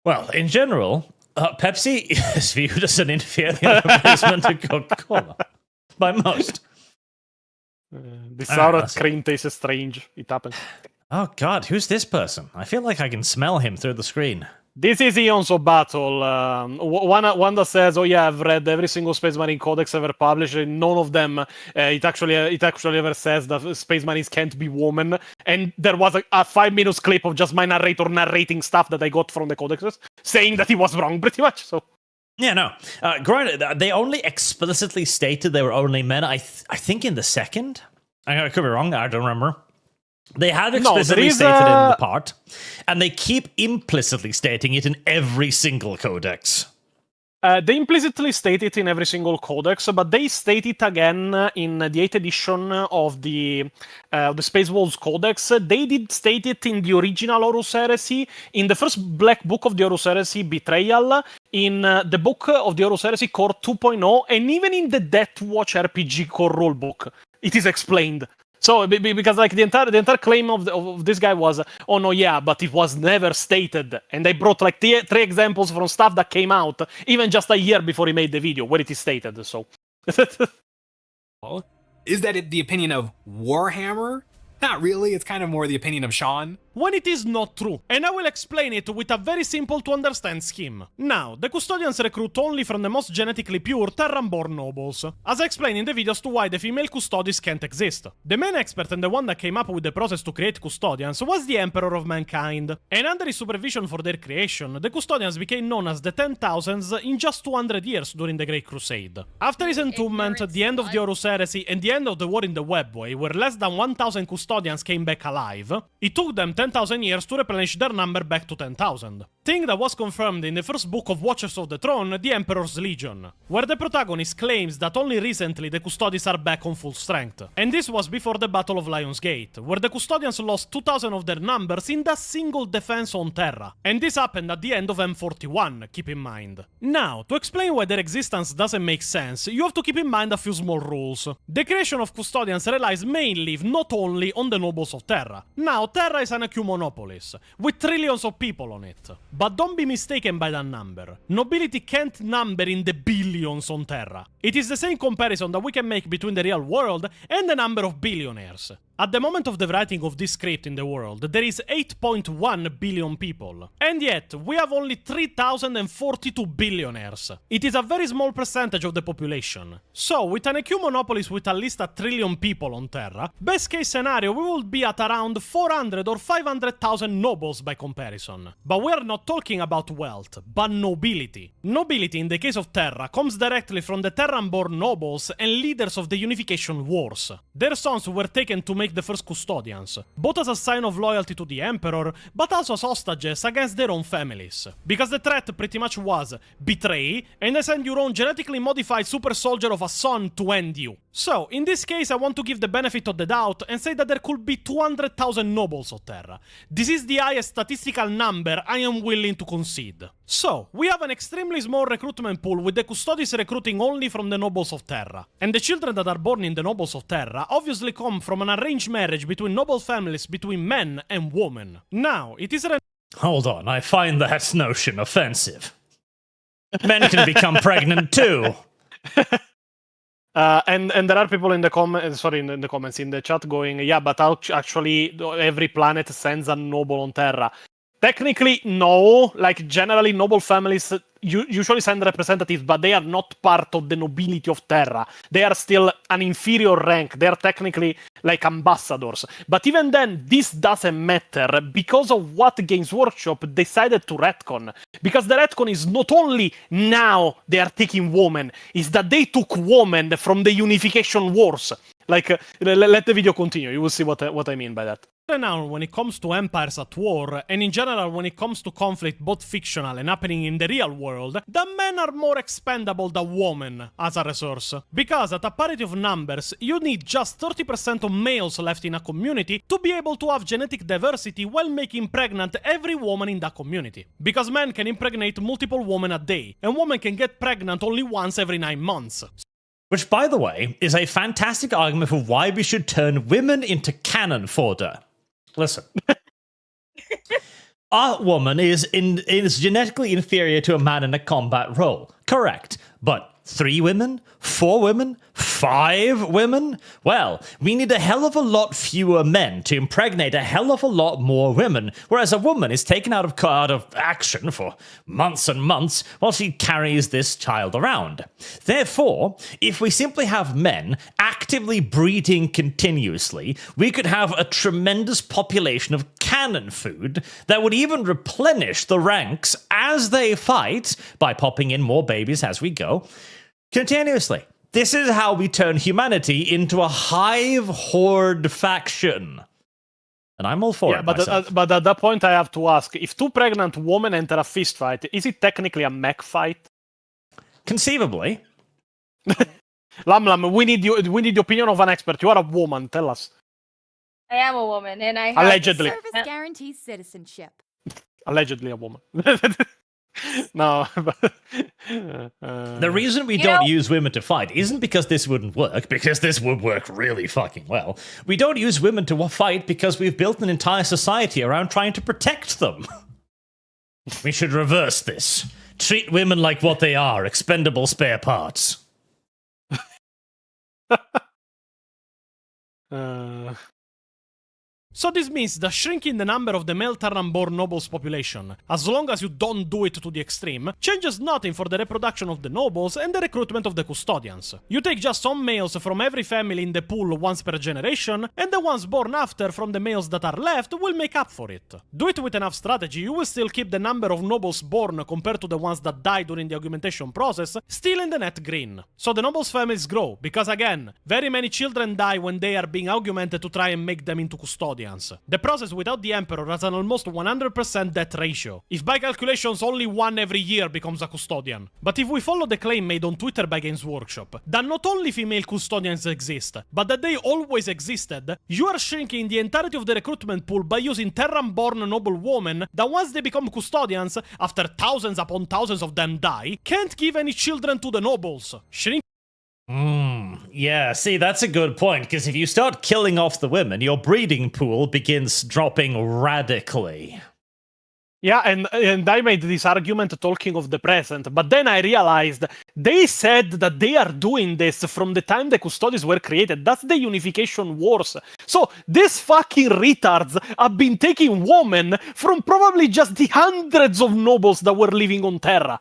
Well, in general, Pepsi is viewed as an inferior replacement to Coca-Cola by most. The sour cream tastes strange. It happens. Oh god, who's this person? I feel like I can smell him through the screen. This is Eons of Battle. One that says, "Oh yeah, I've read every single Space Marine Codex ever published, and none of them it actually ever says that Space Marines can't be women." And there was a 5 minutes clip of just my narrator narrating stuff that I got from the codexes, saying that he was wrong, pretty much. So. Yeah, no. Granted, they only explicitly stated they were only men. I think in the second. I could be wrong. I don't remember. They had explicitly stated it in the part, and they keep implicitly stating it in every single codex. They implicitly state it in every single codex, but they state it again in the 8th edition of the Space Wolves Codex. They did state it in the original Horus Heresy, in the first Black Book of the Horus Heresy, Betrayal, in the book of the Horus Heresy, Core 2.0, and even in the Death Watch RPG core rulebook. It is explained. So, because the entire claim of this guy was, oh no, yeah, but it was never stated. And they brought 3 examples from stuff that came out even just a year before he made the video, where it is stated, so. Is that the opinion of Warhammer? Not really, it's kind of more the opinion of Sean. When it is not true, and I will explain it with a very simple to understand scheme. Now, the Custodians recruit only from the most genetically pure Terran-born nobles, as I explained in the video as to why the female Custodes can't exist. The main expert and the one that came up with the process to create Custodians was the Emperor of Mankind, and under his supervision for their creation, the Custodians became known as the 10,000s in just 200 years during the Great Crusade. After his entombment, the end of the Horus Heresy, and the end of the war in the Webway, where less than 1,000 Custodians came back alive, it took them 10,000 years to replenish their number back to 10,000. Thing that was confirmed in the first book of Watchers of the Throne, the Emperor's Legion, where the protagonist claims that only recently the Custodes are back on full strength. And this was before the Battle of Lion's Gate, where the Custodians lost 2,000 of their numbers in that single defense on Terra. And this happened at the end of M41, keep in mind. Now, to explain why their existence doesn't make sense, you have to keep in mind a few small rules. The creation of Custodians relies mainly, not only, on the nobles of Terra. Now, Terra is an Ecumonopolis, with trillions of people on it. But don't be mistaken by that number. Nobility can't number in the billions on Terra. It is the same comparison that we can make between the real world and the number of billionaires. At the moment of the writing of this script in the world, there is 8.1 billion people. And yet, we have only 3,042 billionaires. It is a very small percentage of the population. So, with an Ecumonopolis with at least 1 trillion people on Terra, best case scenario we would be at around 400 or 500,000 nobles by comparison. But we are not not talking about wealth, but nobility. Nobility, in the case of Terra, comes directly from the Terran-born nobles and leaders of the Unification Wars. Their sons were taken to make the first custodians, both as a sign of loyalty to the Emperor, but also as hostages against their own families. Because the threat pretty much was betray, and then send your own genetically modified super soldier of a son to end you. So, in this case, I want to give the benefit of the doubt and say that there could be 200,000 nobles of Terra. This is the highest statistical number I am willing to concede. So, we have an extremely small recruitment pool with the Custodes recruiting only from the nobles of Terra. And the children that are born in the nobles of Terra obviously come from an arranged marriage between noble families between men and women. Now, it is Hold on, I find that notion offensive. Men can become pregnant too. And there are people in the comments in the chat going, yeah, but actually every planet sends a noble on Terra. Technically, no. Like, generally, noble families usually send representatives, but they are not part of the nobility of Terra. They are still an inferior rank. They are technically like ambassadors. But even then, this doesn't matter because of what Games Workshop decided to retcon. Because the retcon is not only now they are taking women, is that they took women from the Unification Wars. Like, let the video continue. You will see what I mean by that. Now, when it comes to empires at war, and in general when it comes to conflict both fictional and happening in the real world, the men are more expendable than women as a resource. Because at a parity of numbers, you need just 30% of males left in a community to be able to have genetic diversity while making pregnant every woman in that community. Because men can impregnate multiple women a day, and women can get pregnant only once every 9 months. Which, by the way, is a fantastic argument for why we should turn women into cannon fodder. Listen. A woman is genetically inferior to a man in a combat role. Correct. But 3 women? 4 women? 5 women? Well, we need a hell of a lot fewer men to impregnate a hell of a lot more women, whereas a woman is taken out of action for months and months while she carries this child around. Therefore, if we simply have men actively breeding continuously, we could have a tremendous population of cannon food that would even replenish the ranks as they fight by popping in more babies as we go. Continuously. This is how we turn humanity into a hive horde faction. And I'm all for it myself. But at that point I have to ask, if 2 pregnant women enter a fist fight, is it technically a mech fight? Conceivably. Lam, we need the opinion of an expert. You are a woman, tell us. I am a woman, and I have Allegedly. Service guarantees citizenship. Allegedly a woman. No. The reason we don't use women to fight isn't because this wouldn't work, because this would work really fucking well. We don't use women to fight because we've built an entire society around trying to protect them. We should reverse this. Treat women like what they are, expendable spare parts. So this means that shrinking the number of the male Terran-born nobles population, as long as you don't do it to the extreme, changes nothing for the reproduction of the nobles and the recruitment of the custodians. You take just some males from every family in the pool once per generation, and the ones born after from the males that are left will make up for it. Do it with enough strategy, you will still keep the number of nobles born compared to the ones that die during the augmentation process still in the net green. So the nobles' families grow, because again, very many children die when they are being augmented to try and make them into custodians. The process without the Emperor has an almost 100% death ratio. If by calculations only 1 every year becomes a custodian. But if we follow the claim made on Twitter by Games Workshop, that not only female custodians exist, but that they always existed, you are shrinking the entirety of the recruitment pool by using Terran-born noble women that once they become custodians, after thousands upon thousands of them die, can't give any children to the nobles. Yeah, see, that's a good point, because if you start killing off the women, your breeding pool begins dropping radically. Yeah, and I made this argument talking of the present, but then I realized they said that they are doing this from the time the Custodes were created. That's the Unification Wars. So these fucking retards have been taking women from probably just the hundreds of nobles that were living on Terra.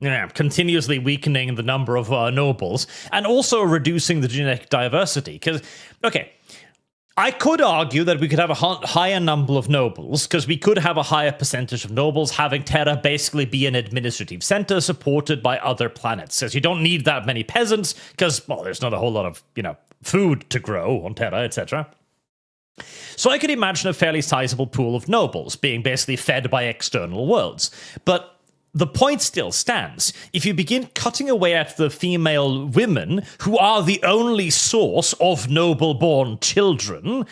Yeah, continuously weakening the number of nobles, and also reducing the genetic diversity. Because, okay, I could argue that we could have a higher number of nobles, because we could have a higher percentage of nobles having Terra basically be an administrative center supported by other planets, because you don't need that many peasants, because, well, there's not a whole lot of, food to grow on Terra, etc. So I could imagine a fairly sizable pool of nobles being basically fed by external worlds. But the point still stands. If you begin cutting away at the female women, who are the only source of noble-born children,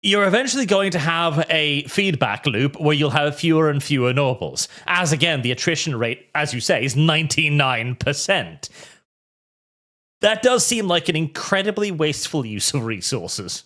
you're eventually going to have a feedback loop where you'll have fewer and fewer nobles. As, again, the attrition rate, as you say, is 99%. That does seem like an incredibly wasteful use of resources.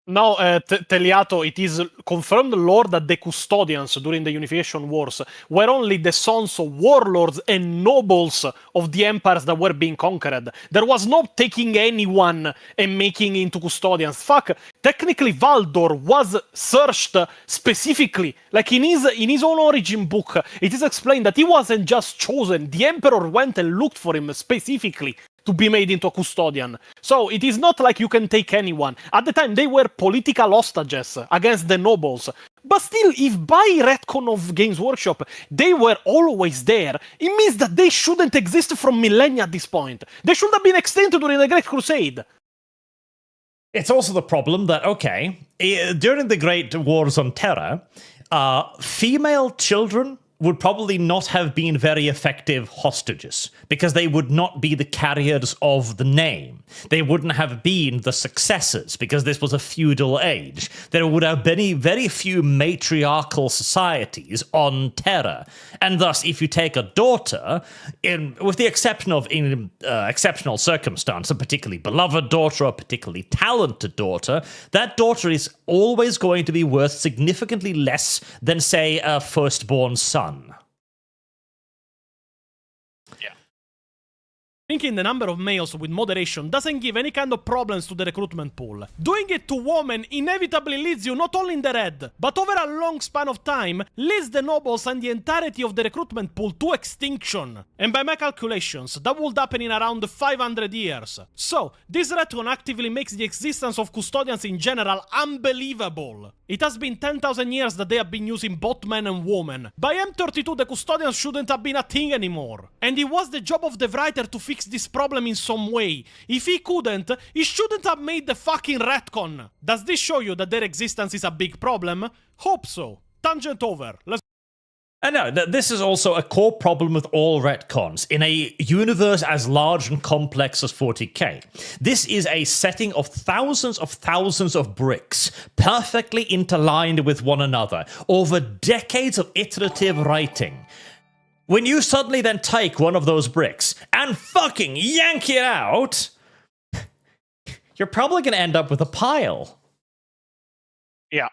No, Teliato, it is confirmed lore that the custodians during the Unification Wars were only the sons of warlords and nobles of the empires that were being conquered. There was no taking anyone and making into custodians. Fuck, technically Valdor was searched specifically. Like in his own origin book, it is explained that he wasn't just chosen. The Emperor went and looked for him specifically to be made into a custodian. So it is not like you can take anyone. At the time, they were political hostages against the nobles. But still, if by retcon of Games Workshop, they were always there, it means that they shouldn't exist from millennia at this point. They should have been extinct during the Great Crusade. It's also the problem that, okay, during the Great Wars on Terra, female children would probably not have been very effective hostages, because they would not be the carriers of the name. They wouldn't have been the successors, because this was a feudal age. There would have been very few matriarchal societies on Terra. And thus, if you take a daughter, with the exception of exceptional circumstance, a particularly beloved daughter, a particularly talented daughter, that daughter is always going to be worth significantly less than, say, a firstborn son. Thinking the number of males with moderation doesn't give any kind of problems to the recruitment pool. Doing it to women inevitably leads you not only in the red, but over a long span of time, leads the nobles and the entirety of the recruitment pool to extinction. And by my calculations, that would happen in around 500 years. So, this retcon actively makes the existence of custodians in general unbelievable. It has been 10,000 years that they have been using both men and women. By M32, the custodians shouldn't have been a thing anymore. And it was the job of the writer to fix this problem in some way. If he couldn't, he shouldn't have made the fucking retcon. Does this show you that their existence is a big problem? Hope so. Tangent over. Let's... And no, this is also a core problem with all retcons. In a universe as large and complex as 40k, this is a setting of thousands of bricks, perfectly interlined with one another, over decades of iterative writing. When you suddenly then take one of those bricks and fucking yank it out, you're probably going to end up with a pile. Yeah.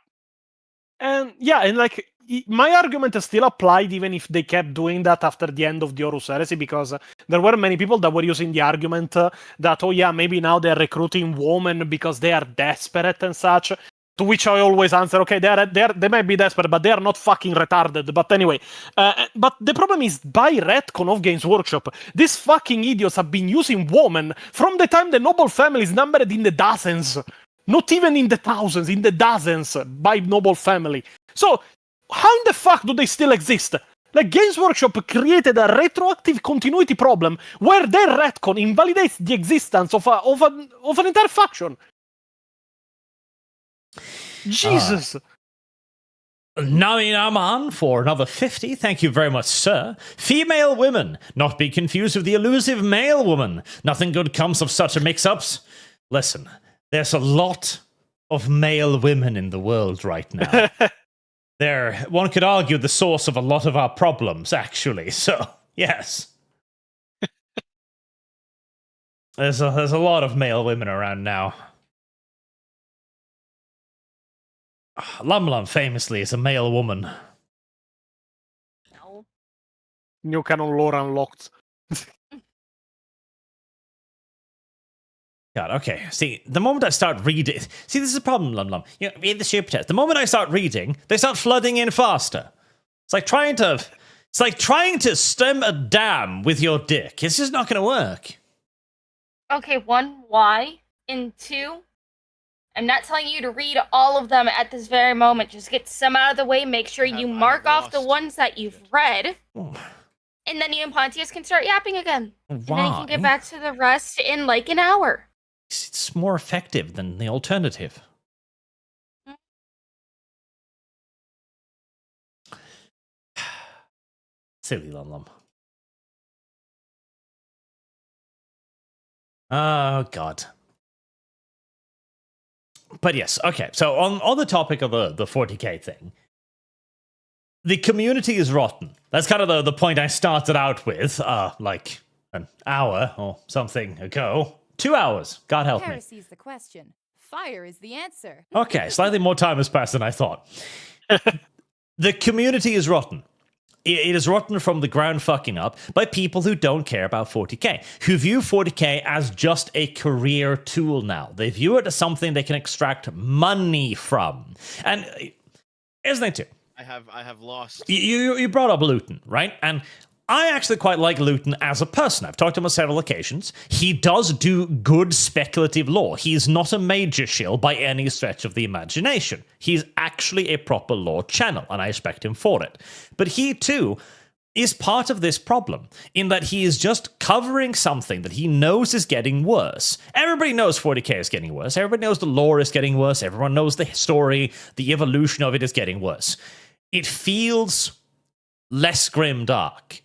And like, my argument still applied even if they kept doing that after the end of the Horus Heresy, because there were many people that were using the argument that, oh yeah, maybe now they're recruiting women because they are desperate and such. To which I always answer, okay, they might be desperate, but they are not fucking retarded. But anyway, but the problem is, by retcon of Games Workshop, these fucking idiots have been using women from the time the noble family is numbered in the dozens. Not even in the thousands, in the dozens by noble family. So, how in the fuck do they still exist? Like, Games Workshop created a retroactive continuity problem where their retcon invalidates the existence of an entire faction. Jesus. Nami Naman for another 50. Thank you very much, sir. Female women. Not be confused with the elusive male woman. Nothing good comes of such a mix-ups. Listen, there's a lot of male women in the world right now. They're, one could argue, the source of a lot of our problems, actually. So, yes. There's a lot of male women around now. Lum famously is a male woman. No. New canon lore unlocked. God, okay. See, the moment I start reading... See, this is a problem, Lum. You know, read the Superchats. The moment I start reading, they start flooding in faster. It's like trying to stem a dam with your dick. It's just not going to work. Okay, one, why? And two, I'm not telling you to read all of them at this very moment. Just get some out of the way. Make sure you mark off the ones that you've read. And then you and Pontius can start yapping again. And then you can get back to the rest in like an hour. It's more effective than the alternative. Silly Lum. Oh, God. But yes, okay. So on the topic of the 40K thing, the community is rotten. That's kind of the point I started out with, like an hour or something ago. 2 hours. God help me. Heresy is the question. Fire is the answer. Okay, slightly more time has passed than I thought. The community is rotten. It is rotten from the ground fucking up by people who don't care about 40K, who view 40K as just a career tool now. They view it as something they can extract money from. And here's the thing too. I have lost. You brought up Luton, right? And I actually quite like Luton as a person. I've talked to him on several occasions. He does do good speculative lore. He's not a major shill by any stretch of the imagination. He's actually a proper lore channel, and I respect him for it. But he, too, is part of this problem, in that he is just covering something that he knows is getting worse. Everybody knows 40K is getting worse. Everybody knows the lore is getting worse. Everyone knows the story, the evolution of it is getting worse. It feels less grimdark.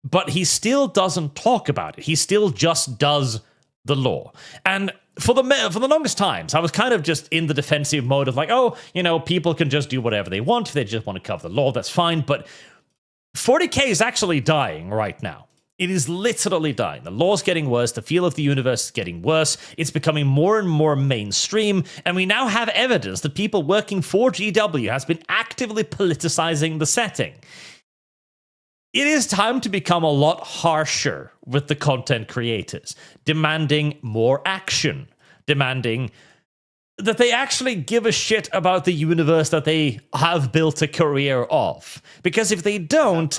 But he still doesn't talk about it. He still just does the lore. And for the longest times, I was kind of just in the defensive mode of like, oh, you know, people can just do whatever they want. If they just want to cover the lore, that's fine. But 40K is actually dying right now. It is literally dying. The lore's getting worse. The feel of the universe is getting worse. It's becoming more and more mainstream. And we now have evidence that people working for GW has been actively politicizing the setting. It is time to become a lot harsher with the content creators, demanding more action, demanding that they actually give a shit about the universe that they have built a career of. Because if they don't,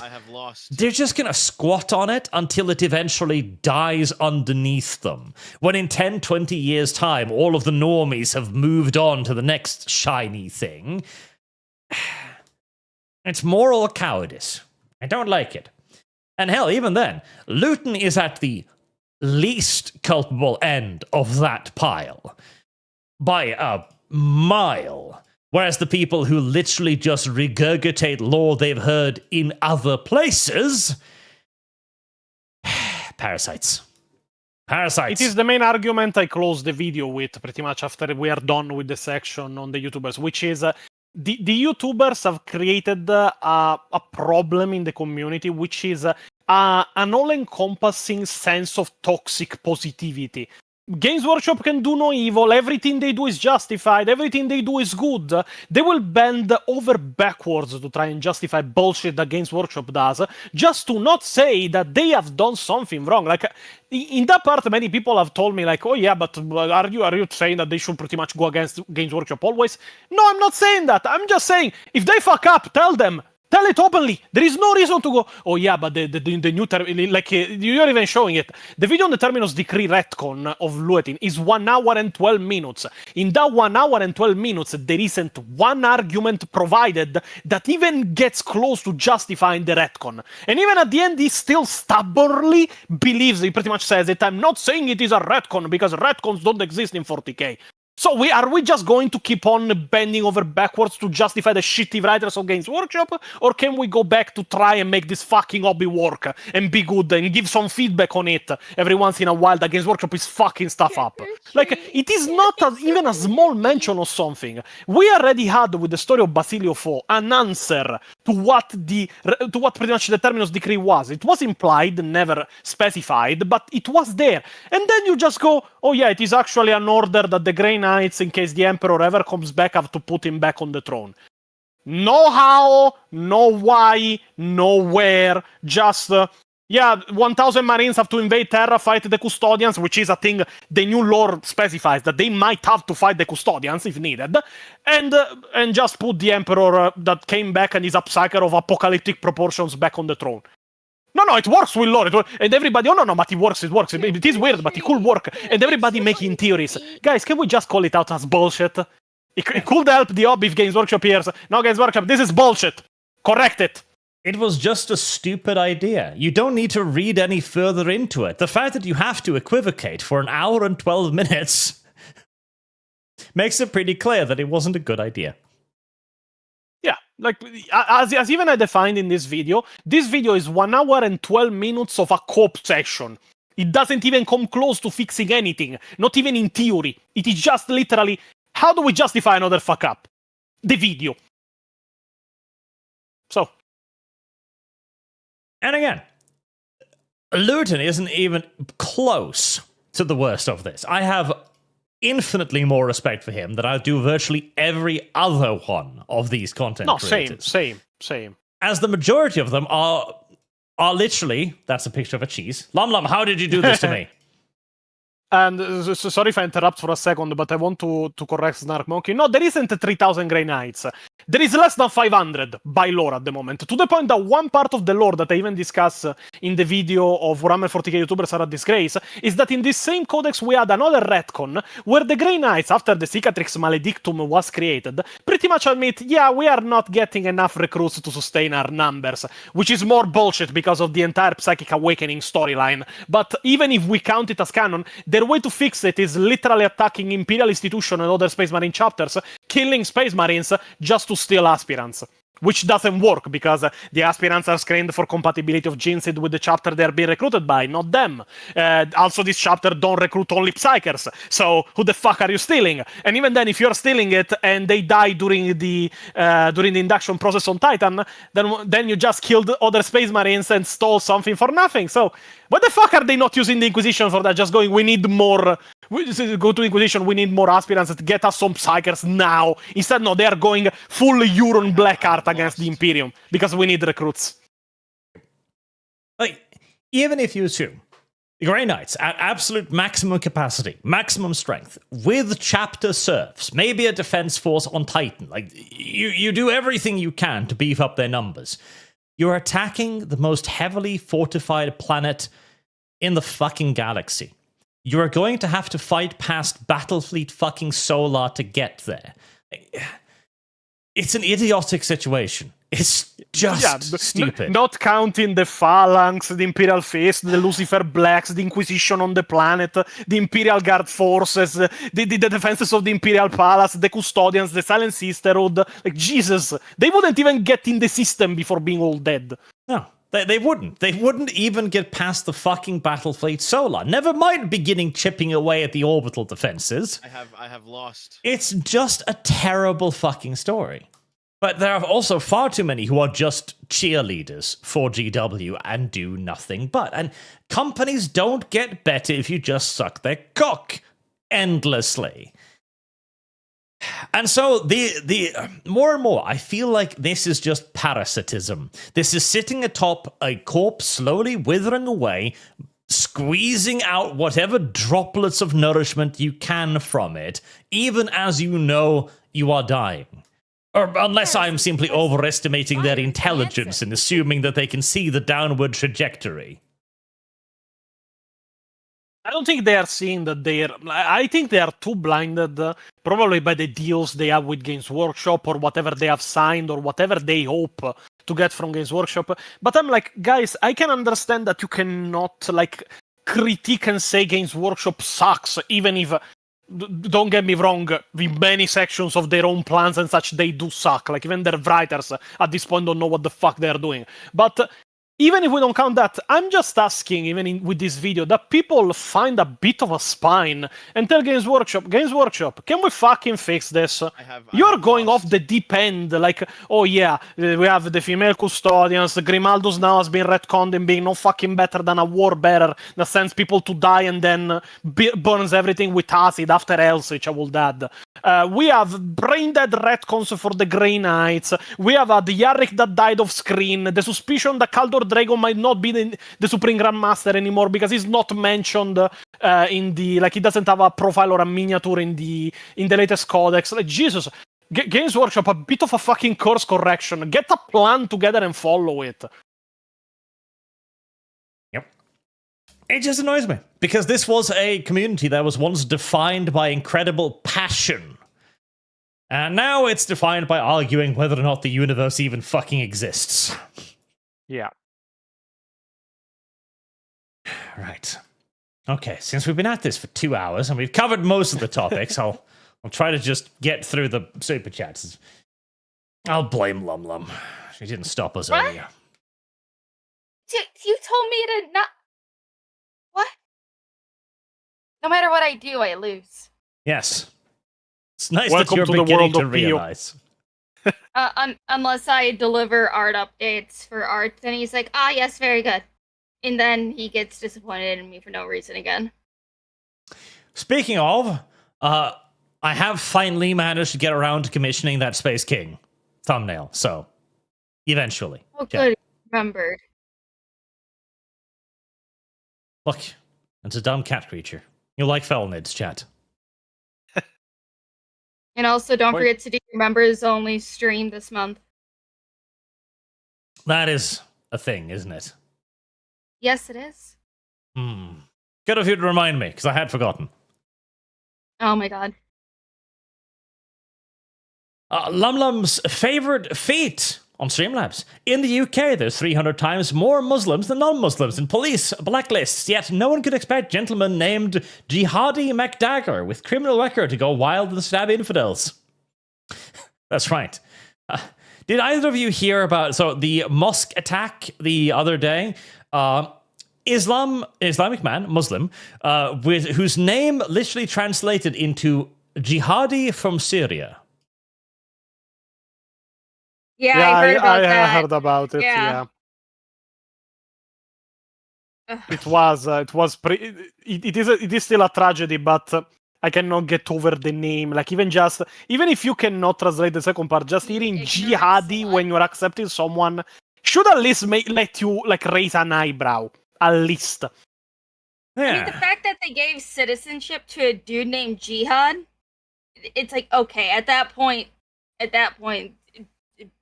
they're just going to squat on it until it eventually dies underneath them. When in 10, 20 years' time, all of the normies have moved on to the next shiny thing. It's moral cowardice. I don't like it. And hell, even then, Luton is at the least culpable end of that pile. By a mile. Whereas the people who literally just regurgitate lore they've heard in other places... Parasites. Parasites. It is the main argument I closed the video with pretty much after we are done with the section on the YouTubers, which is... The YouTubers have created a problem in the community, which is an all-encompassing sense of toxic positivity. Games Workshop can do no evil, everything they do is justified, everything they do is good. They will bend over backwards to try and justify bullshit that Games Workshop does, just to not say that they have done something wrong. Like, in that part, many people have told me, like, oh yeah, but are you saying that they should pretty much go against Games Workshop always? No, I'm not saying that. I'm just saying, if they fuck up, tell them. Tell it openly. There is no reason to go, oh yeah, but the new like you're even showing it. The video on the Terminus Decree retcon of Luetin is 1 hour and 12 minutes. In that 1 hour and 12 minutes, there isn't one argument provided that even gets close to justifying the retcon. And even at the end, he still stubbornly believes, he pretty much says it, I'm not saying it is a retcon because retcons don't exist in 40K. So are we just going to keep on bending over backwards to justify the shitty writers of Games Workshop? Or can we go back to try and make this fucking hobby work and be good and give some feedback on it every once in a while that Games Workshop is fucking stuff up? Like, it is not even a small mention of something. We already had, with the story of Basilio Fo, an answer to what pretty much the Terminus Decree was. It was implied, never specified, but it was there. And then you just go, oh yeah, it is actually an order that the Grey Knights, in case the Emperor ever comes back, have to put him back on the throne. No how, no why, no where, just... 1,000 Marines have to invade Terra, fight the Custodians, which is a thing the new lore specifies, that they might have to fight the Custodians if needed, and just put the Emperor that came back and is a psyker of apocalyptic proportions back on the throne. No, no, it works with lore. And everybody, oh no, but it works. It is weird, but it could work. And everybody making theories. Guys, can we just call it out as bullshit? It could help the hobby if Games Workshop hears. No, Games Workshop, this is bullshit. Correct it. It was just a stupid idea. You don't need to read any further into it. The fact that you have to equivocate for an hour and 12 minutes makes it pretty clear that it wasn't a good idea. Yeah, like, as even I defined in this video is 1 hour and 12 minutes of a co-op session. It doesn't even come close to fixing anything, not even in theory. It is just literally, how do we justify another fuck up? The video. So. And again, Luton isn't even close to the worst of this. I have infinitely more respect for him than I do virtually every other one of these content creators. Same. As the majority of them are literally, that's a picture of a cheese. Lum, how did you do this to me? And sorry if I interrupt for a second, but I want to correct Snark Monkey. No, there isn't 3,000 Grey Knights. There is less than 500 by lore at the moment. To the point that one part of the lore that I even discuss in the video of Warhammer 40K YouTubers are at Disgrace is that in this same codex we had another retcon where the Grey Knights, after the Cicatrix Maledictum was created, pretty much admit, yeah, we are not getting enough recruits to sustain our numbers, which is more bullshit because of the entire Psychic Awakening storyline. But even if we count it as canon, their way to fix it is literally attacking Imperial Institution and other Space Marine chapters, killing Space Marines just to steal aspirants. Which doesn't work, because the aspirants are screened for compatibility of Gensid with the chapter they're being recruited by, not them. Also, this chapter don't recruit only Psychers, so who the fuck are you stealing? And even then, if you're stealing it and they die during the induction process on Titan, then you just killed other Space Marines and stole something for nothing. So, what the fuck are they not using the Inquisition for that? Just going, we need more... Go to Inquisition, we need more aspirants to get us some Psychers now. Instead, no, they are going full Euron Blackheart against the Imperium, because we need recruits. Like, even if you assume the Grey Knights at absolute maximum capacity, maximum strength, with chapter serfs, maybe a defense force on Titan, like, you do everything you can to beef up their numbers. You're attacking the most heavily fortified planet in the fucking galaxy. You are going to have to fight past Battlefleet fucking Solar to get there. It's an idiotic situation. It's just stupid. Not counting the Phalanx, the Imperial Fist, the Lucifer Blacks, the Inquisition on the planet, the Imperial Guard forces, the defenses of the Imperial Palace, the Custodians, the Silent Sisterhood. Like, Jesus, they wouldn't even get in the system before being all dead. No. They wouldn't. They wouldn't even get past the fucking Battlefleet Solar. Never mind beginning chipping away at the orbital defenses. I have lost. It's just a terrible fucking story. But there are also far too many who are just cheerleaders for GW and do nothing but. And companies don't get better if you just suck their cock endlessly. And so the more and more, I feel like this is just parasitism. This is sitting atop a corpse, slowly withering away, squeezing out whatever droplets of nourishment you can from it, even as you know you are dying. Or unless I am simply overestimating their intelligence and assuming that they can see the downward trajectory. I don't think they are seeing that I think they are too blinded, probably by the deals they have with Games Workshop or whatever they have signed or whatever they hope to get from Games Workshop. But I'm like, guys, I can understand that you cannot, like, critique and say Games Workshop sucks, even if, don't get me wrong, with many sections of their own plans and such, they do suck. Like, even their writers at this point don't know what the fuck they're doing. But even if we don't count that, I'm just asking, even with this video, that people find a bit of a spine and tell Games Workshop, can we fucking fix this? You're going off the deep end, like, oh yeah, we have the female custodians, Grimaldus now has been retconned and being no fucking better than a warbearer that sends people to die and then burns everything with acid after Elsich, I will add. We have brain-dead retcons for the Grey Knights. We have the Yarrick that died off screen. The suspicion that Kaldor Dragon might not be the Supreme Grandmaster anymore because he's not mentioned in the... Like, he doesn't have a profile or a miniature in the latest codex. Like, Jesus. Games Workshop, a bit of a fucking course correction. Get a plan together and follow it. It just annoys me because this was a community that was once defined by incredible passion. And now it's defined by arguing whether or not the universe even fucking exists. Yeah. Right. Okay, since we've been at this for 2 hours and we've covered most of the topics, I'll try to just get through the super chats. I'll blame Lum. She didn't stop us What? earlier. You told me to not. What? No matter what I do, I lose. Yes. It's nice Welcome that you're to the beginning world to of Pio. realize. Unless I deliver art updates for art, then he's like, yes, very good. And then he gets disappointed in me for no reason again. Speaking of, I have finally managed to get around to commissioning that Space King thumbnail, so eventually. Oh, good. Remembered. Look, it's a dumb cat creature. You like Felnids, chat. And also, don't Wait. forget to do your members only stream this month. That is a thing, isn't it? Yes, it is. Good of you to remind me, because I had forgotten. Oh my god. Lum's favorite feat on Streamlabs. In the UK, there's 300 times more Muslims than non-Muslims in police blacklists, yet no one could expect gentlemen named Jihadi MacDagger with criminal record to go wild and stab infidels. That's right. Did either of you hear about the mosque attack the other day? Islamic man, Muslim, with whose name literally translated into Jihadi from Syria. Yeah, I heard about I that. heard about it. Yeah. It was it is still a tragedy, but I cannot get over the name. Like even if you cannot translate the second part, just hearing jihadi when you're accepting someone should at least let you like raise an eyebrow. At least. Yeah. I mean, the fact that they gave citizenship to a dude named Jihad, it's like, okay, at that point,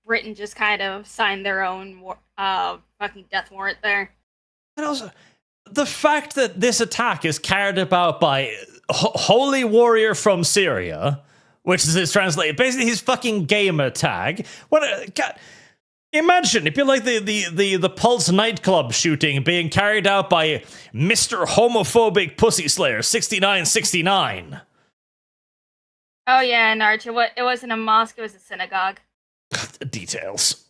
Britain just kind of signed their own fucking death warrant there. And also, the fact that this attack is carried about by Holy Warrior from Syria, which is his translated, basically his fucking gamer tag. God, imagine if you're like the Pulse nightclub shooting being carried out by Mr. Homophobic Pussy Slayer 6969. Oh yeah, and Arch, it wasn't a mosque; it was a synagogue. Details.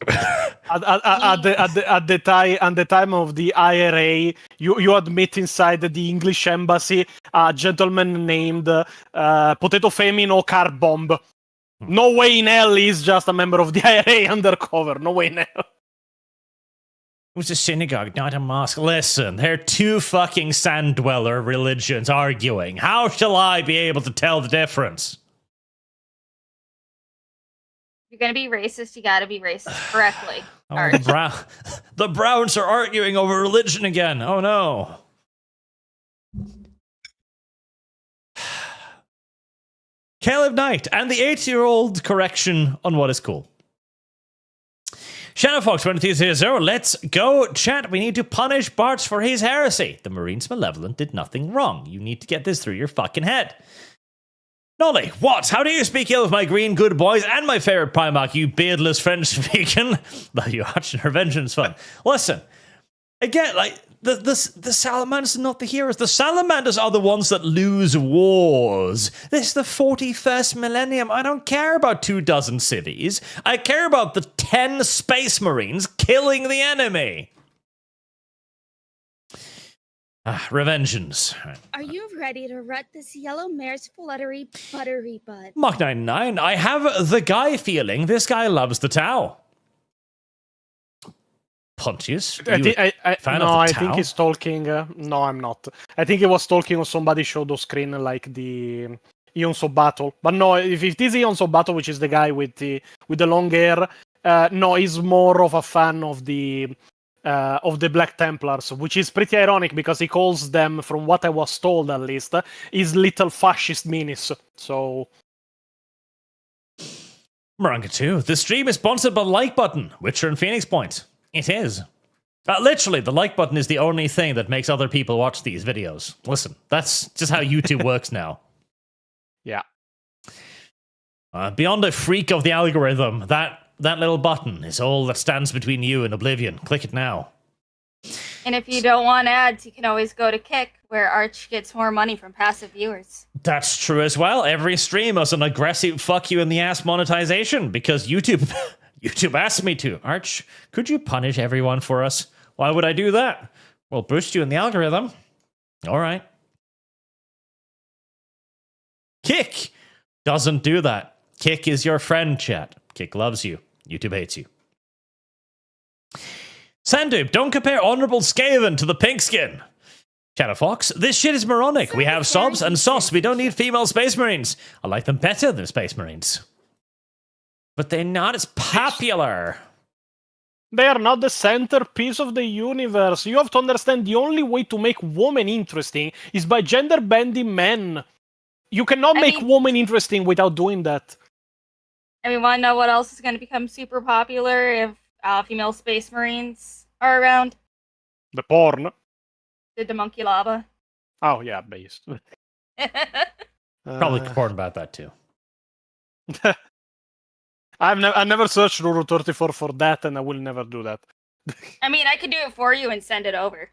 At the time of the IRA, you admit inside the English embassy a gentleman named Potato Femino Car Bomb. No way in hell he's just a member of the IRA undercover. No way in hell. It was a synagogue, not a mosque. Listen, they're two fucking sand dweller religions arguing. How shall I be able to tell the difference? If you're gonna be racist, you gotta be racist correctly. Oh, the Browns are arguing over religion again. Oh no. Caleb Knight and the 8-year-old correction on what is cool. Shannon Fox 2300, let's go, chat. We need to punish Bartz for his heresy. The Marines Malevolent did nothing wrong. You need to get this through your fucking head. Nolly, what? How do you speak ill of my green good boys and my favorite Primarch, you beardless French-speaking? You watching her vengeance fun. Listen, again, like, the Salamanders are not the heroes. The Salamanders are the ones that lose wars. This is the 41st millennium. I don't care about 24 cities. I care about the 10 Space Marines killing the enemy. Revengeance. Are you ready to rut this yellow mare's fluttery buttery butt? Mach 99, I have the guy feeling. This guy loves the Tau. Pontius, I think he's talking. No, I'm not. I think he was talking on somebody showed on screen like the Ionso Battle. But no, if it is Ionso Battle, which is the guy with the long hair, no, he's more of a fan of the Black Templars, which is pretty ironic because he calls them, from what I was told at least, his little fascist minis. So. Maranga 2, the stream is sponsored by the like button, Witcher and Phoenix Point. It is. Literally, the like button is the only thing that makes other people watch these videos. Listen, that's just how YouTube works now. Yeah. Beyond a freak of the algorithm, that little button is all that stands between you and oblivion. Click it now. And if you don't want ads, you can always go to Kick, where Arch gets more money from passive viewers. That's true as well. Every stream has an aggressive fuck you in the ass monetization because YouTube asked me to. Arch, could you punish everyone for us? Why would I do that? Well, boost you in the algorithm. All right. Kick doesn't do that. Kick is your friend, chat. Kick loves you. YouTube hates you. Sandube, don't compare Honorable Skaven to the pink skin. Shadowfox, this shit is moronic. We have sobs and sauce. We don't need female Space Marines. I like them better than Space Marines. But they're not as popular. They are not the centerpiece of the universe. You have to understand the only way to make women interesting is by gender bending men. You cannot make women interesting without doing that. I mean, want to know what else is going to become super popular if female Space Marines are around? The porn. The monkey lava. Oh, yeah, based. Probably porn about that too. I've never searched Ruru 34 for that, and I will never do that. I mean, I could do it for you and send it over.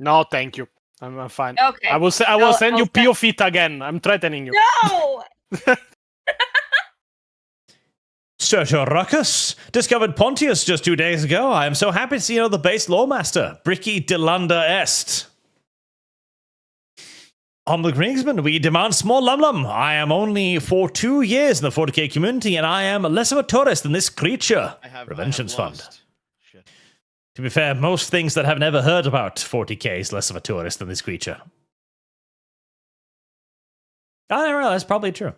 No, thank you. I'm fine. Okay. I will send you Pio Fit again. I'm threatening you. No! Sergio Ruckus discovered Pontius just 2 days ago. I am so happy to see you know the base lawmaster. Bricky Delanda Est. Humble Greensman, we demand small lum. I am only for 2 years in the 40K community, and I am less of a tourist than this creature. Revengeance Fund. Shit. To be fair, most things that have never heard about 40K is less of a tourist than this creature. I don't know, that's probably true.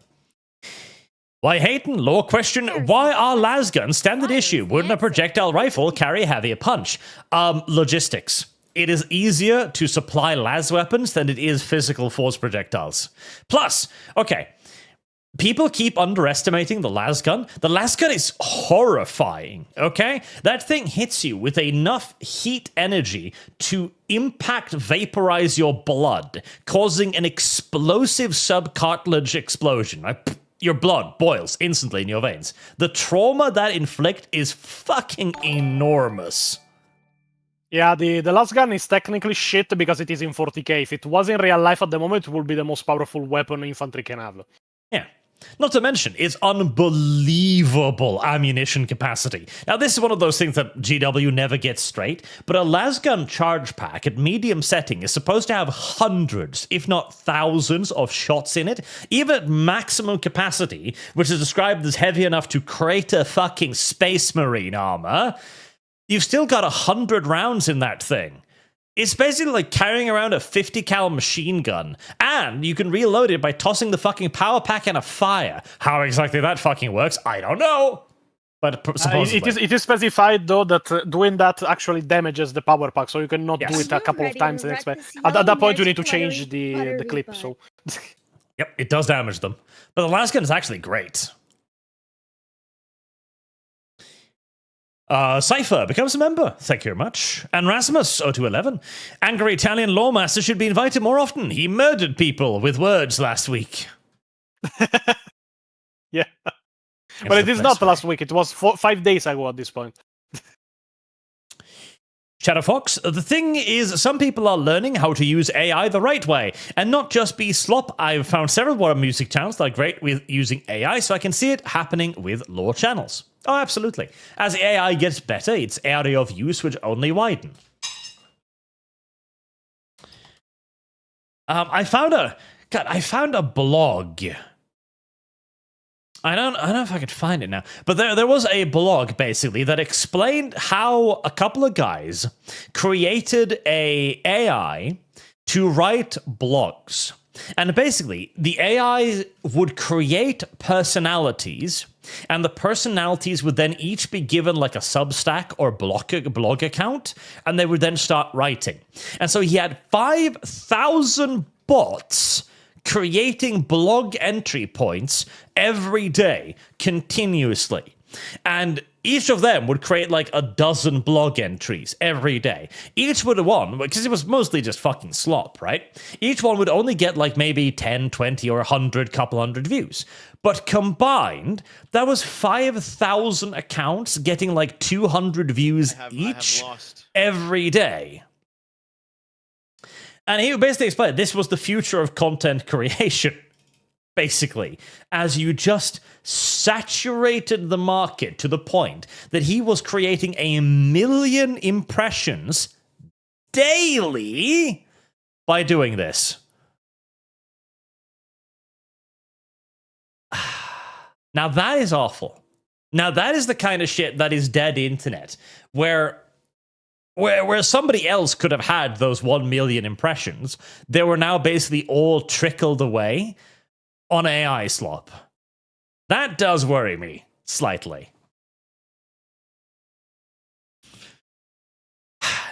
Why, Hayton, law question, why are lasguns standard issue? Wouldn't a projectile rifle carry heavier punch? Logistics. It is easier to supply las weapons than it is physical force projectiles. Plus, okay, people keep underestimating the lasgun. The lasgun is horrifying, okay? That thing hits you with enough heat energy to vaporize your blood, causing an explosive subcartilage explosion. Your blood boils instantly in your veins. The trauma that inflicts is fucking enormous. Yeah, the last gun is technically shit because it is in 40k. If it was in real life at the moment, it would be the most powerful weapon infantry can have. Yeah. Not to mention, its unbelievable ammunition capacity. Now, this is one of those things that GW never gets straight, but a lasgun charge pack at medium setting is supposed to have hundreds, if not thousands, of shots in it. Even at maximum capacity, which is described as heavy enough to crater fucking Space Marine armor, you've still got 100 rounds in that thing. It's basically like carrying around a 50 cal machine gun, and you can reload it by tossing the fucking power pack in a fire. How exactly that fucking works, I don't know. But supposedly. It is specified, though, that doing that actually damages the power pack, so you cannot do it a couple of times and expect. At that point, you need to change the clip. So. Yep, it does damage them. But the last gun is actually great. Cypher becomes a member. Thank you very much. And Rasmus, 0211. Angry Italian lawmaster should be invited more often. He murdered people with words last week. Yeah. But it is not last week. It was 5 days ago at this point. Shadowfox, the thing is, some people are learning how to use AI the right way and not just be slop. I've found several Warhammer music channels that are great with using AI, so I can see it happening with lore channels. Oh, absolutely. As the AI gets better, its area of use would only widen. I found a blog. I don't know if I could find it now, but there was a blog basically that explained how a couple of guys created a AI to write blogs. And basically, the AI would create personalities, and the personalities would then each be given like a Substack or blog account, and they would then start writing. And so he had 5,000 bots creating blog entry points every day, continuously. And Each of them would create like a dozen blog entries every day. Each would have won, because it was mostly just fucking slop, right? Each one would only get like maybe 10, 20, or 100, couple hundred views. But combined, that was 5,000 accounts getting like 200 views each every day. And he basically explained this was the future of content creation, basically, as you just saturated the market to the point that he was creating 1 million impressions daily by doing this. Now that is awful. Now that is the kind of shit that is dead internet, where somebody else could have had those 1 million impressions. They were now basically all trickled away on AI slop. That does worry me slightly.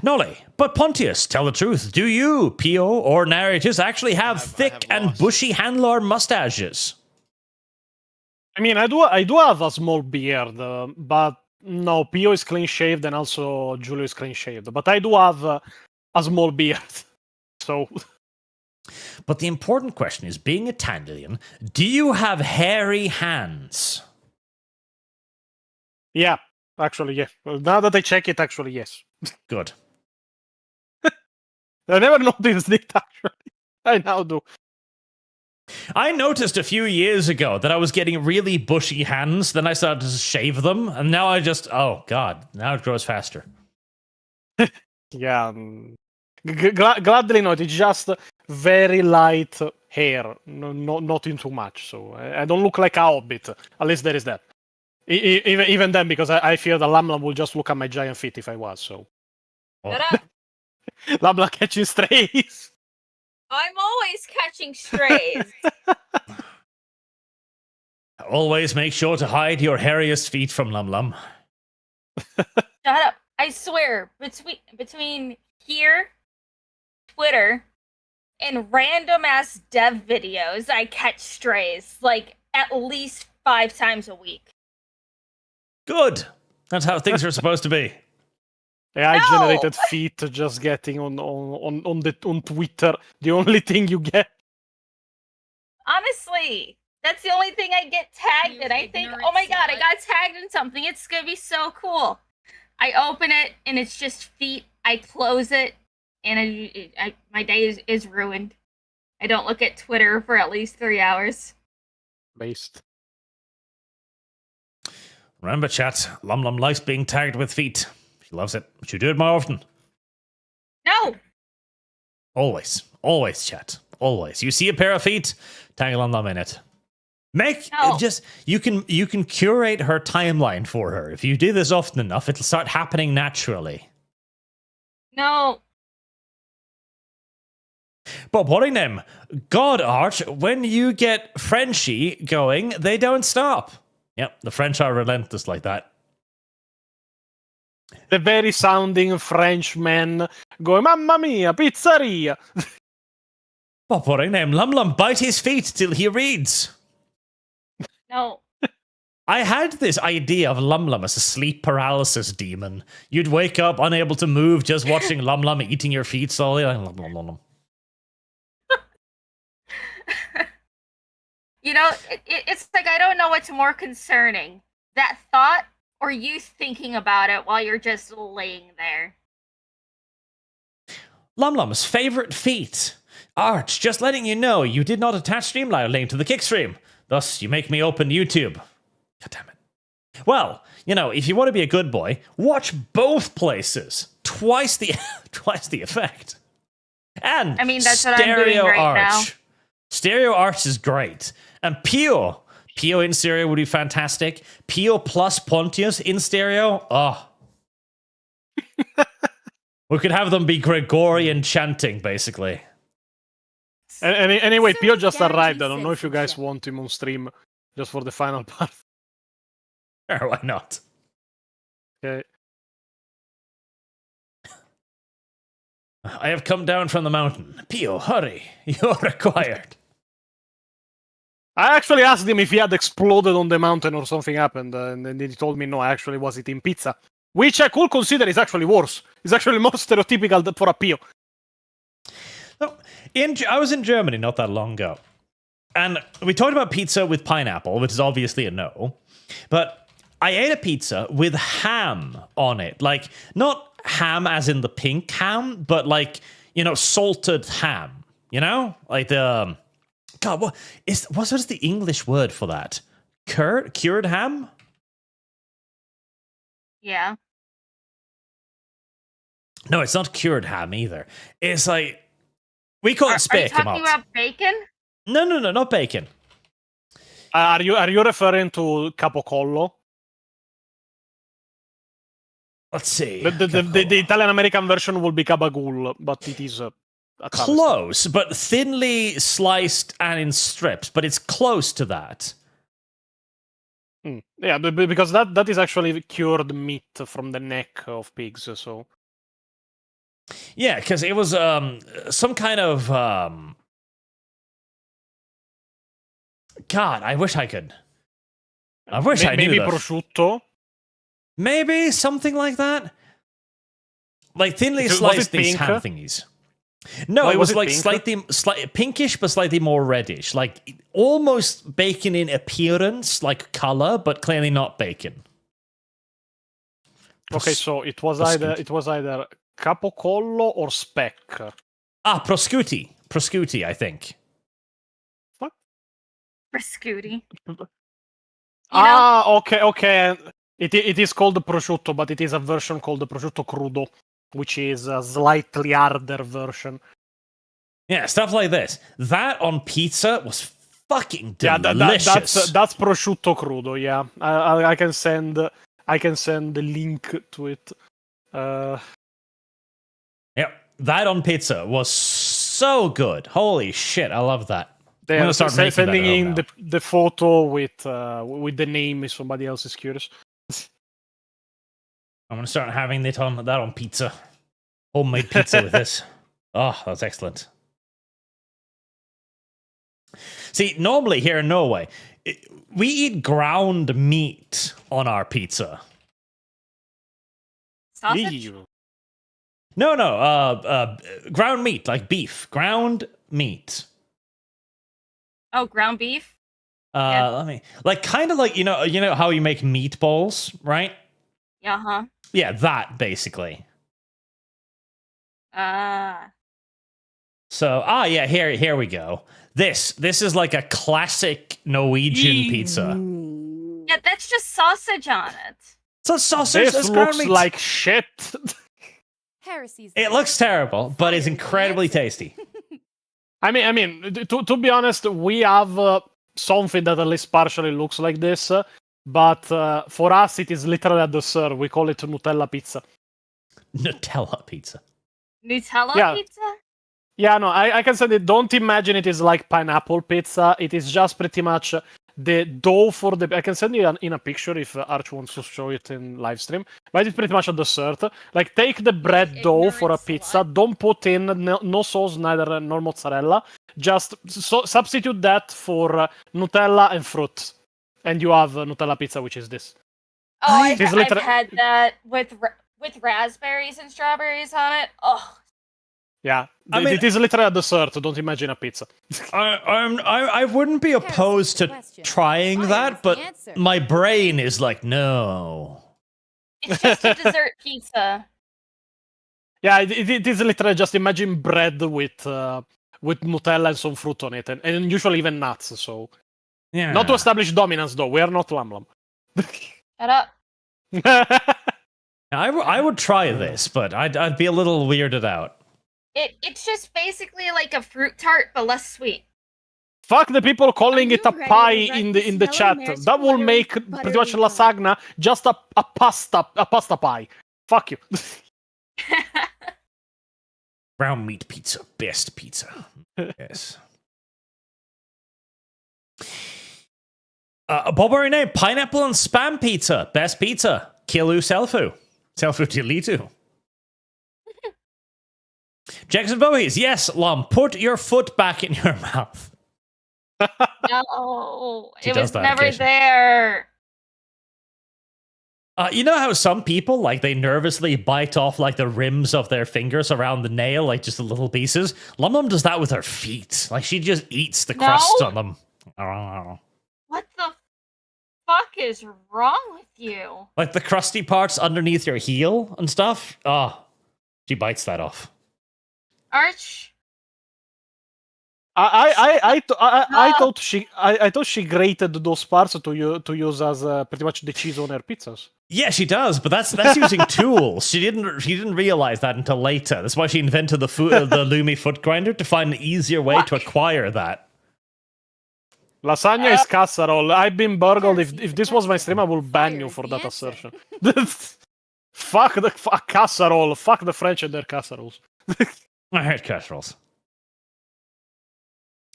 Nolly, but Pontius, tell the truth. Do you, Pio, or Narratus actually have thick and bushy handler mustaches? I mean, I do have a small beard, but no, Pio is clean shaved and also Julio is clean shaved. But I do have a small beard, so. But the important question is, being a Tandalian, do you have hairy hands? Yeah, actually, yeah. Well, now that I check it, actually, yes. Good. I never noticed it, actually. I now do. I noticed a few years ago that I was getting really bushy hands, then I started to shave them, and now I just, oh god, now it grows faster. Yeah. Gladly not, it's just very light hair, nothing too much, so I don't look like a hobbit, at least there is that. Even then, because I fear the Lamlam will just look at my giant feet if I was, so. Shut up. Lamlam catching strays. I'm always catching strays. Always make sure to hide your hairiest feet from Lum Lum. Shut up. I swear, between here, Twitter, and random ass dev videos, I catch strays like at least 5 times a week. Good. That's how things are supposed to be. AI-generated feet just getting on Twitter. The only thing you get. Honestly, that's the only thing I get tagged in. I think, oh my god, I got tagged in something. It's gonna be so cool. I open it and it's just feet. I close it and my day is ruined. I don't look at Twitter for at least 3 hours. Based. Remember, chat, Lum Lum likes being tagged with feet. She loves it. Should do it more often. No! Always. Always, chat. Always. You see a pair of feet, tag Lum Lum in it. You can curate her timeline for her. If you do this often enough, it'll start happening naturally. No. But putting them, God, Arch, when you get Frenchy going, they don't stop. Yep, the French are relentless like that. The very sounding Frenchman going, Mamma mia, pizzeria! But putting them, Lum Lum bite his feet till he reads. No. I had this idea of Lum Lum as a sleep paralysis demon. You'd wake up unable to move, just watching Lum Lum eating your feet slowly. Like, Lum Lum Lum Lum. You know, it's like I don't know what's more concerning. That thought or you thinking about it while you're just laying there. Lum Lum's favorite feat. Arch, just letting you know, you did not attach Streamlabs link to the kickstream. Thus, you make me open YouTube. God damn it. Well, you know, if you want to be a good boy, watch both places. Twice the effect. And I mean, that's what I'm doing right now. Stereo Arch is great. And Pio in stereo would be fantastic. Pio plus Pontius in stereo. Oh. We could have them be Gregorian chanting, basically. Anyway, Pio just arrived. I don't know if you guys want him on stream just for the final part. Sure, why not? Okay. I have come down from the mountain. Pio, hurry. You're required. I actually asked him if he had exploded on the mountain or something happened, and then he told me no, I actually was eating pizza. Which I could consider is actually worse. It's actually more stereotypical for a Pio. No, I was in Germany not that long ago. And we talked about pizza with pineapple, which is obviously a no. But I ate a pizza with ham on it. Like, not ham as in the pink ham, but like, salted ham. Like the... God, what's the English word for that? Cured ham? Yeah. No, it's not cured ham either. It's like... We call it Are you talking about bacon? No, not bacon. Are you referring to capocollo? Let's see. The Italian-American version will be gabagool, but it is a close, but thinly sliced and in strips, but it's close to that. Yeah, because that is actually cured meat from the neck of pigs, so... Yeah, because it was some kind of... God, I wish I could... I wish I knew Maybe prosciutto? Maybe something like that? Like thinly sliced these ham thingies. No, it was like slightly pinkish, but slightly more reddish. Like almost bacon in appearance, like color, but clearly not bacon. Okay, so it was either capocollo or speck. Prosciutti, I think. What? Prosciutti. Okay. It is called prosciutto, but it is a version called the prosciutto crudo, which is a slightly harder version. Yeah, stuff like this. That on pizza was fucking delicious. Yeah, that's prosciutto crudo. Yeah, I can send the link to it. Yep, that on pizza was so good. Holy shit, I love that. They I'm are start sending in the photo with the name if somebody else is curious. I'm gonna start having that on pizza. Homemade pizza with this. Oh, that's excellent. See, normally here in Norway, we eat ground meat on our pizza. Sausage? No, ground meat, like beef. Ground meat. Oh, ground beef? Let me kind of like you know how you make meatballs, right? Uh-huh. Yeah, that basically. So, yeah, here we go. This is like a classic Norwegian pizza. Yeah, that's just sausage on it. So sausage. This looks like shit. Heresies. It looks terrible, but it's incredibly tasty. I mean, to be honest, we have something that at least partially looks like this, but for us, it is literally a dessert. We call it Nutella pizza. Nutella pizza. Nutella pizza? Yeah, no, I can say that. Don't imagine it is like pineapple pizza. It is just pretty much the dough for the... I can send you in a picture if Arch wants to show it in live stream. But it's pretty much a dessert. Like, take the bread dough for a pizza. Don't put in no sauce, neither nor mozzarella. Just substitute that for Nutella and fruit. And you have Nutella pizza, which is this. Oh, I've had that with raspberries and strawberries on it. Oh. Yeah, it is literally a dessert. Don't imagine a pizza. I wouldn't be opposed to trying that, but my brain is like, no. It's just a dessert pizza. Yeah, it is literally just imagine bread with Nutella and some fruit on it, and usually even nuts. So, yeah. Not to establish dominance, though. We are not Lum. Shut up. I would try this, but I'd be a little weirded out. It's just basically like a fruit tart, but less sweet. Fuck the people calling it a pie in the chat. That will make pretty much lasagna just a pasta pie. Fuck you. Ground meat pizza, best pizza. Yes. Bobbery name, pineapple and spam pizza, best pizza. Kilu selfu. Selfu tilitu. Jackson Bowies, yes, Lum, put your foot back in your mouth. No, She it does was that never occasionally. there. You know how some people, like, they nervously bite off, like, the rims of their fingers around the nail, like, just the little pieces? Lum does that with her feet. Like, she just eats the crust on them. What the fuck is wrong with you? Like, the crusty parts underneath your heel and stuff? Oh, she bites that off. Arch, I thought she grated those parts to use as pretty much the cheese on her pizzas. Yeah, she does, but that's using tools. She didn't realize that until later. That's why she invented the Lumi foot grinder, to find an easier way to acquire that. Lasagna is casserole. I've been burgled. If this was my stream, I will ban you for that assertion. Fuck casserole. Fuck the French and their casseroles. I hate casseroles.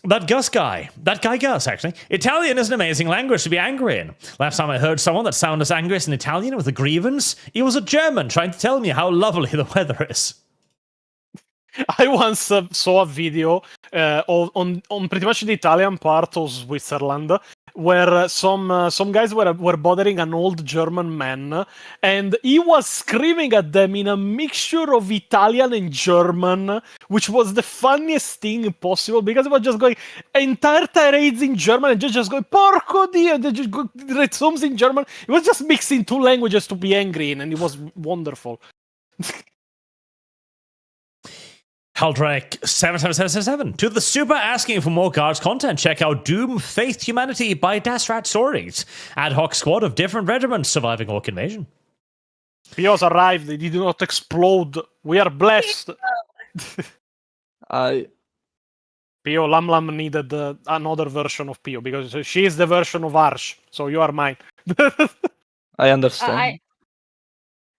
That guy Gus, actually. Italian is an amazing language to be angry in. Last time I heard someone that sounded as angry as an Italian with a grievance, he was a German trying to tell me how lovely the weather is. I once saw a video on pretty much the Italian part of Switzerland, where some guys were bothering an old German man, and he was screaming at them in a mixture of Italian and German, which was the funniest thing possible, because he was just going entire tirades in German and just going porco dio, and just go resumes in German. He was just mixing two languages to be angry in, and it was wonderful. Haldrake 77777 to the super asking for more guards content. Check out Doom Faith Humanity by Dasrat Stories. Ad hoc squad of different regiments surviving Orc invasion. Pios arrived, they did not explode. We are blessed. Pio Lam needed another version of Pio because she is the version of Arch, so you are mine. I understand.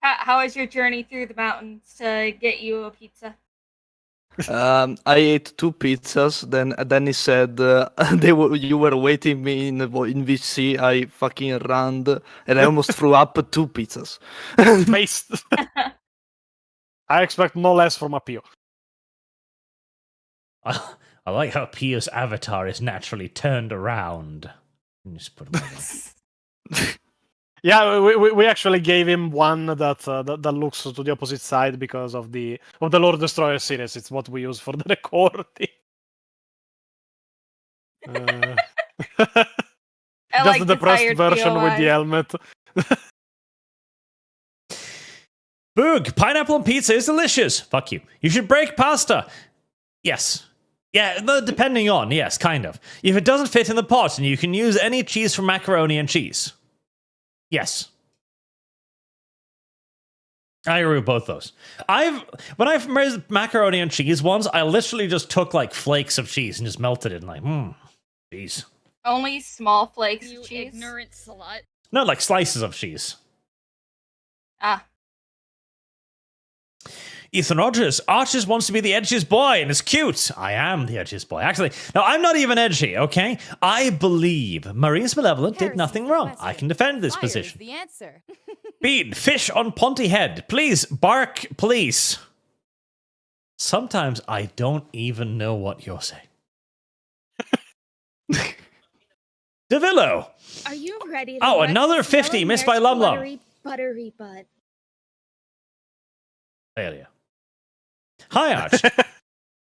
How was your journey through the mountains to get you a pizza? I ate 2 pizzas. Then he said you were waiting me in VC. I fucking ran and I almost threw up 2 pizzas. Based. I expect no less from a Pio. I like how Pio's avatar is naturally turned around. Just put him over. Yeah, we actually gave him one that looks to the opposite side because of the Lord Destroyer series. It's what we use for the recording. Just the depressed version POI. with the helmet. Boog, pineapple on pizza is delicious. Fuck you. You should break pasta. Yes. Yeah, depending on, yes, kind of. If it doesn't fit in the pot, and you can use any cheese from macaroni and cheese. Yes. I agree with both those. When I've made macaroni and cheese ones, I literally just took like flakes of cheese and just melted it and like, cheese. Only small flakes You of cheese. ignorant slut. No, like slices of cheese. Ah. Ethan Rogers, Archers wants to be the edgiest boy and is cute. I am the edgiest boy. Actually, no, I'm not even edgy, okay? I believe Marine's Malevolent did nothing wrong. I can defend this Fire position. is the answer. Bean, fish on Ponty Head. Please, bark, please. Sometimes I don't even know what you're saying. DeVillo. Are you ready? Oh, another 50 missed by Lum Lum. Buttery butt. Failure. Hi, Arch.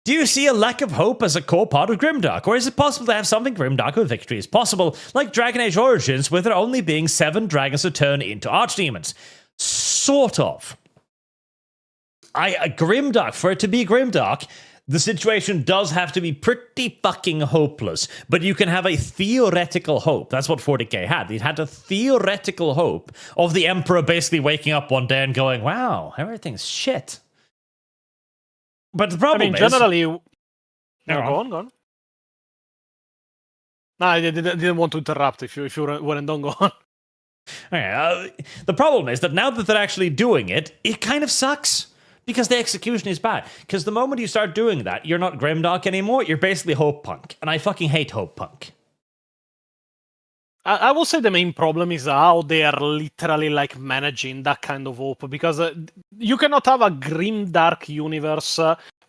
Do you see a lack of hope as a core part of Grimdark? Or is it possible to have something Grimdark with victory is possible, like Dragon Age Origins, with there only being 7 dragons to turn into archdemons? Sort of. Grimdark, for it to be Grimdark, the situation does have to be pretty fucking hopeless, but you can have a theoretical hope. That's what 40K had. It had a theoretical hope of the Emperor basically waking up one day and going, wow, everything's shit. But the problem is... generally... No, go on. No, I didn't want to interrupt. If you weren't done, go on. Okay, the problem is that now that they're actually doing it, it kind of sucks. Because the execution is bad. Because the moment you start doing that, you're not Grimdark anymore, you're basically Hope Punk. And I fucking hate Hope Punk. I will say the main problem is how they are literally like managing that kind of hope, because you cannot have a grim dark universe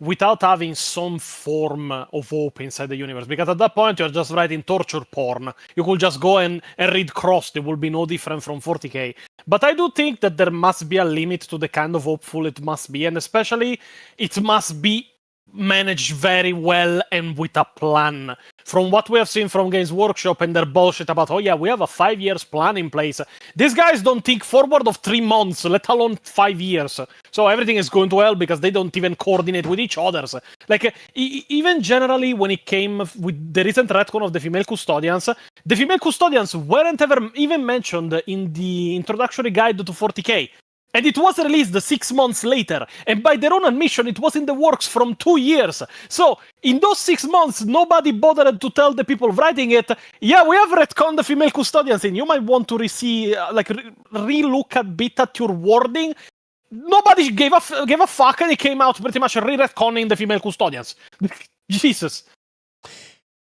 without having some form of hope inside the universe. Because at that point, you're just writing torture porn. You could just go and read Crossed. It will be no different from 40K. But I do think that there must be a limit to the kind of hopeful it must be. And especially, it must be managed very well and with a plan. From what we have seen from Games Workshop and their bullshit about, oh yeah, we have a 5 years plan in place. These guys don't think forward of 3 months, let alone 5 years. So everything is going to hell because they don't even coordinate with each other. Like, even generally when it came with the recent retcon of the female custodians weren't ever even mentioned in the introductory guide to 40K. And it was released 6 months later. And by their own admission, it was in the works from 2 years. So, in those 6 months, nobody bothered to tell the people writing it, yeah, we have retconned the female custodians, and you might want to re-look a bit at your wording. Nobody gave a fuck, and it came out pretty much re-retconning the female custodians. Jesus.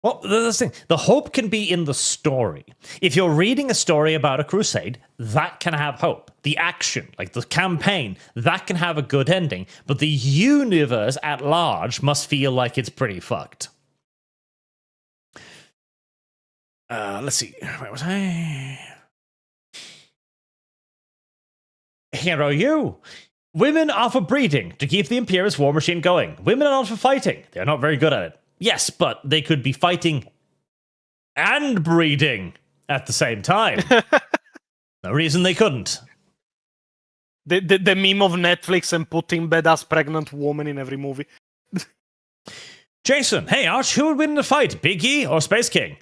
Well, that's the thing. The hope can be in the story. If you're reading a story about a crusade, that can have hope. The action, like the campaign, that can have a good ending. But the universe at large must feel like it's pretty fucked. Let's see. Where was I? Hero you. Women are for breeding to keep the Imperious war machine going. Women are not for fighting. They're not very good at it. Yes, but they could be fighting and breeding at the same time. No reason they couldn't. The meme of Netflix and putting badass pregnant woman in every movie. Jason, hey Arch, who would win in a fight, Big E or Space King?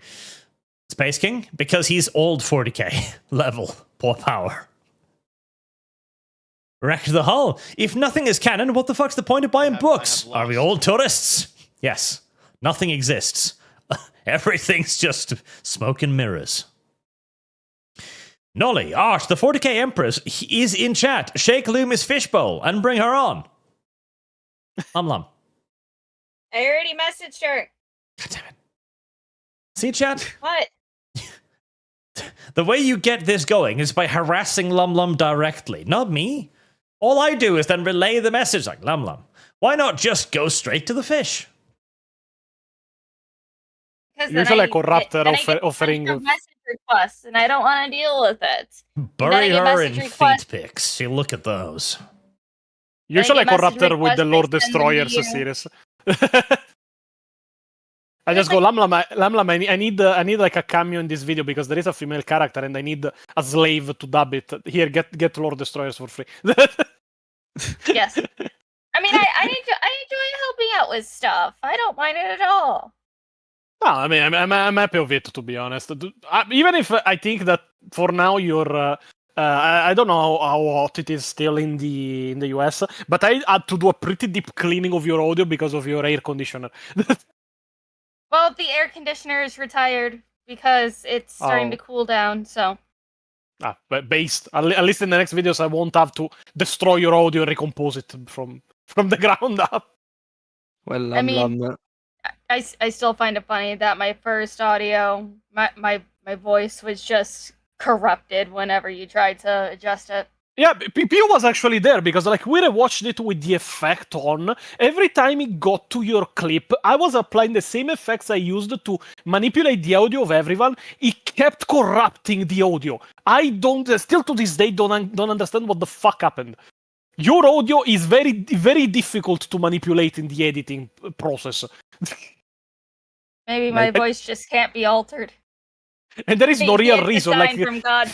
Space King, because he's old 40k level, poor power. Wreck the Hull. If nothing is canon, what the fuck's the point of buying books? Are we all tourists? Yes. Nothing exists. Everything's just smoke and mirrors. Nolly, Arch, the 40k Empress is in chat. Shake Lumi's fishbowl and bring her on. Lum. I already messaged her. God damn it. See, chat? What? The way you get this going is by harassing Lum directly, not me. All I do is then relay the message like, Lum, why not just go straight to the fish? Usually a corrupter offering a message request, and I don't want to deal with it. Bury her in feet pics. See, look at those. Usually a corrupter with the Lord Destroyers series. I just go, Lam, I need like a cameo in this video because there is a female character and I need a slave to dub it. Here, get Lord Destroyers for free. Yes. I mean, I enjoy helping out with stuff. I don't mind it at all. No, I mean, I'm happy of it, to be honest. Even if I think that for now you're... I don't know how hot it is still in the US, but I had to do a pretty deep cleaning of your audio because of your air conditioner. Well, the air conditioner is retired because it's starting to cool down, so... But at least in the next videos, I won't have to destroy your audio and recompose it from the ground up. Well, I mean, I still find it funny that my first audio, my voice was just corrupted whenever you tried to adjust it. Yeah, PPO was actually there because like we rewatched it with the effect on. Every time it got to your clip, I was applying the same effects I used to manipulate the audio of everyone. It kept corrupting the audio. I still to this day don't understand what the fuck happened. Your audio is very, very difficult to manipulate in the editing process. Maybe my voice just can't be altered. And there is no real reason. Like from God.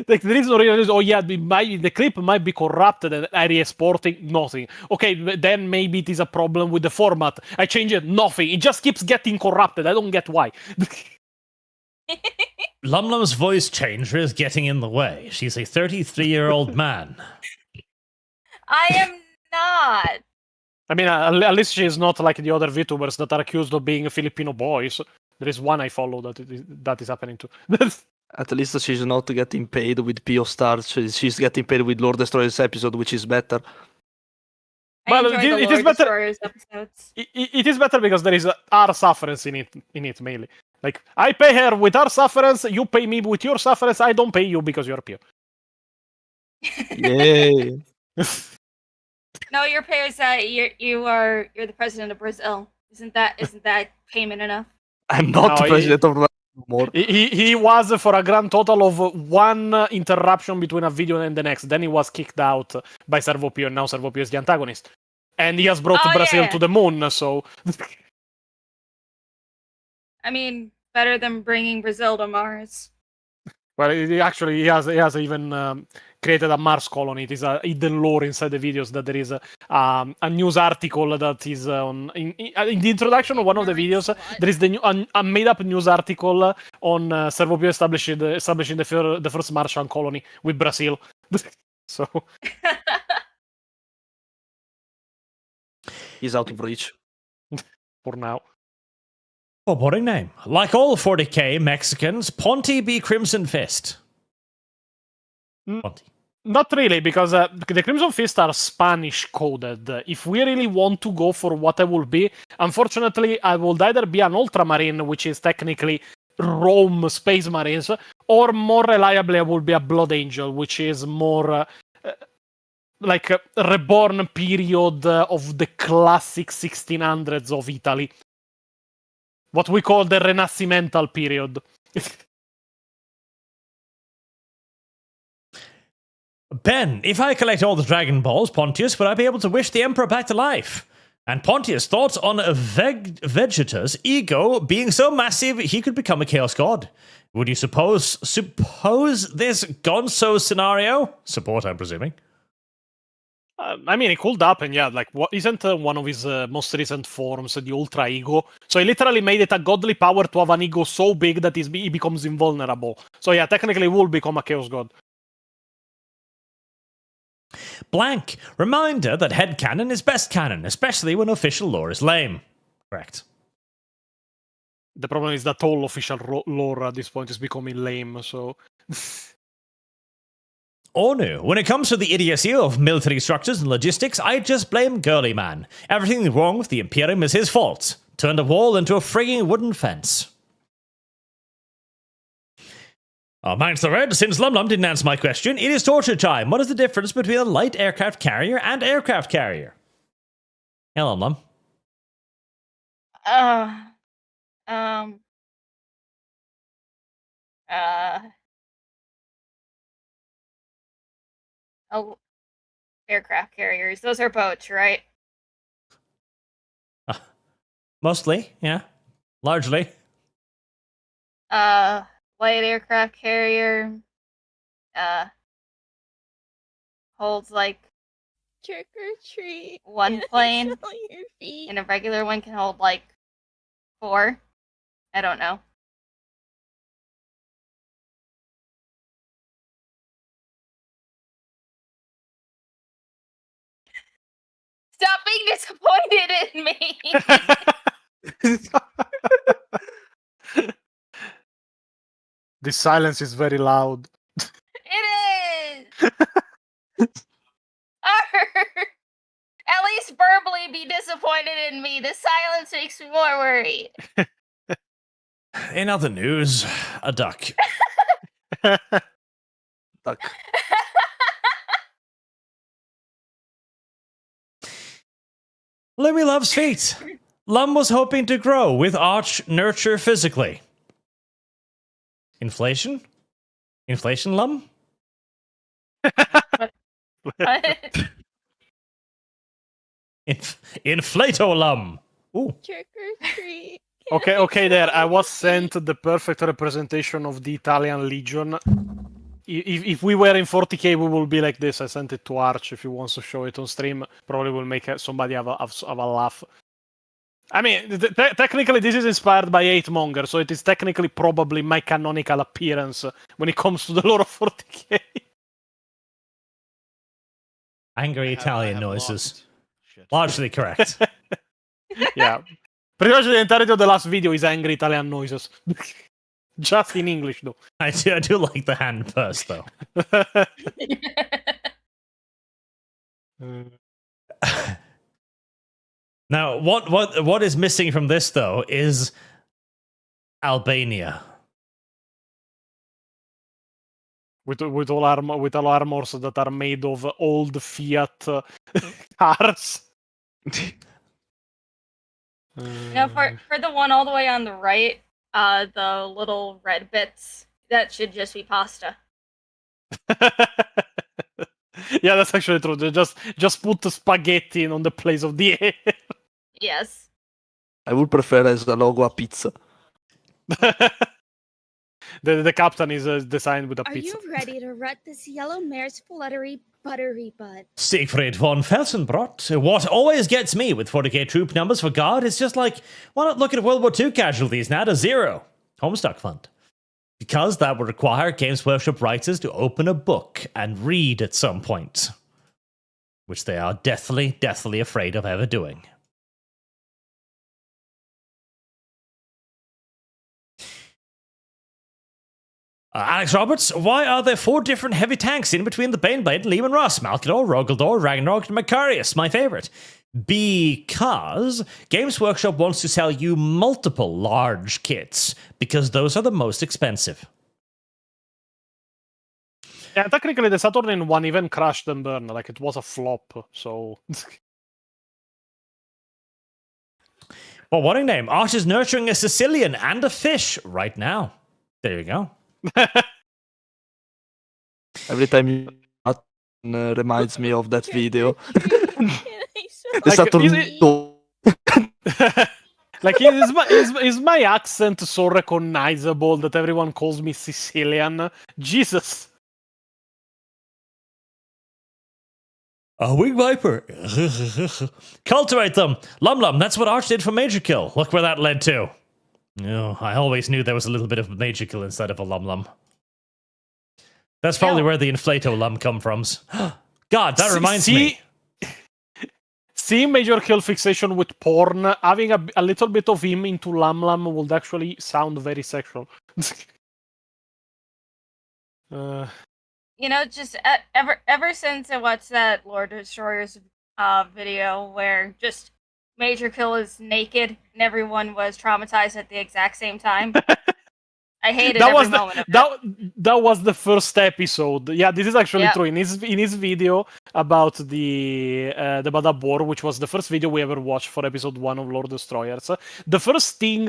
Like there is no real reason. Oh yeah, the clip might be corrupted and I re-exporting nothing. Okay, then maybe it is a problem with the format. I change it, nothing. It just keeps getting corrupted. I don't get why. Lum's voice changer is getting in the way. She's a 33-year-old man. I am not. I mean, at least she is not like the other VTubers that are accused of being Filipino boys. There is one I follow that is happening to. At least she's not getting paid with PO stars. She's getting paid with Lord Destroyers episode, which is better. Well, it is better. It is better because there is our sufferance in it mainly. Like I pay her with our sufferance, you pay me with your sufferance. I don't pay you because you're PO. Yay! No, your pay is that you're the president of Brazil. Isn't that payment enough? I'm not No, president of Brazil anymore. He was for a grand total of 1 interruption between a video and the next. Then he was kicked out by Servopio, and now Servopio is the antagonist. And he has brought Brazil to the moon, so... I mean, better than bringing Brazil to Mars. Well, he has even created a Mars colony. It is a hidden lore inside the videos that there is a news article that is on in the introduction of one of the videos. There is a made-up news article on Servopio establishing the first Martian colony with Brazil. So He's out of reach for now. Oh, boring name. Like all 40k Mexicans, Ponti be Crimson Fist. Ponti. Not really, because the Crimson Fist are Spanish coded. If we really want to go for what I will be, unfortunately, I will either be an Ultramarine, which is technically Rome Space Marines, or more reliably, I will be a Blood Angel, which is more like a reborn period of the classic 1600s of Italy. What we call the Renascimental period. Ben, if I collect all the Dragon Balls, Pontius, would I be able to wish the Emperor back to life? And Pontius, thoughts on Vegeta's ego being so massive he could become a Chaos God? Would you suppose this Gonzo scenario? Support, I'm presuming. I mean, it could happen, yeah. Like, what isn't one of his most recent forms the Ultra Ego? So he literally made it a godly power to have an ego so big that he becomes invulnerable. So yeah, technically he will become a Chaos God. Blank. Reminder that headcanon is best canon, especially when official lore is lame. Correct. The problem is that all official lore at this point is becoming lame, so... Onu, when it comes to the idiocy of military structures and logistics, I just blame Girly Man. Everything wrong with the Imperium is his fault. Turned a wall into a frigging wooden fence. Oh, mine's the red. Since Lum didn't answer my question, it is torture time. What is the difference between a light aircraft carrier and aircraft carrier? Hello, Lum. Oh, aircraft carriers. Those are boats, right? Mostly, yeah. Largely. Light aircraft carrier. Holds like Trick or treat. one plane, On your feet. and a regular one can hold like 4. I don't know. Stop being disappointed in me. The silence is very loud. It is. At least verbally be disappointed in me. The silence makes me more worried. In other news, a duck. Duck. Lumi loves feet. Lum was hoping to grow with Arch nurture physically. Inflation? Inflation, Lum? What? Inflato, Lum. Ooh. Trick or treat. Okay, there. I was sent the perfect representation of the Italian Legion. If we were in 40k, we will be like this. I sent it to Arch if he wants to show it on stream. Probably will make somebody have a laugh. I mean, technically, this is inspired by 8monger, so it is technically probably my canonical appearance when it comes to the lore of 40k. Angry Italian noises. Largely correct. Yeah. Pretty much the entirety of the last video is angry Italian noises. Just in English, though. I do like the hand purse, though. Now, what is missing from this, though, is Albania. With all armors that are made of old Fiat Cars. No, for the one all the way on the right, the little red bits, that should just be pasta. Yeah, that's actually true. They just put the spaghetti in on the place of the air. Yes. I would prefer as a logo a pizza. The captain is designed with a Are pizza. you ready to rut this yellow mare's fluttery buttery butt? Siegfried von Felsenbrot. What always gets me with 40k troop numbers for God is just like, why not look at World War II casualties now to 0? Homestuck Fund. Because that would require Games Workshop writers to open a book and read at some point. Which they are deathly, deathly afraid of ever doing. Alex Roberts, why are there 4 different heavy tanks in between the Baneblade and Leman Russ? Malkador, Rogaldor, Ragnarok, and Macarius, my favorite. Because Games Workshop wants to sell you multiple large kits, because those are the most expensive. Yeah, technically the Saturn one even crashed and burned, like it was a flop, so... Well, what a name. Arch is nurturing a Sicilian and a fish right now. There you go. Every time you reminds me of that video. The Like, Saturn. Like, is my accent so recognizable that everyone calls me Sicilian? Jesus. A wing viper. Cultivate them. Lum, that's what Arch did for Major Kill. Look where that led to. Oh, I always knew there was a little bit of Major Kill instead of a Lum. That's probably where the Inflato Lum come from. God, that reminds me. See Major Kill fixation with porn, having a little bit of him into Lum would actually sound very sexual. You know, just ever since I watched that Lord Destroyers video where just Major Kill is naked and everyone was traumatized at the exact same time. I hated every moment of it. That was the first episode. Yeah, this is actually true. In his video about the Badab War, which was the first video we ever watched for episode 1 of Lord Destroyers, the first thing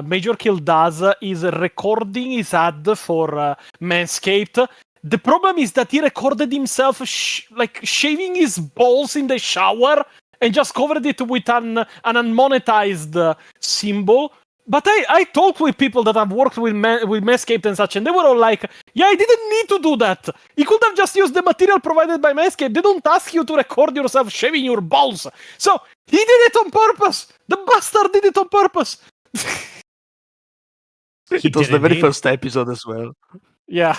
Major Kill does is recording his ad for Manscaped. The problem is that he recorded himself shaving his balls in the shower and just covered it with an unmonetized symbol. But I talked with people that have worked with Manscaped and such, and they were all like, yeah, I didn't need to do that. He could have just used the material provided by Manscaped. They don't ask you to record yourself shaving your balls. So, he did it on purpose. The bastard did it on purpose. It was the very first episode as well. Yeah.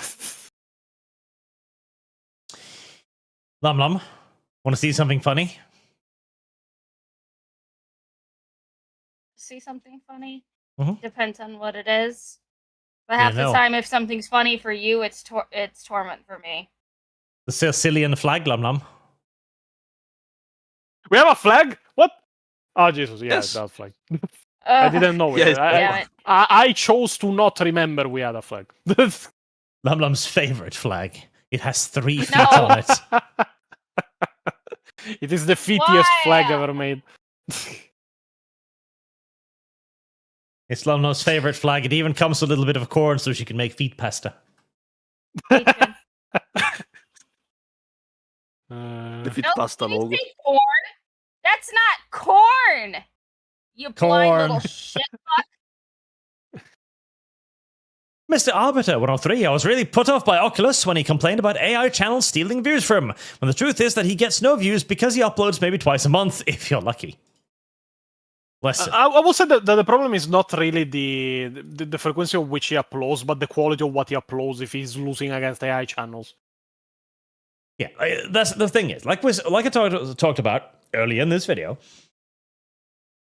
Lum, want to see something funny? See something funny? Mm-hmm. Depends on what it is. But half the time, if something's funny for you, it's torment for me. The Sicilian flag, Lum. We have a flag? What? Oh, Jesus, yeah, Yes. that flag. I didn't know it. Yes, I chose to not remember we had a flag. Lum's favorite flag. It has 3 feet on it. It is the feetiest flag ever made. It's Lum's favorite flag. It even comes with a little bit of corn so she can make feet pasta. The fit pasta did you logo. say corn? That's not corn! You blind little shit fuck. Mr. Arbiter 103, I was really put off by Oculus when he complained about AI channels stealing views from him, when the truth is that he gets no views because he uploads maybe twice a month, if you're lucky. I will say that the problem is not really the frequency of which he uploads, but the quality of what he uploads if he's losing against AI channels. Yeah, that's the thing is, like I talked about earlier in this video,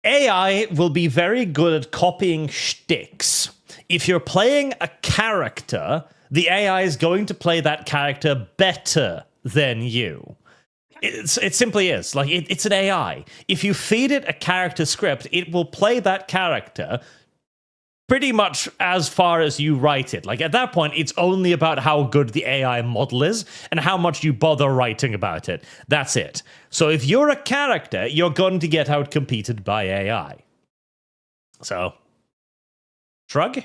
AI will be very good at copying shticks. If you're playing a character, the AI is going to play that character better than you. It simply is. Like, it's an AI. If you feed it a character script, it will play that character pretty much as far as you write it. Like, at that point, it's only about how good the AI model is and how much you bother writing about it. That's it. So if you're a character, you're going to get outcompeted by AI. So, shrug.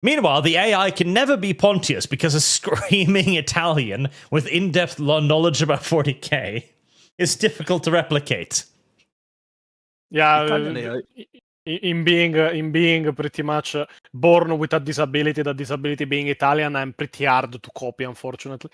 Meanwhile, the AI can never be Pontius because a screaming Italian with in-depth knowledge about 40k is difficult to replicate. Yeah, in being pretty much born with a disability, that disability being Italian, I'm pretty hard to copy, unfortunately.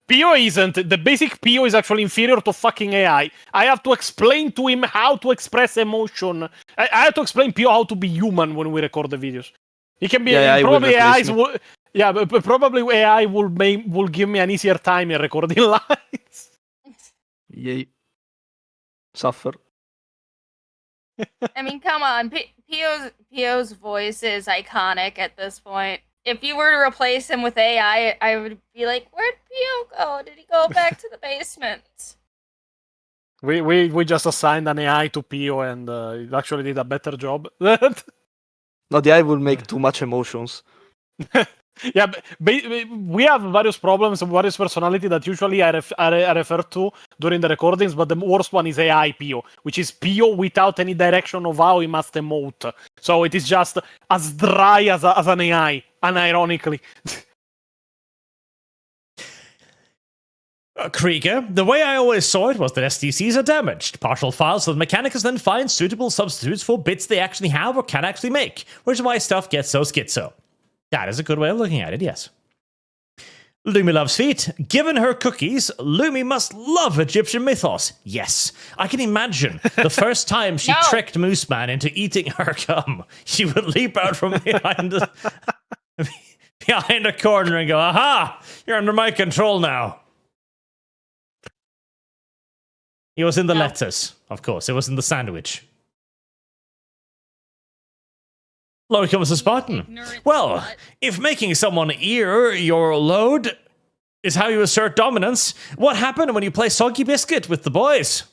Pio isn't. The basic Pio is actually inferior to fucking AI. I have to explain to him how to express emotion. I have to explain Pio how to be human when we record the videos. He can be probably AI will give me an easier time in recording lines. Yay. Suffer. I mean, come on. Pio's voice is iconic at this point. If you were to replace him with AI, I would be like, where'd Pio go? Did he go back to the basement? We just assigned an AI to Pio and it actually did a better job. No, the AI will make too much emotions. Yeah, we have various problems, various personality that usually I refer to during the recordings, but the worst one is AI Pio, which is Pio without any direction of how he must emote. So it is just as dry as an AI, unironically. Krieger, the way I always saw it was that STCs are damaged. Partial files, so the mechanicus then find suitable substitutes for bits they actually have or can actually make, which is why stuff gets so schizo. That is a good way of looking at it, yes. Lumi loves feet. Given her cookies, Lumi must love Egyptian mythos. Yes. I can imagine the first time she tricked Moose Man into eating her cum. She would leap out from behind a corner and go, aha! You're under my control now. It was in the lettuce, of course. It was in the sandwich. Load comes a Spartan. Well, if making someone ear your load is how you assert dominance, what happened when you play Soggy Biscuit with the boys?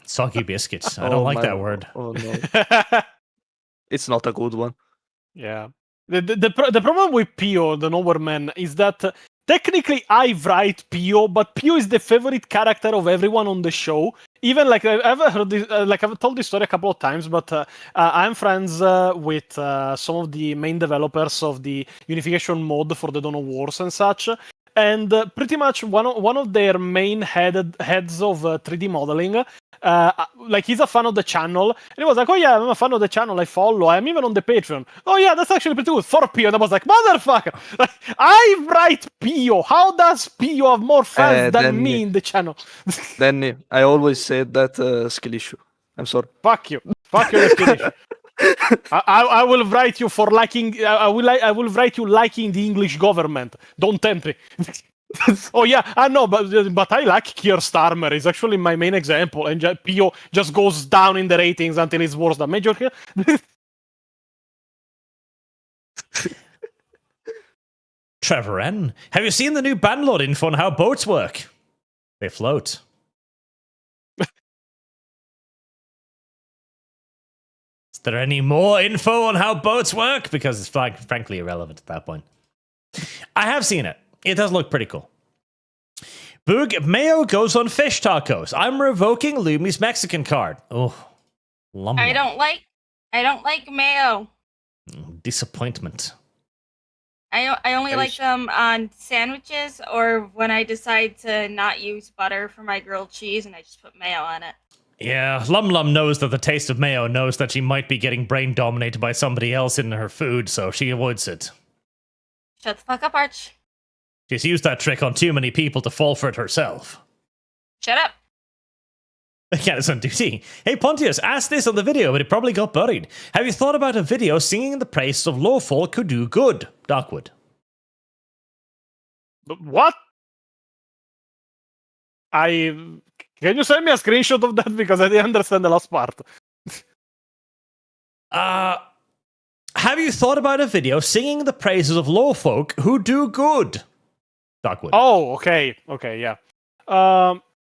Soggy Biscuits. I don't like that word. Oh, no. It's not a good one. Yeah. The problem with Pio, the Nobleman, is that technically I write Pio, but Pio is the favorite character of everyone on the show. Even like I've heard this, I've told this story a couple of times, but I'm friends with some of the main developers of the unification mod for the Dawn of Wars and such. And pretty much one of their main heads of 3D modeling, like he's a fan of the channel, and he was like, "Oh yeah, I'm a fan of the channel. I follow. I'm even on the Patreon. Oh yeah, that's actually pretty good for Pio." And I was like, "Motherfucker! Like, I write Pio. How does Pio have more fans than me in the channel?" Danny, I always said that skill issue. I'm sorry. Fuck you. Fuck you, skill issue. I will write you for liking. I will write you liking the English government. Don't tempt me. Oh yeah, I know, but I like Keir Starmer. He's actually my main example, and Pio just goes down in the ratings until it's worse than Major. Trevor N, have you seen the new bandlord info on how boats work? They float. Is there any more info on how boats work? Because it's frankly irrelevant at that point. I have seen it. It does look pretty cool. Boog, Mayo goes on fish tacos. I'm revoking Lumi's Mexican card. Oh, lumber. I don't like mayo. Disappointment. I only like them on sandwiches or when I decide to not use butter for my grilled cheese and I just put mayo on it. Yeah, Lum knows that the taste of mayo knows that she might be getting brain dominated by somebody else in her food, so she avoids it. Shut the fuck up, Arch. She's used that trick on too many people to fall for it herself. Shut up. Candace on duty. Hey Pontius, asked this on the video, but it probably got buried. Have you thought about a video singing the praises of low folk who do good? Darkwood. What? Can you send me a screenshot of that? Because I didn't understand the last part. Have you thought about a video singing the praises of low folk who do good? Darkwood. Oh, okay, yeah.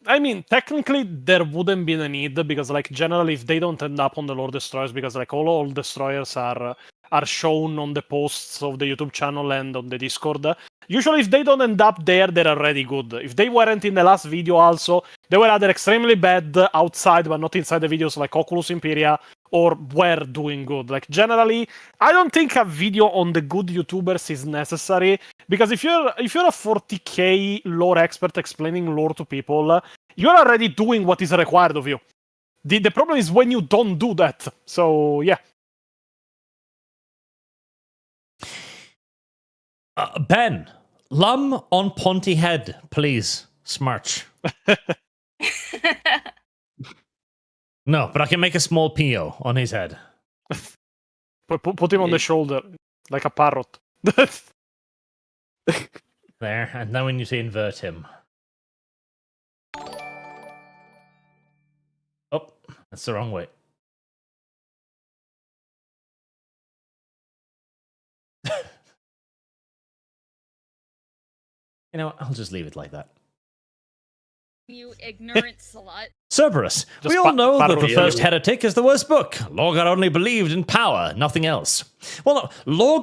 I mean, technically there wouldn't be a need because, like, generally, if they don't end up on the Lord Destroyers, because like all Destroyers are shown on the posts of the YouTube channel and on the Discord. Usually, if they don't end up there, they're already good. If they weren't in the last video, also they were either extremely bad outside but not inside the videos, like Oculus Imperia, or were doing good. Like generally, I don't think a video on the good YouTubers is necessary because if you're a 40k lore expert explaining lore to people, you're already doing what is required of you. The problem is when you don't do that. So yeah. Ben, Lum on Ponty head, please. Smarch. No, but I can make a small PO on his head. Put him on the shoulder, like a parrot. There, and now we need to invert him. Oh, that's the wrong way. You know what? I'll just leave it like that. You ignorant slut. Cerberus, Just we all know that the parody first it. Heretic is the worst book. Lorgar only believed in power, nothing else. Well, no,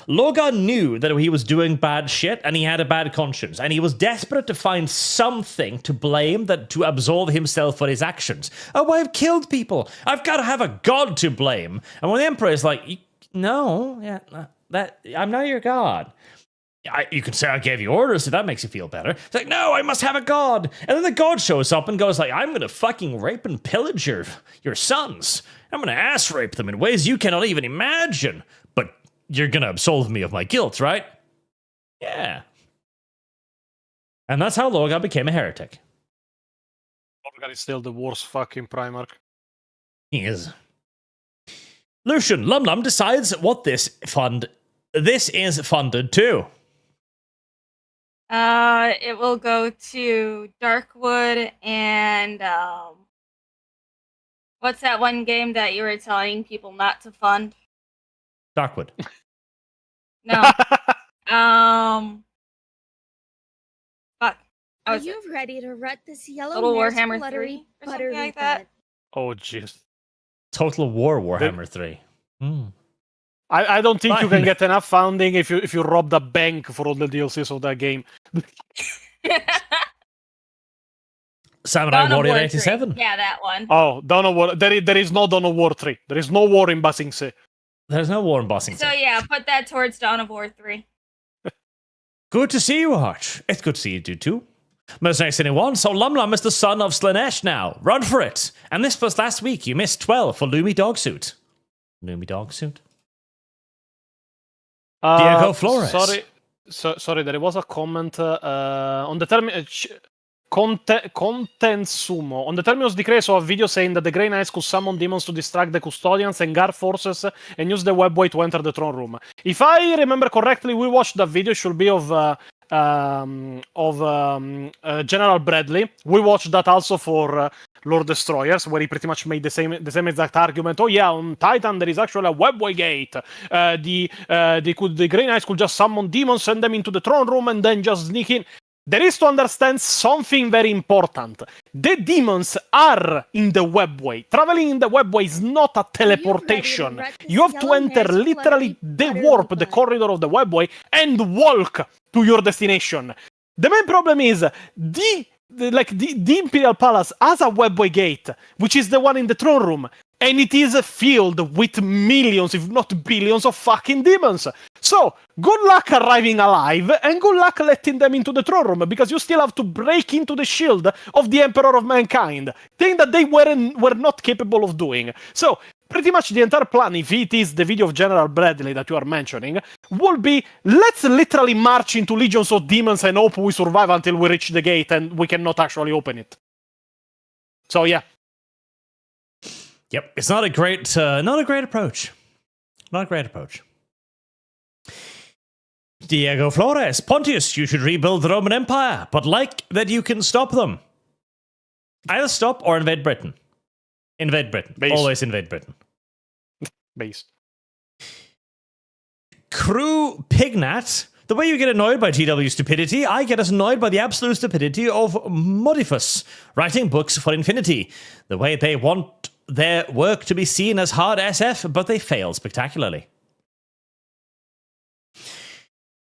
Lorgar knew that he was doing bad shit and he had a bad conscience, and he was desperate to find something to blame to absolve himself for his actions. Oh, I've killed people. I've got to have a god to blame. And when the Emperor is like, no, I'm not your god. You can say I gave you orders if that makes you feel better. It's like, no, I must have a god. And then the god shows up and goes like, I'm going to fucking rape and pillage your sons. I'm going to ass rape them in ways you cannot even imagine. But you're going to absolve me of my guilt, right? Yeah. And that's how Lorgar became a heretic. Lorgar is still the worst fucking Primarch. He is. Lucian, Lum decides what this is funded to. It will go to Darkwood and what's that one game that you were telling people not to fund? Darkwood. No. Fuck. Are you ready to rut this yellow Little mare's Warhammer fluttery 3 or something buttery like that? butt? Oh jeez. Total War Warhammer 3. I don't think you Fine. can get enough funding if you rob the bank for all the DLCs of that game. Samurai Dawn of Warrior War 87. 3. Yeah, that one. Oh, Dawn of War. There is no Dawn of War 3. There is no war in Basing Sea. There's no war in Bossing. So yeah, put that towards Dawn of War 3. Good to see you, Arch. It's good to see you too. Mercenaries anyone? So Lum is the son of Slanesh now. Run for it. And this was last week. You missed 12 for Lumi Dogsuit. Lumi Dogsuit. Diego Flores. Sorry, there was a comment on the term content sumo. On the Terminus Decree, saw a video saying that the Grey Knights could summon demons to distract the custodians and guard forces and use the webway to enter the throne room. If I remember correctly, we watched that video. Should be of General Bradley. We watched that also for Lord Destroyers, where he pretty much made the same exact argument. Oh yeah, on Titan there is actually a webway gate. The Grey Knights could just summon demons, send them into the throne room, and then just sneak in. There is to understand something very important. The demons are in the webway. Traveling in the webway is not a teleportation. You have to enter literally the warp, the corridor of the webway, and walk to your destination. The main problem is the Imperial Palace has a webway gate, which is the one in the throne room, and it is filled with millions, if not billions, of fucking demons. So, good luck arriving alive, and good luck letting them into the throne room, because you still have to break into the shield of the Emperor of Mankind, thing that they were not capable of doing. So, pretty much the entire plan, if it is the video of General Bradley that you are mentioning, will be, let's literally march into legions of demons and hope we survive until we reach the gate and we cannot actually open it. So, yeah. Yep, it's not a great approach. Not a great approach. Diego Flores, Pontius, you should rebuild the Roman Empire, but like that you can stop them. Either stop or invade Britain. Invade Britain. Based. Always invade Britain. Based. Crew Pignat, The way you get annoyed by GW stupidity, I get as annoyed by the absolute stupidity of Modifus, writing books for infinity. The way they want their work to be seen as hard SF, but they fail spectacularly.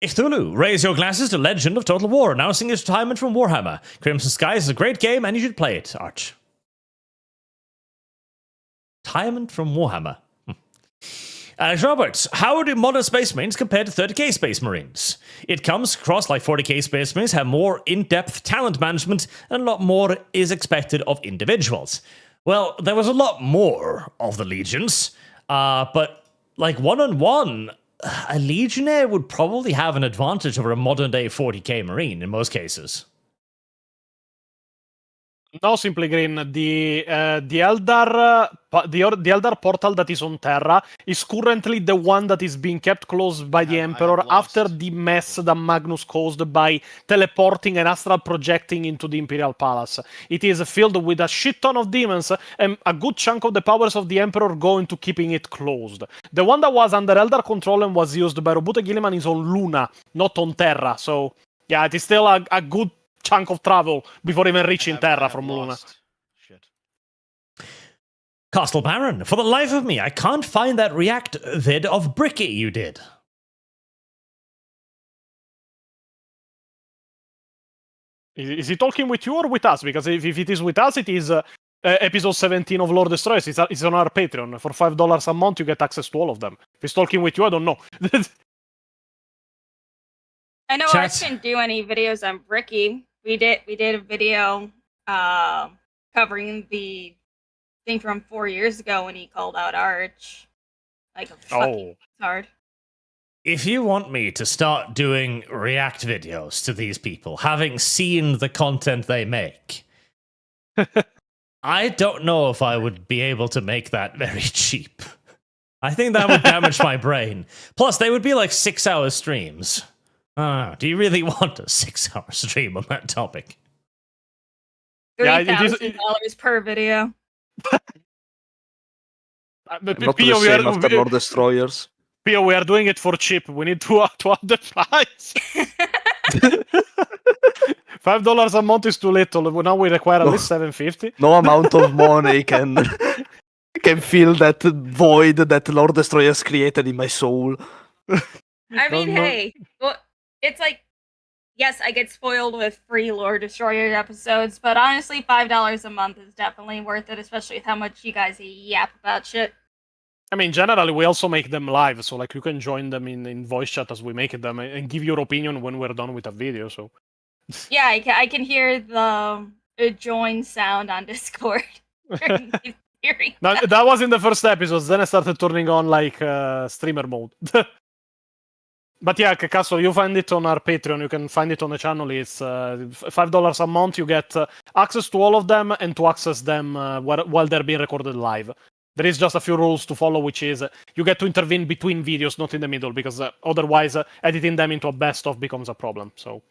Icthulu, raise your glasses to Legend of Total War, announcing its retirement from Warhammer. Crimson Skies is a great game, and you should play it, Arch. Retirement from Warhammer. Alex Roberts, how do modern Space Marines compare to 30k Space Marines? It comes across like 40k Space Marines have more in-depth talent management, and a lot more is expected of individuals. Well, there was a lot more of the Legions, but like one-on-one, a Legionnaire would probably have an advantage over a modern-day 40k Marine in most cases. No, Simply Green. The Eldar portal that is on Terra is currently the one that is being kept closed by the Emperor after the mess that Magnus caused by teleporting and astral projecting into the Imperial Palace. It is filled with a shit ton of demons, and a good chunk of the powers of the Emperor go into keeping it closed. The one that was under Eldar control and was used by Robuta Gilliman is on Luna, not on Terra. So, yeah, it is still a good chunk of travel before even reaching Terra from Luna. Shit. Castle Baron, for the life of me, I can't find that React vid of Bricky you did. Is he talking with you or with us? Because if it is with us, it is episode 17 of Lord Destroyers. It's on our Patreon. For $5 a month, you get access to all of them. If he's talking with you, I don't know. I know Arch didn't do any videos on Bricky. We did a video covering the thing from 4 years ago when he called out Arch. Like a fucking hard. If you want me to start doing React videos to these people, having seen the content they make, I don't know if I would be able to make that very cheap. I think that would damage my brain. Plus, they would be like 6-hour streams. Do you really want a 6-hour stream on that topic? $3,000 per video. Not the same after Lord Destroyers. Pio, we are doing it for cheap. We need to up the price. $5 a month is too little. Now we require at least $7.50. No amount of money can fill that void that Lord Destroyers created in my soul. I mean, hey, well, it's like, yes, I get spoiled with free Lord Destroyer episodes, but honestly, $5 a month is definitely worth it, especially with how much you guys yap about shit. I mean, generally, we also make them live, so like you can join them in voice chat as we make them and give your opinion when we're done with a video. So, yeah, I can hear the join sound on Discord. That was in the first episodes. Then I started turning on like streamer mode. But yeah, Castle, you find it on our Patreon. You can find it on the channel. It's $5 a month. You get access to all of them and to access them while they're being recorded live. There is just a few rules to follow, which is you get to intervene between videos, not in the middle, because otherwise editing them into a best-of becomes a problem. So.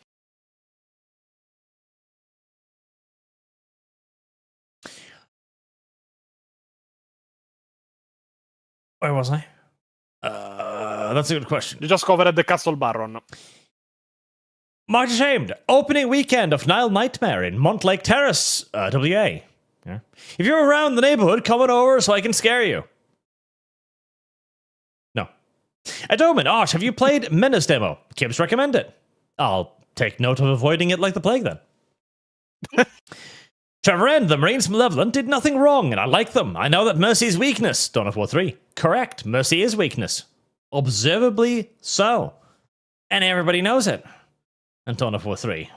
Where was I? That's a good question. You just covered the Castle Baron. March Ashamed. Opening weekend of Nile Nightmare in Montlake Terrace, WA. Yeah. If you're around the neighborhood, come on over so I can scare you. No. Adoman, Arch, have you played Menace demo? Kibbs recommended. I'll take note of avoiding it like the plague then. Trevor End, the Marines Malevolent did nothing wrong, and I like them. I know that Mercy is weakness. Dawn of War 3. Correct. Mercy is weakness. Observably so. And everybody knows it. And Dawn of War 3.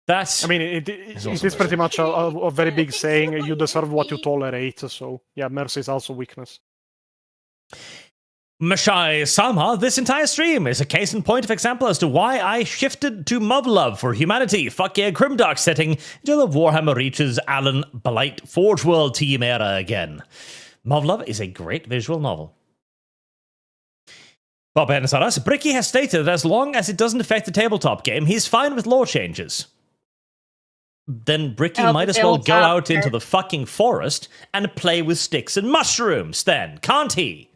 That's... I mean, it is pretty much a very big saying. You deserve what you tolerate. So, yeah, mercy is also weakness. Mashai Sama, this entire stream is a case in point of example as to why I shifted to Muv-Love for humanity. Fuck yeah, Grimdark setting until the Warhammer reaches Alan Blight Forge World team era again. Muv-Love is a great visual novel. Bob Anasaras, Bricky has stated that as long as it doesn't affect the tabletop game, he's fine with lore changes. Then Bricky might as well go out into the fucking forest and play with sticks and mushrooms then, can't he?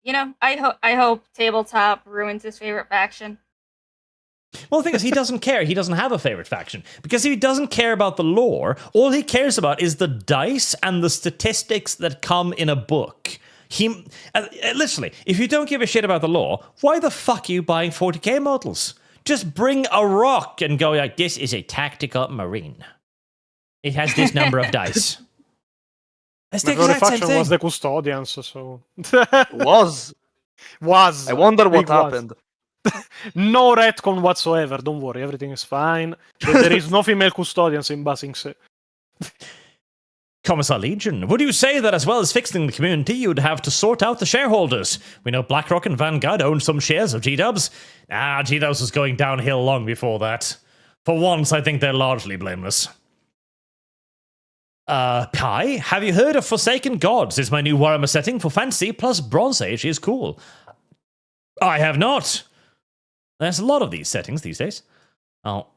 I hope tabletop ruins his favorite faction. Well, the thing is, he doesn't care. He doesn't have a favorite faction. Because if he doesn't care about the lore, all he cares about is the dice and the statistics that come in a book. Literally, if you don't give a shit about the lore, why the fuck are you buying 40k models? Just bring a rock and go like, this is a tactical marine. It has this number of dice. That's the exact same faction thing. was the custodians, so... Was. Was. I wonder what Big was. happened. No retcon whatsoever, don't worry, everything is fine. There is no female custodians in Basing Se. Commissar Legion, would you say that as well as fixing the community, you'd have to sort out the shareholders? We know BlackRock and Vanguard own some shares of G-Dubs. G-Dubs was going downhill long before that. For once, I think they're largely blameless. Kai, have you heard of Forsaken Gods? Is my new Warhammer setting for Fantasy plus Bronze Age is cool. I have not. There's a lot of these settings these days. I'll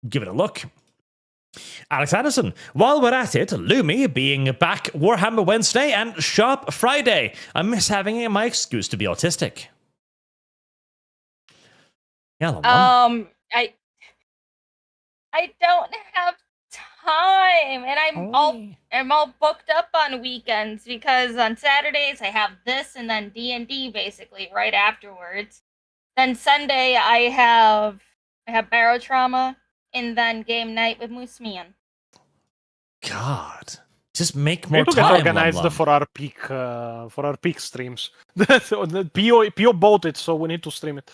give it a look. Alex Anderson, while we're at it, Lumi being back Warhammer Wednesday and Sharp Friday. I miss having my excuse to be autistic. Yeah, I don't have time, and I'm all booked up on weekends because on Saturdays I have this and then D&D basically right afterwards. Then Sunday I have Barotrauma and then game night with Moosemian. God, just make more to time. get organized for our peak streams. PO bought it, so we need to stream it.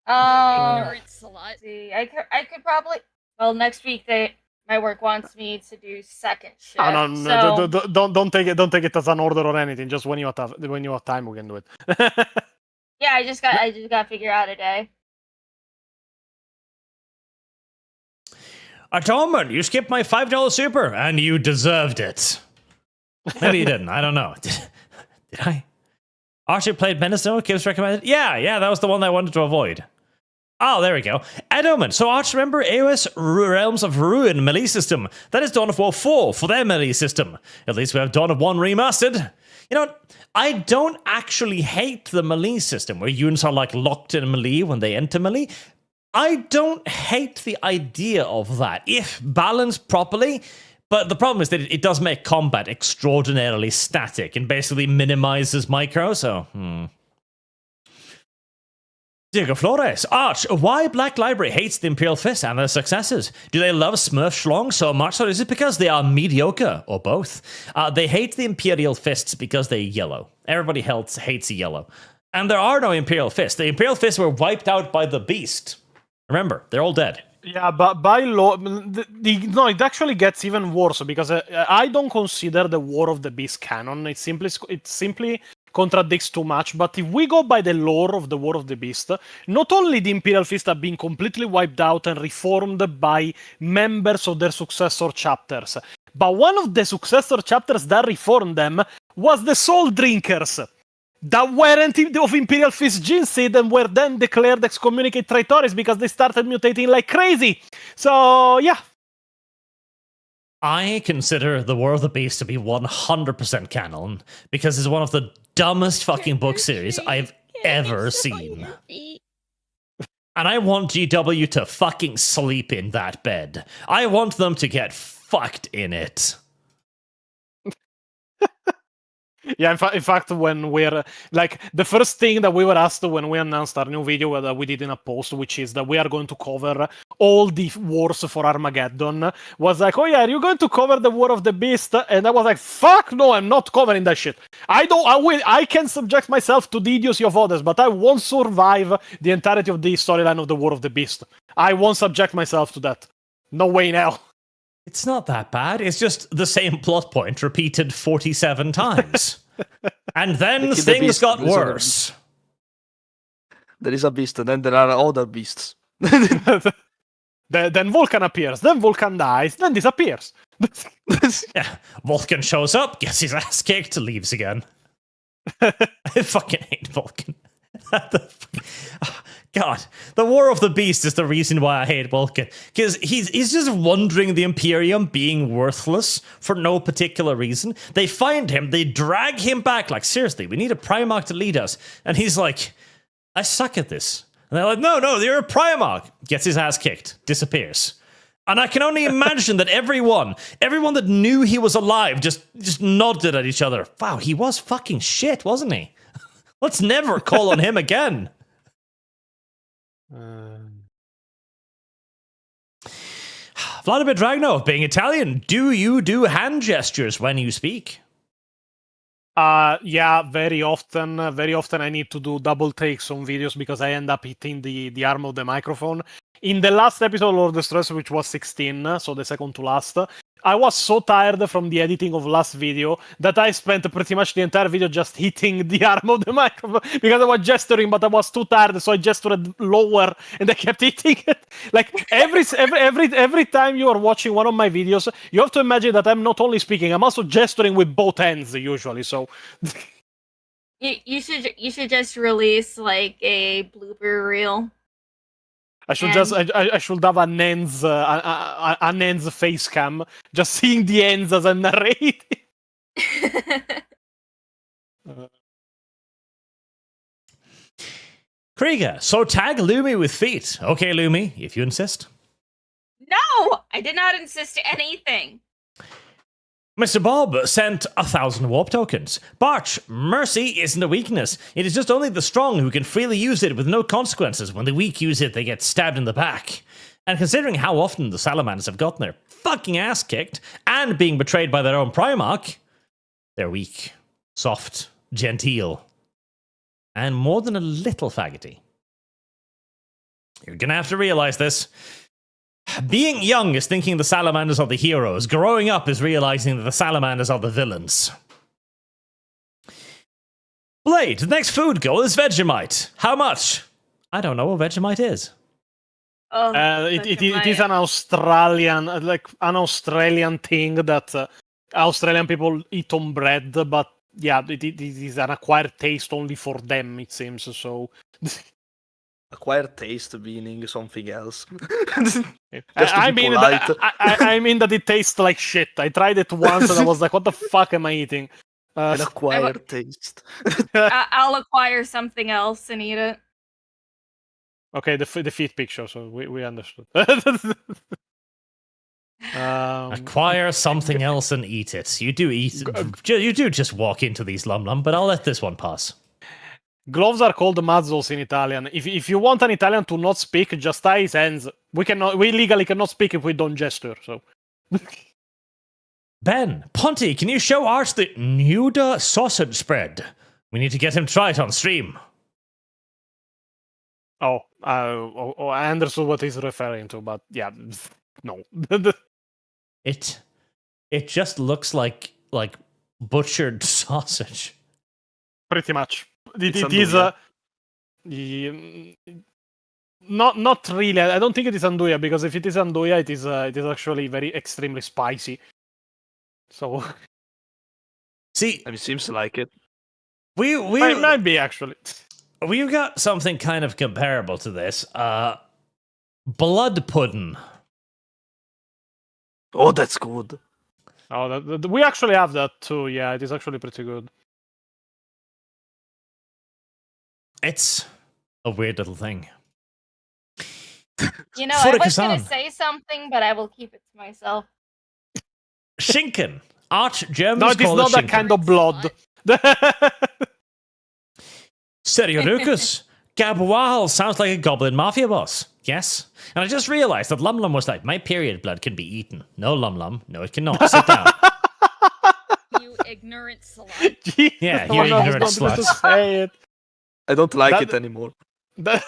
Hurts a lot. See, I could probably. Well, next week my work wants me to do second shift. No, don't take it as an order or anything. Just when you have time, we can do it. Yeah, I just got to figure out a day. Atonement, you skipped my $5 super, and you deserved it. Maybe you didn't. I don't know. Did I? Archie played Menacino, Gibbs recommended. Yeah, that was the one I wanted to avoid. Oh, there we go. Edoman. So Arch, remember AOS Realms of Ruin melee system. That is Dawn of War 4 for their melee system. At least we have Dawn of 1 remastered. You know, I don't actually hate the melee system where units are like locked in melee when they enter melee. I don't hate the idea of that, if balanced properly. But the problem is that it does make combat extraordinarily static and basically minimizes micro, so... Diego Flores, Arch, why Black Library hates the Imperial Fist and their successors? Do they love Smurf Schlong so much, or is it because they are mediocre, or both? They hate the Imperial Fists because they're yellow. Everybody else hates yellow. And there are no Imperial Fists. The Imperial Fists were wiped out by the Beast. Remember, they're all dead. Yeah, but by law, no, it actually gets even worse because I don't consider the War of the Beast canon. It simply contradicts too much. But if we go by the lore of the War of the Beast, not only the Imperial Fist have been completely wiped out and reformed by members of their successor chapters, but one of the successor chapters that reformed them was the Soul Drinkers. That weren't of Imperial Fist Genseed and were then declared excommunicate traitores because they started mutating like crazy. So, yeah. I consider The War of the Beast to be 100% canon because it's one of the dumbest fucking book series I've ever seen. And I want GW to fucking sleep in that bed. I want them to get fucked in it. Yeah, in fact, when we're like the first thing that we were asked when we announced our new video that we did in a post, which is that we are going to cover all the wars for Armageddon, was like, oh yeah, are you going to cover the War of the Beast? And I was like, fuck no, I'm not covering that shit. I can subject myself to the idiocy of others, but I won't survive the entirety of the storyline of the War of the Beast. I won't subject myself to that. No way in hell. It's not that bad. It's just the same plot point repeated 47 times. And then things got worse. There is a beast, and then there are other beasts. Then Vulcan appears, then Vulcan dies, then disappears. Yeah, Vulcan shows up, gets his ass kicked, leaves again. I fucking hate Vulcan. God, the War of the Beast is the reason why I hate Vulcan. Because he's just wandering the Imperium being worthless for no particular reason. They find him, they drag him back, like, seriously, we need a Primarch to lead us. And he's like, I suck at this. And they're like, no, you're a Primarch. Gets his ass kicked, disappears. And I can only imagine that everyone that knew he was alive just nodded at each other. Wow, he was fucking shit, wasn't he? Let's never call on him again. Vladimir Dragnov, being Italian, do you do hand gestures when you speak? Yeah, very often. Very often I need to do double takes on videos because I end up hitting the arm of the microphone. In the last episode of Lord of Stress, which was 16, so the second to last, I was so tired from the editing of last video that I spent pretty much the entire video just hitting the arm of the microphone because I was gesturing, but I was too tired, so I gestured lower and I kept hitting it. Like every time you are watching one of my videos, you have to imagine that I'm not only speaking, I'm also gesturing with both hands usually. So you should just release like a blooper reel. I should I should have an ends face cam, just seeing the ends as I'm narrating. Krieger, so tag Lumi with feet. Okay, Lumi, if you insist. No, I did not insist anything. Mr. Bob sent 1,000 warp tokens. Barch, mercy isn't a weakness. It is just only the strong who can freely use it with no consequences. When the weak use it, they get stabbed in the back. And considering how often the salamanders have gotten their fucking ass kicked and being betrayed by their own Primarch, they're weak, soft, genteel, and more than a little faggoty. You're gonna have to realize this. Being young is thinking the salamanders are the heroes. Growing up is realizing that the salamanders are the villains. Blade, the next food goal is Vegemite. How much? I don't know what Vegemite is. Oh, it is an Australian thing that Australian people eat on bread, but yeah, it is an acquired taste only for them, it seems. So Acquired taste meaning something else. I mean that it tastes like shit. I tried it once and I was like, what the fuck am I eating? An acquired taste. I'll acquire something else and eat it. Okay, the feet picture, so we understood. Acquire something else and eat it. You do eat. You do just walk into these Lum, but I'll let this one pass. Gloves are called muzzles in Italian. If you want an Italian to not speak, just tie his hands. We legally cannot speak if we don't gesture. So, Ben, Ponty, can you show Arch the Nuda sausage spread? We need to get him to try it on stream. I understood what he's referring to, but yeah, no. It just looks like butchered sausage. Pretty much. It is not really. I don't think it is Anduja, because if it is Anduja, it is actually very extremely spicy. So, see, it seems like it. We might be actually. We've got something kind of comparable to this. Blood pudding. Oh, that's good. Oh, we actually have that too. Yeah, it is actually pretty good. It's a weird little thing. You know, I was going to say something, but I will keep it to myself. Schinken. Arch Germans no, it is not that kind of blood. Seriorucus. Gabwahal sounds like a goblin mafia boss. Yes. And I just realized that Lum was like, my period blood can be eaten. No, Lum. No, it cannot. Sit down. You ignorant slut. Yeah, you ignorant slut. Say it. I don't like it anymore. Pio's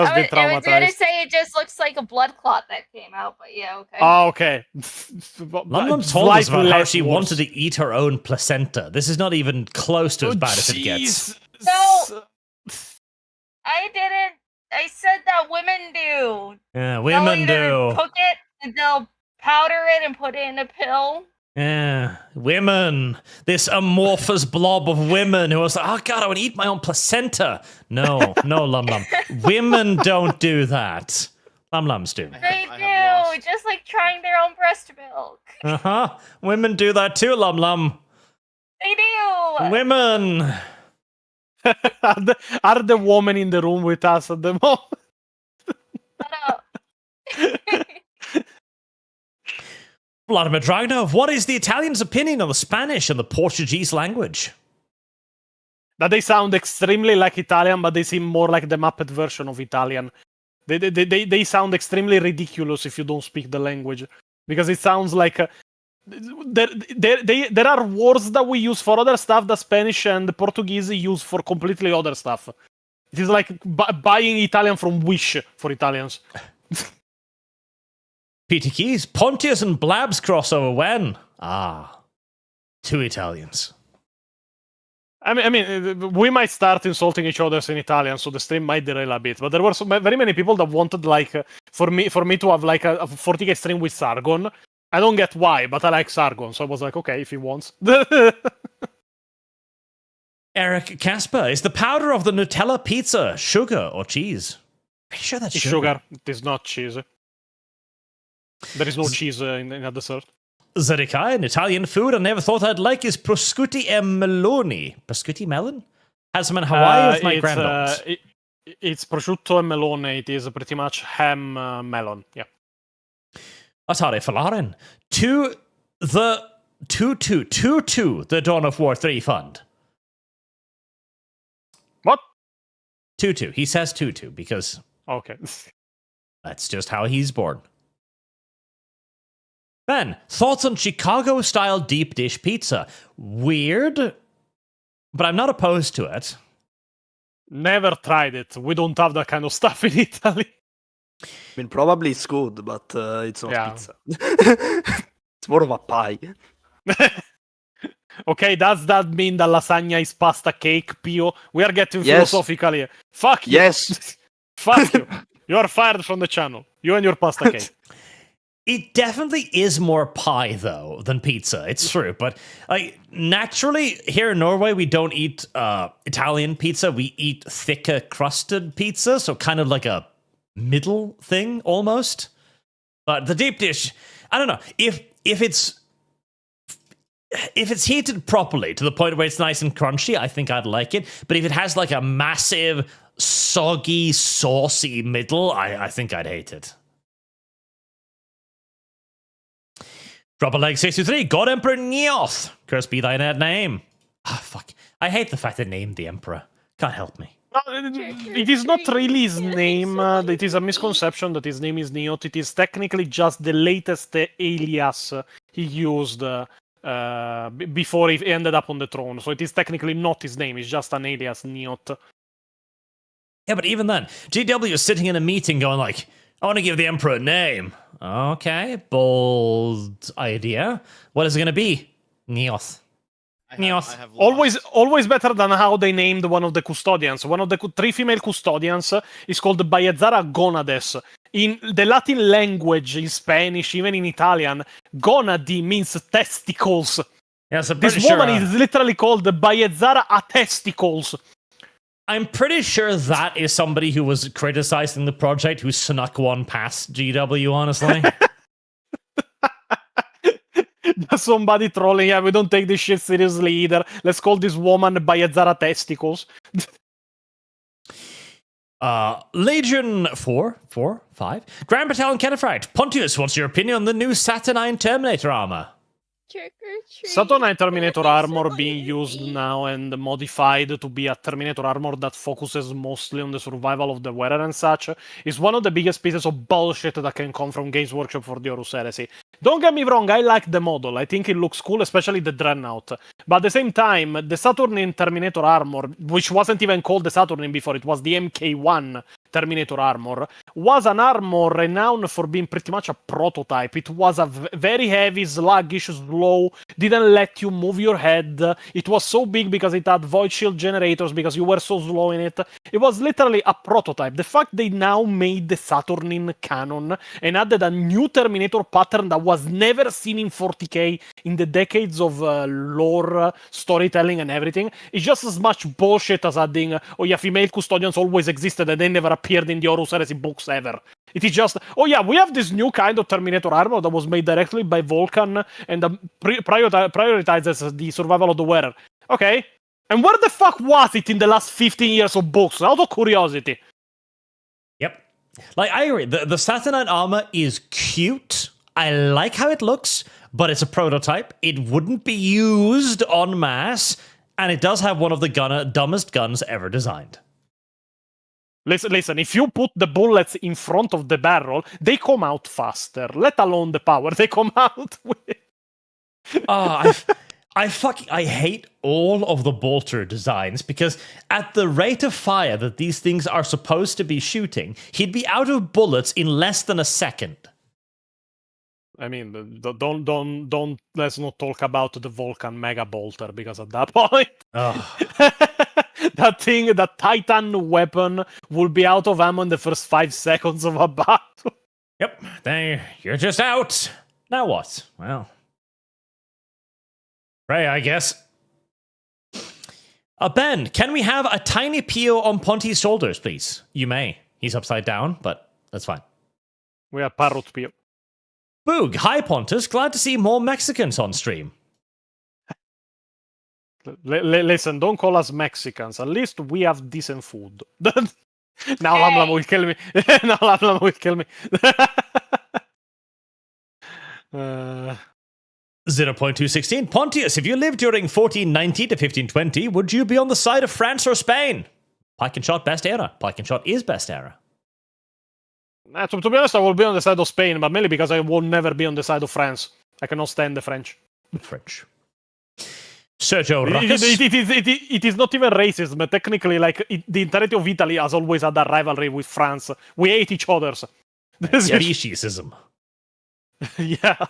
I been traumatized. was going to say it just looks like a blood clot that came out, but yeah, okay. Oh, okay. Lum told us about how she wanted to eat her own placenta. This is not even close to as bad as it gets. No, I didn't. I said that women do. Yeah, women do. They'll cook it and they'll powder it and put it in a pill. Yeah, women. This amorphous blob of women who was like, oh god, I want to eat my own placenta. No, Lum Lum. Women don't do that. Lum Lums do. They do, just like trying their own breast milk. Uh-huh. Women do that too, Lum Lum. They do. Women. Are the women in the room with us at the moment? Shut up. Vladimir Dragnov, what is the Italian's opinion on the Spanish and the Portuguese language? That they sound extremely like Italian, but they seem more like the Muppet version of Italian. They sound extremely ridiculous if you don't speak the language, because it sounds like there are words that we use for other stuff that Spanish and the Portuguese use for completely other stuff. It is like buying Italian from Wish for Italians. Peter Keys, Pontius and Blabs crossover when? Ah, two Italians. I mean, we might start insulting each other in Italian, so the stream might derail a bit. But there were very many people that wanted, like, for me to have like a 40K stream with Sargon. I don't get why, but I like Sargon, so I was like, okay, if he wants. Eric Casper, is the powder of the Nutella pizza sugar or cheese? Are you sure that's It's sugar? It is not cheese. There is no cheese in a dessert. Zedekiah, an Italian food I never thought I'd like is prosciutti e meloni. Prosciutti melon? Had some in Hawaii with my granddaughters. It's prosciutto and melone. It is pretty much ham melon. Yeah. Atari Falaren. To the 2222, the Dawn of War 3 fund. What? 22. He says 22 because Okay. that's just how he's born. Ben, thoughts on Chicago-style deep dish pizza? Weird, but I'm not opposed to it. Never tried it. We don't have that kind of stuff in Italy. I mean, probably it's good, but it's not pizza. It's more of a pie. Okay, does that mean that lasagna is pasta cake, Pio? We are getting philosophical here. Fuck you. Yes. Fuck you. You are fired from the channel. You and your pasta cake. It definitely is more pie, though, than pizza. It's true. But naturally, here in Norway, we don't eat Italian pizza. We eat thicker crusted pizza, so kind of like a middle thing, almost. But the deep dish, I don't know. If it's heated properly to the point where it's nice and crunchy, I think I'd like it. But if it has like a massive, soggy, saucy middle, I think I'd hate it. Drop a leg 63. God Emperor Neoth. Cursed be thy name. Ah, fuck. I hate the fact they named the Emperor. Can't help me. No, it is not really his name. It is a misconception that his name is Neoth. It is technically just the latest alias he used before he ended up on the throne. So it is technically not his name. It's just an alias, Neoth. Yeah, but even then, GW is sitting in a meeting going like, I want to give the Emperor a name. Okay, bold idea. What is it going to be? Neoth. Neoth. Always better than how they named one of the custodians. One of the 3 female custodians is called Baezzara Gonades. In the Latin language, in Spanish, even in Italian, gonadi means testicles. Yes, this woman is literally called Baezzara a testicles. I'm pretty sure that is somebody who was criticizing the project who snuck one past GW, honestly. Somebody trolling, yeah, we don't take this shit seriously either. Let's call this woman Baezzara Testicles. Legion 4, 5. Grand Battalion Kenefract. Pontius, what's your opinion on the new Saturnine Terminator armor? Saturnine Terminator armor being used now and modified to be a Terminator armor that focuses mostly on the survival of the wearer and such is one of the biggest pieces of bullshit that can come from Games Workshop for the Horus Heresy. Don't get me wrong, I like the model. I think it looks cool, especially the Dreadnought. But at the same time, the Saturnine Terminator armor, which wasn't even called the Saturnine before, it was the MK1 Terminator armor, was an armor renowned for being pretty much a prototype. It was a very heavy, sluggish, slow, didn't let you move your head. It was so big because it had void shield generators because you were so slow in it. It was literally a prototype. The fact they now made the Saturnin canon and added a new Terminator pattern that was never seen in 40k in the decades of lore, storytelling, and everything is just as much bullshit as adding, oh yeah, female custodians always existed and they never appeared in the Horus Heresy books ever. It is just, oh yeah, we have this new kind of Terminator armor that was made directly by Vulcan and prioritizes the survival of the wearer. Okay. And where the fuck was it in the last 15 years of books? Out of curiosity. Yep. Like, I agree. The Saturnine armor is cute. I like how it looks, but it's a prototype. It wouldn't be used en masse, and it does have one of the dumbest guns ever designed. Listen, if you put the bullets in front of the barrel, they come out faster, let alone the power they come out with. I hate all of the bolter designs because at the rate of fire that these things are supposed to be shooting, he'd be out of bullets in less than a second. I mean, don't let's not talk about the Vulcan Mega Bolter because at that point, that Titan weapon will be out of ammo in the first 5 seconds of a battle. Yep, you're just out. Now what? Well, pray, I guess. Ben, can we have a tiny PO on Ponti's shoulders, please? You may. He's upside down, but that's fine. We have Parrot PO. Boog, hi Pontus, glad to see more Mexicans on stream. Listen, don't call us Mexicans. At least we have decent food. Now Lamlam will kill me. Now Lamlam will kill me. 0.216. Pontius, if you lived during 1490 to 1520, would you be on the side of France or Spain? Pike and Shot, best era. Pike and Shot is best era. To be honest, I will be on the side of Spain, but mainly because I will never be on the side of France. I cannot stand the French. Sergio Ruckus. It is not even racism, but technically, like, the entirety of Italy has always had a rivalry with France. We hate each other. Speciesism. Yeah.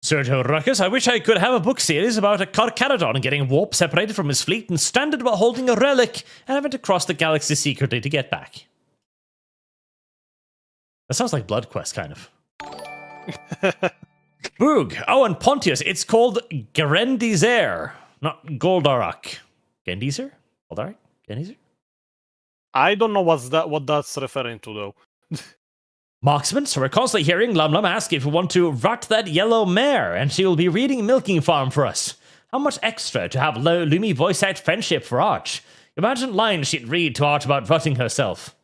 Sergio Ruckus, I wish I could have a book series about a Carcharodon getting warp separated from his fleet and stranded while holding a relic and having to cross the galaxy secretly to get back. That sounds like Blood Quest, kind of. Boog. Oh, and Pontius. It's called Grendizer, not Goldarak. Gendizer? Goldarak? Gendizer? I don't know what that's referring to, though. Marksman, so we're constantly hearing Lum ask if we want to rut that yellow mare, and she will be reading Milking Farm for us. How much extra to have Lumi voice act friendship for Arch? Imagine lines she'd read to Arch about rutting herself.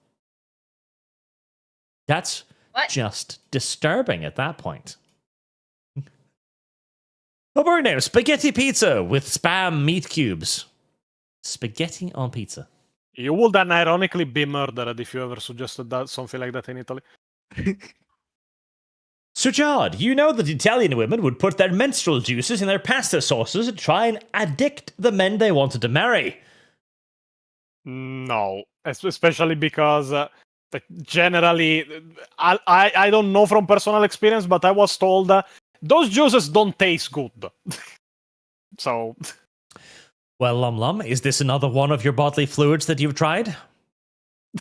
That's just disturbing at that point. Oborino, spaghetti pizza with spam meat cubes. Spaghetti on pizza. You would then ironically be murdered if you ever suggested that something like that in Italy. Sujad, you know that Italian women would put their menstrual juices in their pasta sauces to try and addict the men they wanted to marry. No, especially because generally, I don't know from personal experience, but I was told those juices don't taste good. So... Well, Lum, is this another one of your bodily fluids that you've tried?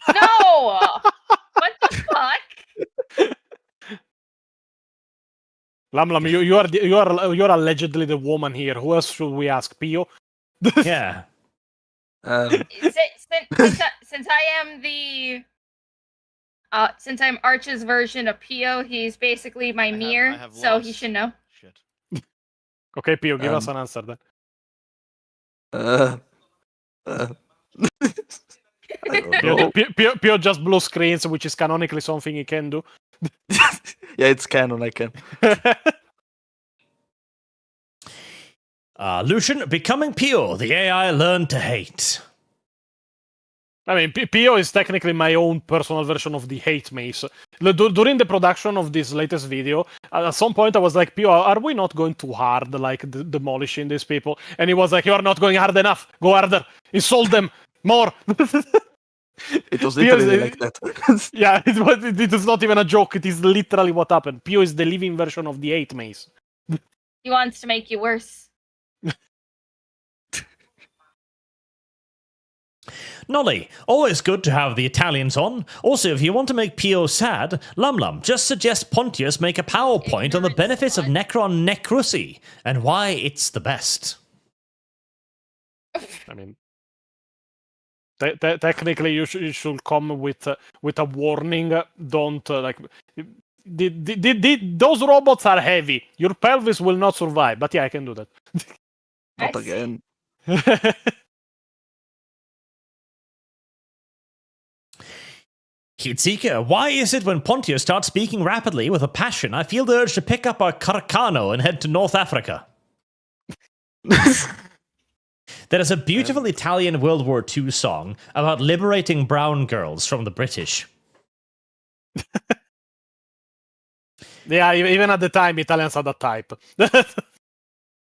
No! What the fuck? Lum, you are allegedly the woman here. Who else should we ask? Pio? Yeah. Since I am the since I'm Arch's version of Pio, he's basically my mirror, so he should know. Shit. Okay, Pio, give us an answer then. Pio just blue screens, which is canonically something he can do. Yeah, it's canon, I can. Lucian, becoming Pio, the AI learned to hate. I mean, Pio is technically my own personal version of the hate mace. During the production of this latest video, at some point I was like, Pio, are we not going too hard, like demolishing these people? And he was like, you are not going hard enough. Go harder. Insult them more. It was literally Pio like that. Yeah, it is not even a joke. It is literally what happened. Pio is the living version of the 8 mace. He wants to make you worse. Nolly, always good to have the Italians on. Also, if you want to make Pio sad, Lum just suggest Pontius make a PowerPoint on the benefits of Necron Necrusi and why it's the best. I mean, technically, you should come with a warning. Don't like. Those robots are heavy. Your pelvis will not survive. But yeah, I can do that. Not again. Hitseeker, why is it when Pontius starts speaking rapidly with a passion, I feel the urge to pick up a Carcano and head to North Africa? There is a beautiful Italian World War II song about liberating brown girls from the British. Yeah, even at the time, Italians had that type. I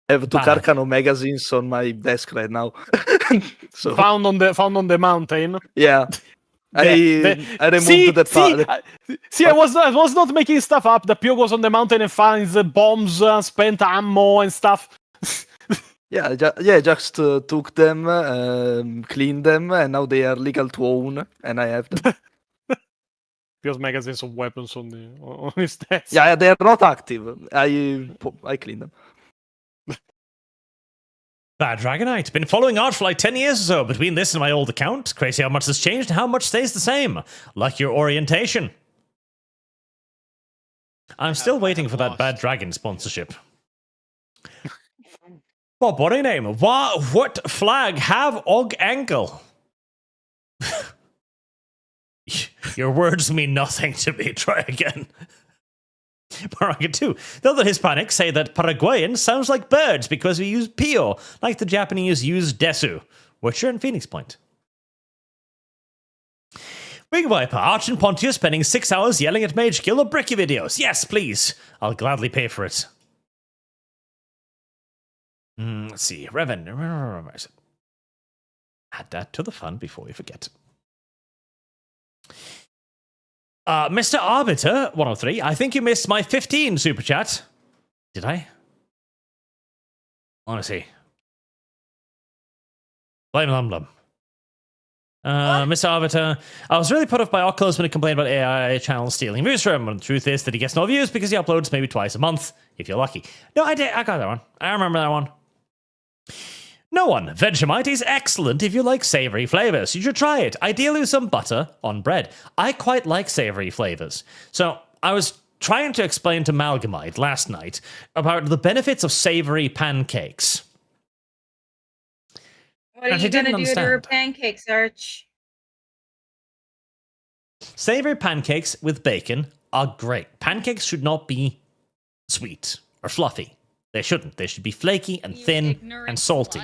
have two Carcano magazines on my desk right now. So found on the mountain. Yeah. I removed that part. See, I was not making stuff up. The Pio goes on the mountain and finds bombs, spent ammo, and stuff. Yeah, just took them, cleaned them, and now they are legal to own, and I have them. Pio's magazines of weapons on his desk. Yeah, they are not active. I clean them. Bad Dragonite. Been following art for like 10 years or so between this and my old account. Crazy how much has changed and how much stays the same. Like your orientation. I'm still waiting for that Bad Dragon sponsorship. Bob, what a name. What flag have Og ankle? Your words mean nothing to me. Try again. Paraga 2. The other Hispanics say that Paraguayan sounds like birds because we use Pio, like the Japanese use Desu. Witcher and Phoenix Point. Big Viper, Arch and Pontius spending 6 hours yelling at Mage Kill or Bricky videos. Yes, please. I'll gladly pay for it. Let's see. Reven. Add that to the fun before we forget. Mr. Arbiter 103, I think you missed my 15 super chat. Did I? I want to see. Blame Lum. Mr. Arbiter, I was really put off by Oculus when he complained about AI channels stealing views from him. And the truth is that he gets no views because he uploads maybe twice a month, if you're lucky. No, I did. I got that one. I remember that one. No one. Vegemite is excellent if you like savory flavors. You should try it. Ideally with some butter on bread. I quite like savory flavors. So I was trying to explain to Malgamite last night about the benefits of savory pancakes. What are you going to do to her pancakes, Arch? Savory pancakes with bacon are great. Pancakes should not be sweet or fluffy. They shouldn't. They should be flaky and thin and salty.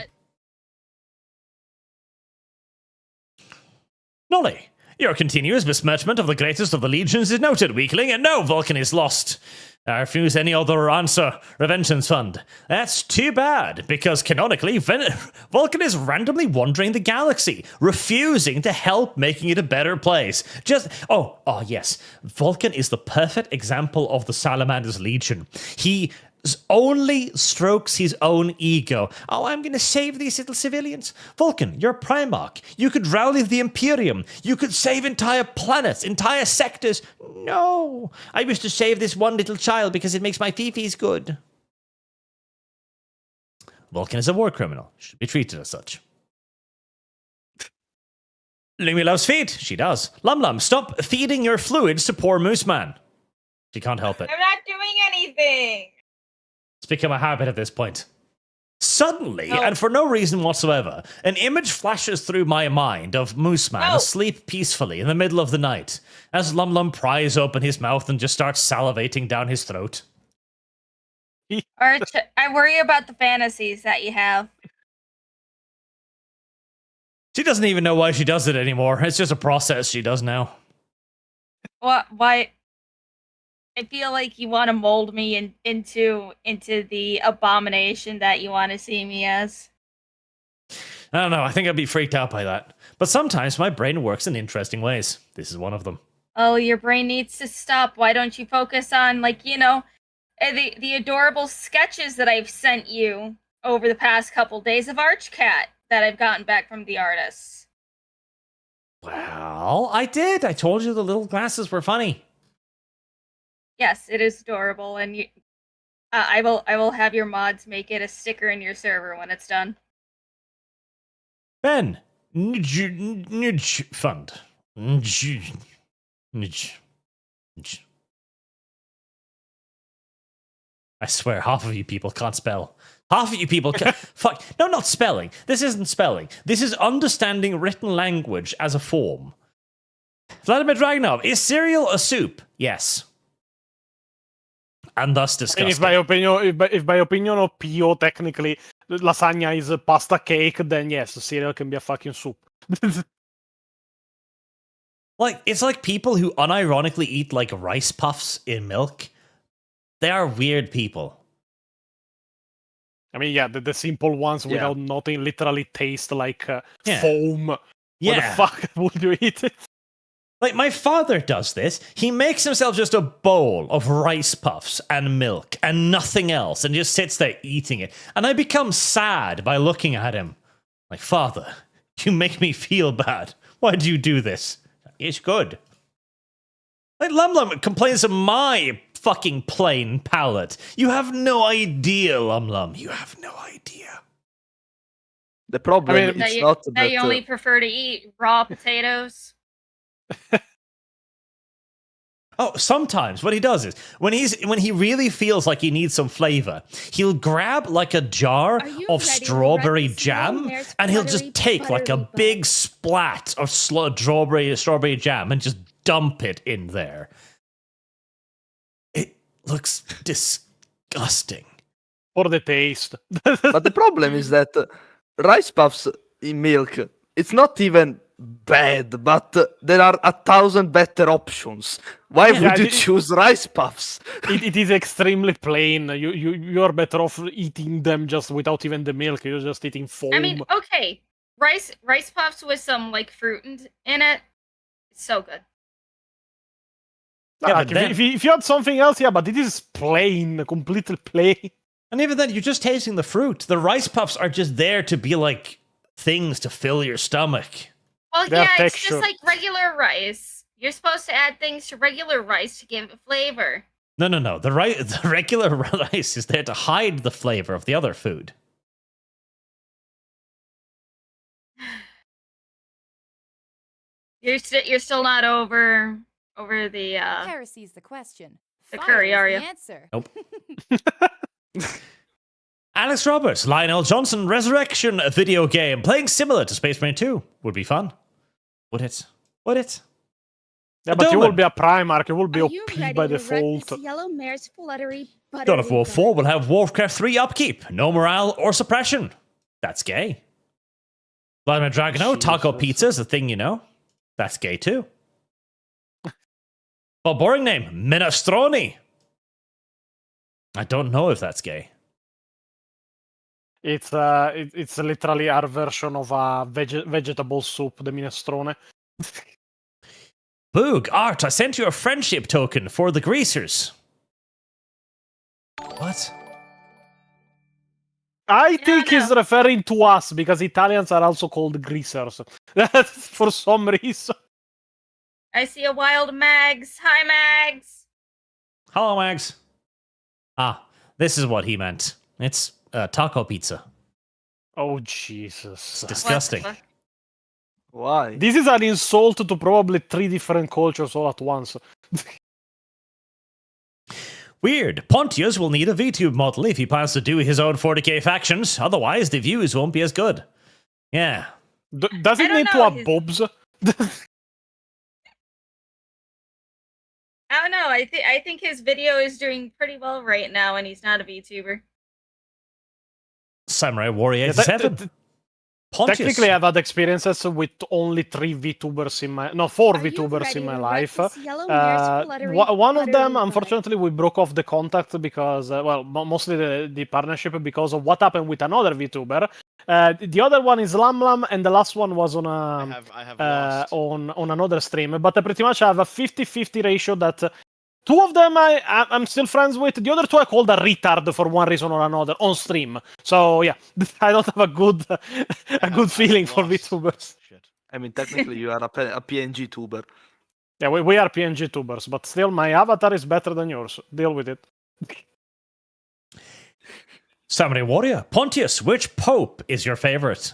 Nolly, your continuous besmirchment of the greatest of the legions is noted, weakling, and no, Vulcan is lost. I refuse any other answer. Revengeance Fund. That's too bad, because canonically, Vulcan is randomly wandering the galaxy, refusing to help making it a better place. Oh, yes. Vulcan is the perfect example of the Salamander's Legion. He only strokes his own ego. Oh, I'm going to save these little civilians. Vulcan, you're Primarch. You could rally the Imperium. You could save entire planets, entire sectors. No, I wish to save this one little child because it makes my fifis good. Vulcan is a war criminal. Should be treated as such. Lumi loves feed. She does. Lum, stop feeding your fluids to poor Moose Man. She can't help it. I'm not doing anything. It's become a habit at this point. Suddenly, and for no reason whatsoever, an image flashes through my mind of Moose Man asleep peacefully in the middle of the night as Lum pries open his mouth and just starts salivating down his throat. Arch, I worry about the fantasies that you have. She doesn't even know why she does it anymore. It's just a process she does now. What? Why? I feel like you want to mold me into the abomination that you want to see me as. I don't know. I think I'd be freaked out by that. But sometimes my brain works in interesting ways. This is one of them. Oh, your brain needs to stop. Why don't you focus on, like, you know, the adorable sketches that I've sent you over the past couple days of ArchCat that I've gotten back from the artists? Well, I did. I told you the little glasses were funny. Yes, it is adorable, and I will have your mods make it a sticker in your server when it's done. Ben, fund. I swear, half of you people can't spell. Half of you people can fuck. No, not spelling. This isn't spelling. This is understanding written language as a form. Vladimir Dragunov, is cereal a soup? Yes. And thus disgusting. If by opinion of Pio, technically lasagna is a pasta cake, then yes, cereal can be a fucking soup. Like, it's like people who unironically eat like rice puffs in milk. They are weird people. I mean, yeah, the simple ones without nothing literally taste like foam. Yeah. What the fuck would you eat it? Like, my father does this. He makes himself just a bowl of rice puffs and milk and nothing else and just sits there eating it. And I become sad by looking at him. Like, Father, you make me feel bad. Why do you do this? It's good. Like, Lum complains of my fucking plain palate. You have no idea, Lum. You have no idea. The problem is not that you only prefer to eat raw potatoes. Oh, sometimes what he does is when he really feels like he needs some flavor, he'll grab like a jar of strawberry jam and he'll just take like a big splat of strawberry jam and just dump it in there. It looks disgusting. For the taste. But the problem is that rice puffs in milk, it's not even bad, but there are 1,000 better options. Why would you choose rice puffs? It is extremely plain. You're better off eating them just without even the milk. You're just eating foam. I mean, okay, rice puffs with some like fruit in it. It's so good. Yeah, like if you had something else, yeah, but it is plain, completely plain. And even then, you're just tasting the fruit. The rice puffs are just there to be like things to fill your stomach. Well, yeah, it's just like regular rice. You're supposed to add things to regular rice to give it flavor. No. The regular rice is there to hide the flavor of the other food. You're still not over the Heresy's the question. The Fire curry, is are the you? answer. Nope. Alex Roberts, Lionel Johnson, Resurrection video game playing similar to Space Marine 2 would be fun. Would it? Yeah, but you will be a Primarch. You will be Are OP you ready by to default. This yellow mare's fluttery God of War 4 will have Warcraft 3 upkeep, no morale or suppression. That's gay. Vladimir Dragunov, taco pizza is a thing you know. That's gay too. Well, boring name, Minestrone. I don't know if that's gay. It's literally our version of a vegetable soup, the minestrone. Boog, Art, I sent you a friendship token for the greasers. What? I think he's referring to us because Italians are also called greasers. For some reason. I see a wild Mags. Hi, Mags. Hello, Mags. Ah, this is what he meant. It's taco pizza. Oh, Jesus. It's disgusting. Why? This is an insult to probably 3 different cultures all at once. Weird. Pontius will need a VTube model if he plans to do his own 40k factions. Otherwise, the views won't be as good. Yeah. Does it need to have bobs? I don't know. I think his video is doing pretty well right now, and he's not a VTuber. Samurai Warrior 87. Pontius. Technically, I've had experiences with only 3 VTubers in my... No, 4 VTubers in my life. One of them, unfortunately, we broke off the contact because, mostly the partnership because of what happened with another VTuber. The other one is Lam, and the last one was on I have lost. on another stream. But I pretty much have a 50-50 ratio that 2 of them I'm still friends with. The other 2 I called a retard for one reason or another on stream. So yeah, I don't have a good feeling for VTubers. Shit. I mean, technically, you are a PNG tuber. Yeah, we are PNG tubers, but still, my avatar is better than yours. Deal with it. Samurai Warrior. Pontius, which pope is your favorite?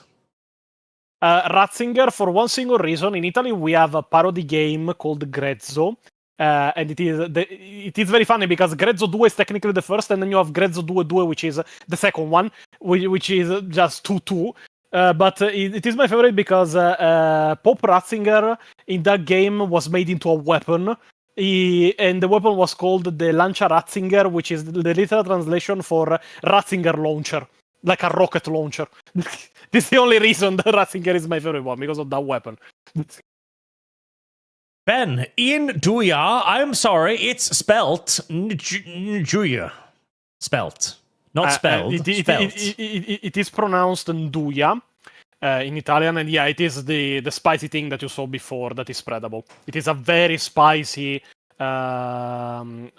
Ratzinger, for one single reason. In Italy, we have a parody game called Grezzo. And it is very funny because Grezzo 2 is technically the first, and then you have Grezzo 2, which is the second one, which is just 2-2. But it is my favorite because Pope Ratzinger in that game was made into a weapon. And the weapon was called the Lancia Ratzinger, which is the literal translation for Ratzinger launcher, like a rocket launcher. This is the only reason that Ratzinger is my favorite one, because of that weapon. Ben, in Duya, I'm sorry, it's spelt Njuya. Spelt. Not spelled. Spelt. It is pronounced Nduja in Italian, and yeah, it is the spicy thing that you saw before that is spreadable. It is a very spicy. Let's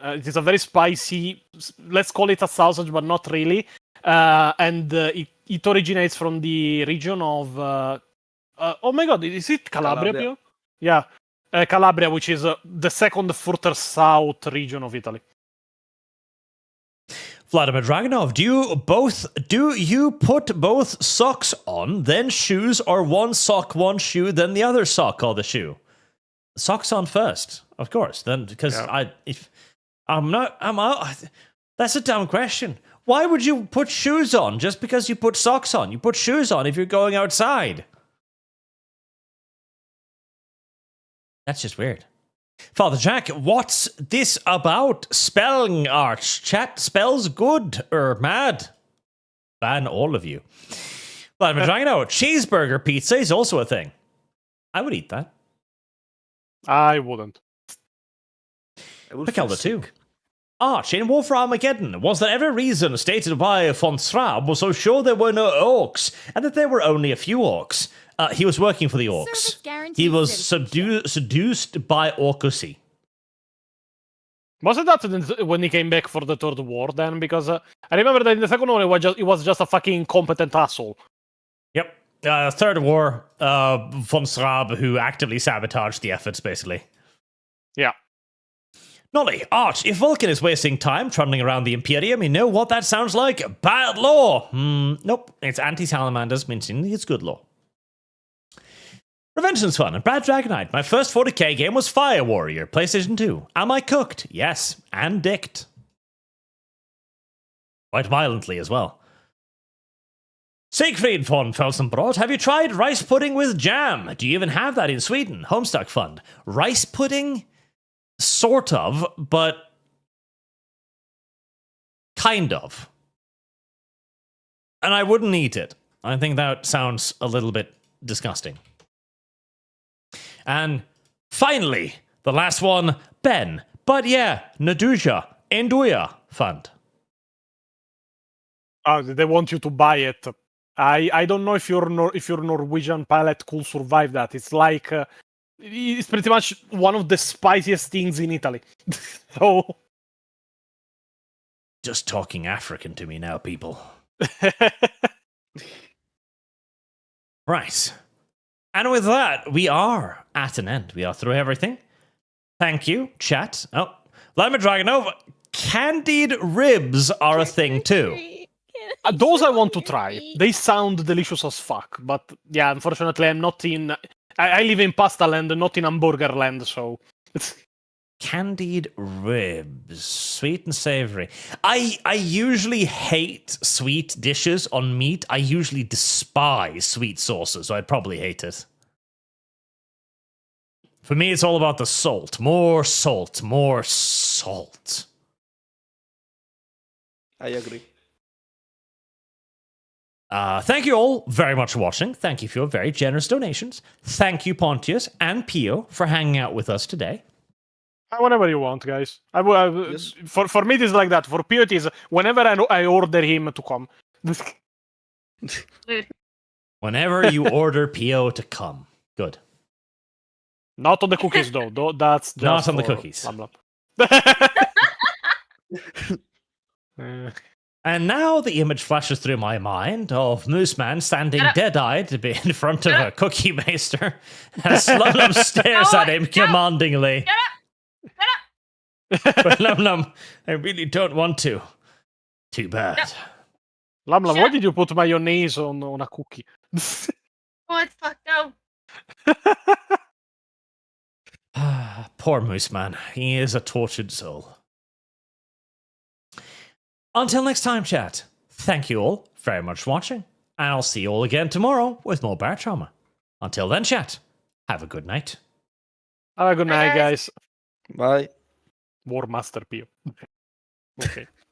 call it a sausage, but not really. And it originates from the region of. Oh my God, is it Calabria? Calabria. Yeah. Calabria, which is the second further south region of Italy. Vladimir Dragonov, do you put both socks on, then shoes, or one sock, one shoe, then the other sock or the shoe? Socks on first, of course. Then because that's a dumb question. Why would you put shoes on just because you put socks on? You put shoes on if you're going outside. That's just weird. Father Jack, what's this about? Spelling arch. Chat spells good or mad. Ban all of you. Vladimir Dragano, cheeseburger pizza is also a thing. I would eat that. I wouldn't. Pikelda too. Arch, in War for Armageddon, was there ever a reason stated by von Schraub was so sure there were no orcs, and that there were only a few orcs? He was working for the orcs. He was seduced by orcusy. Wasn't that when he came back for the third war then? Because I remember that in the second one he was just a fucking incompetent asshole. Yep. Third war, von Schraub, who actively sabotaged the efforts, basically. Yeah. Nolly, Arch, if Vulcan is wasting time trundling around the Imperium, you know what that sounds like? Bad law! Nope. It's anti-salamanders, meaning it's good law. Revengeance Fun and Brad Dragonite. My first 40k game was Fire Warrior, PlayStation 2. Am I cooked? Yes. And dicked. Quite violently as well. Siegfried von Felsenbrot, have you tried rice pudding with jam? Do you even have that in Sweden? Homestuck Fund. Rice pudding? Sort of, but kind of. And I wouldn't eat it. I think that sounds a little bit disgusting. And finally, the last one, Ben. But yeah, Naduja, Enduya Fund. Oh, they want you to buy it. I don't know if your Norwegian palate could survive that. It's like it's pretty much one of the spiciest things in Italy. So just talking African to me now, people. Right. And with that, we are at an end. We are through everything. Thank you, chat. Oh, Vladimir Dragonov, candied ribs are a thing too. Those I want to try. They sound delicious as fuck. But yeah, unfortunately, I'm not in... I live in pasta land, not in hamburger land, so... Candied ribs. Sweet and savory. I usually hate sweet dishes on meat. I usually despise sweet sauces, so I'd probably hate it. For me, it's all about the salt. More salt. More salt. I agree. Thank you all very much for watching. Thank you for your very generous donations. Thank you, Pontius and Pio, for hanging out with us today. Whenever you want, guys. Yes. For me, it is like that. For Pio, it is whenever I order him to come. Whenever you order Pio to come. Good. Not on the cookies, though. That's just Not on the for cookies. Lum Lum. And now the image flashes through my mind of Mooseman standing dead-eyed to be in front of a cookie maester as Lum Lum stares at him commandingly. But Lum Lum, I really don't want to. Too bad. Lum Lum, why did you put mayonnaise on a cookie? What? Fuck no. Poor Mooseman. He is a tortured soul. Until next time, chat. Thank you all very much for watching. And I'll see you all again tomorrow with more Bar Trauma. Until then, chat. Have a good night. Have a good night, guys. guys. Bye. War Master Pio. Okay.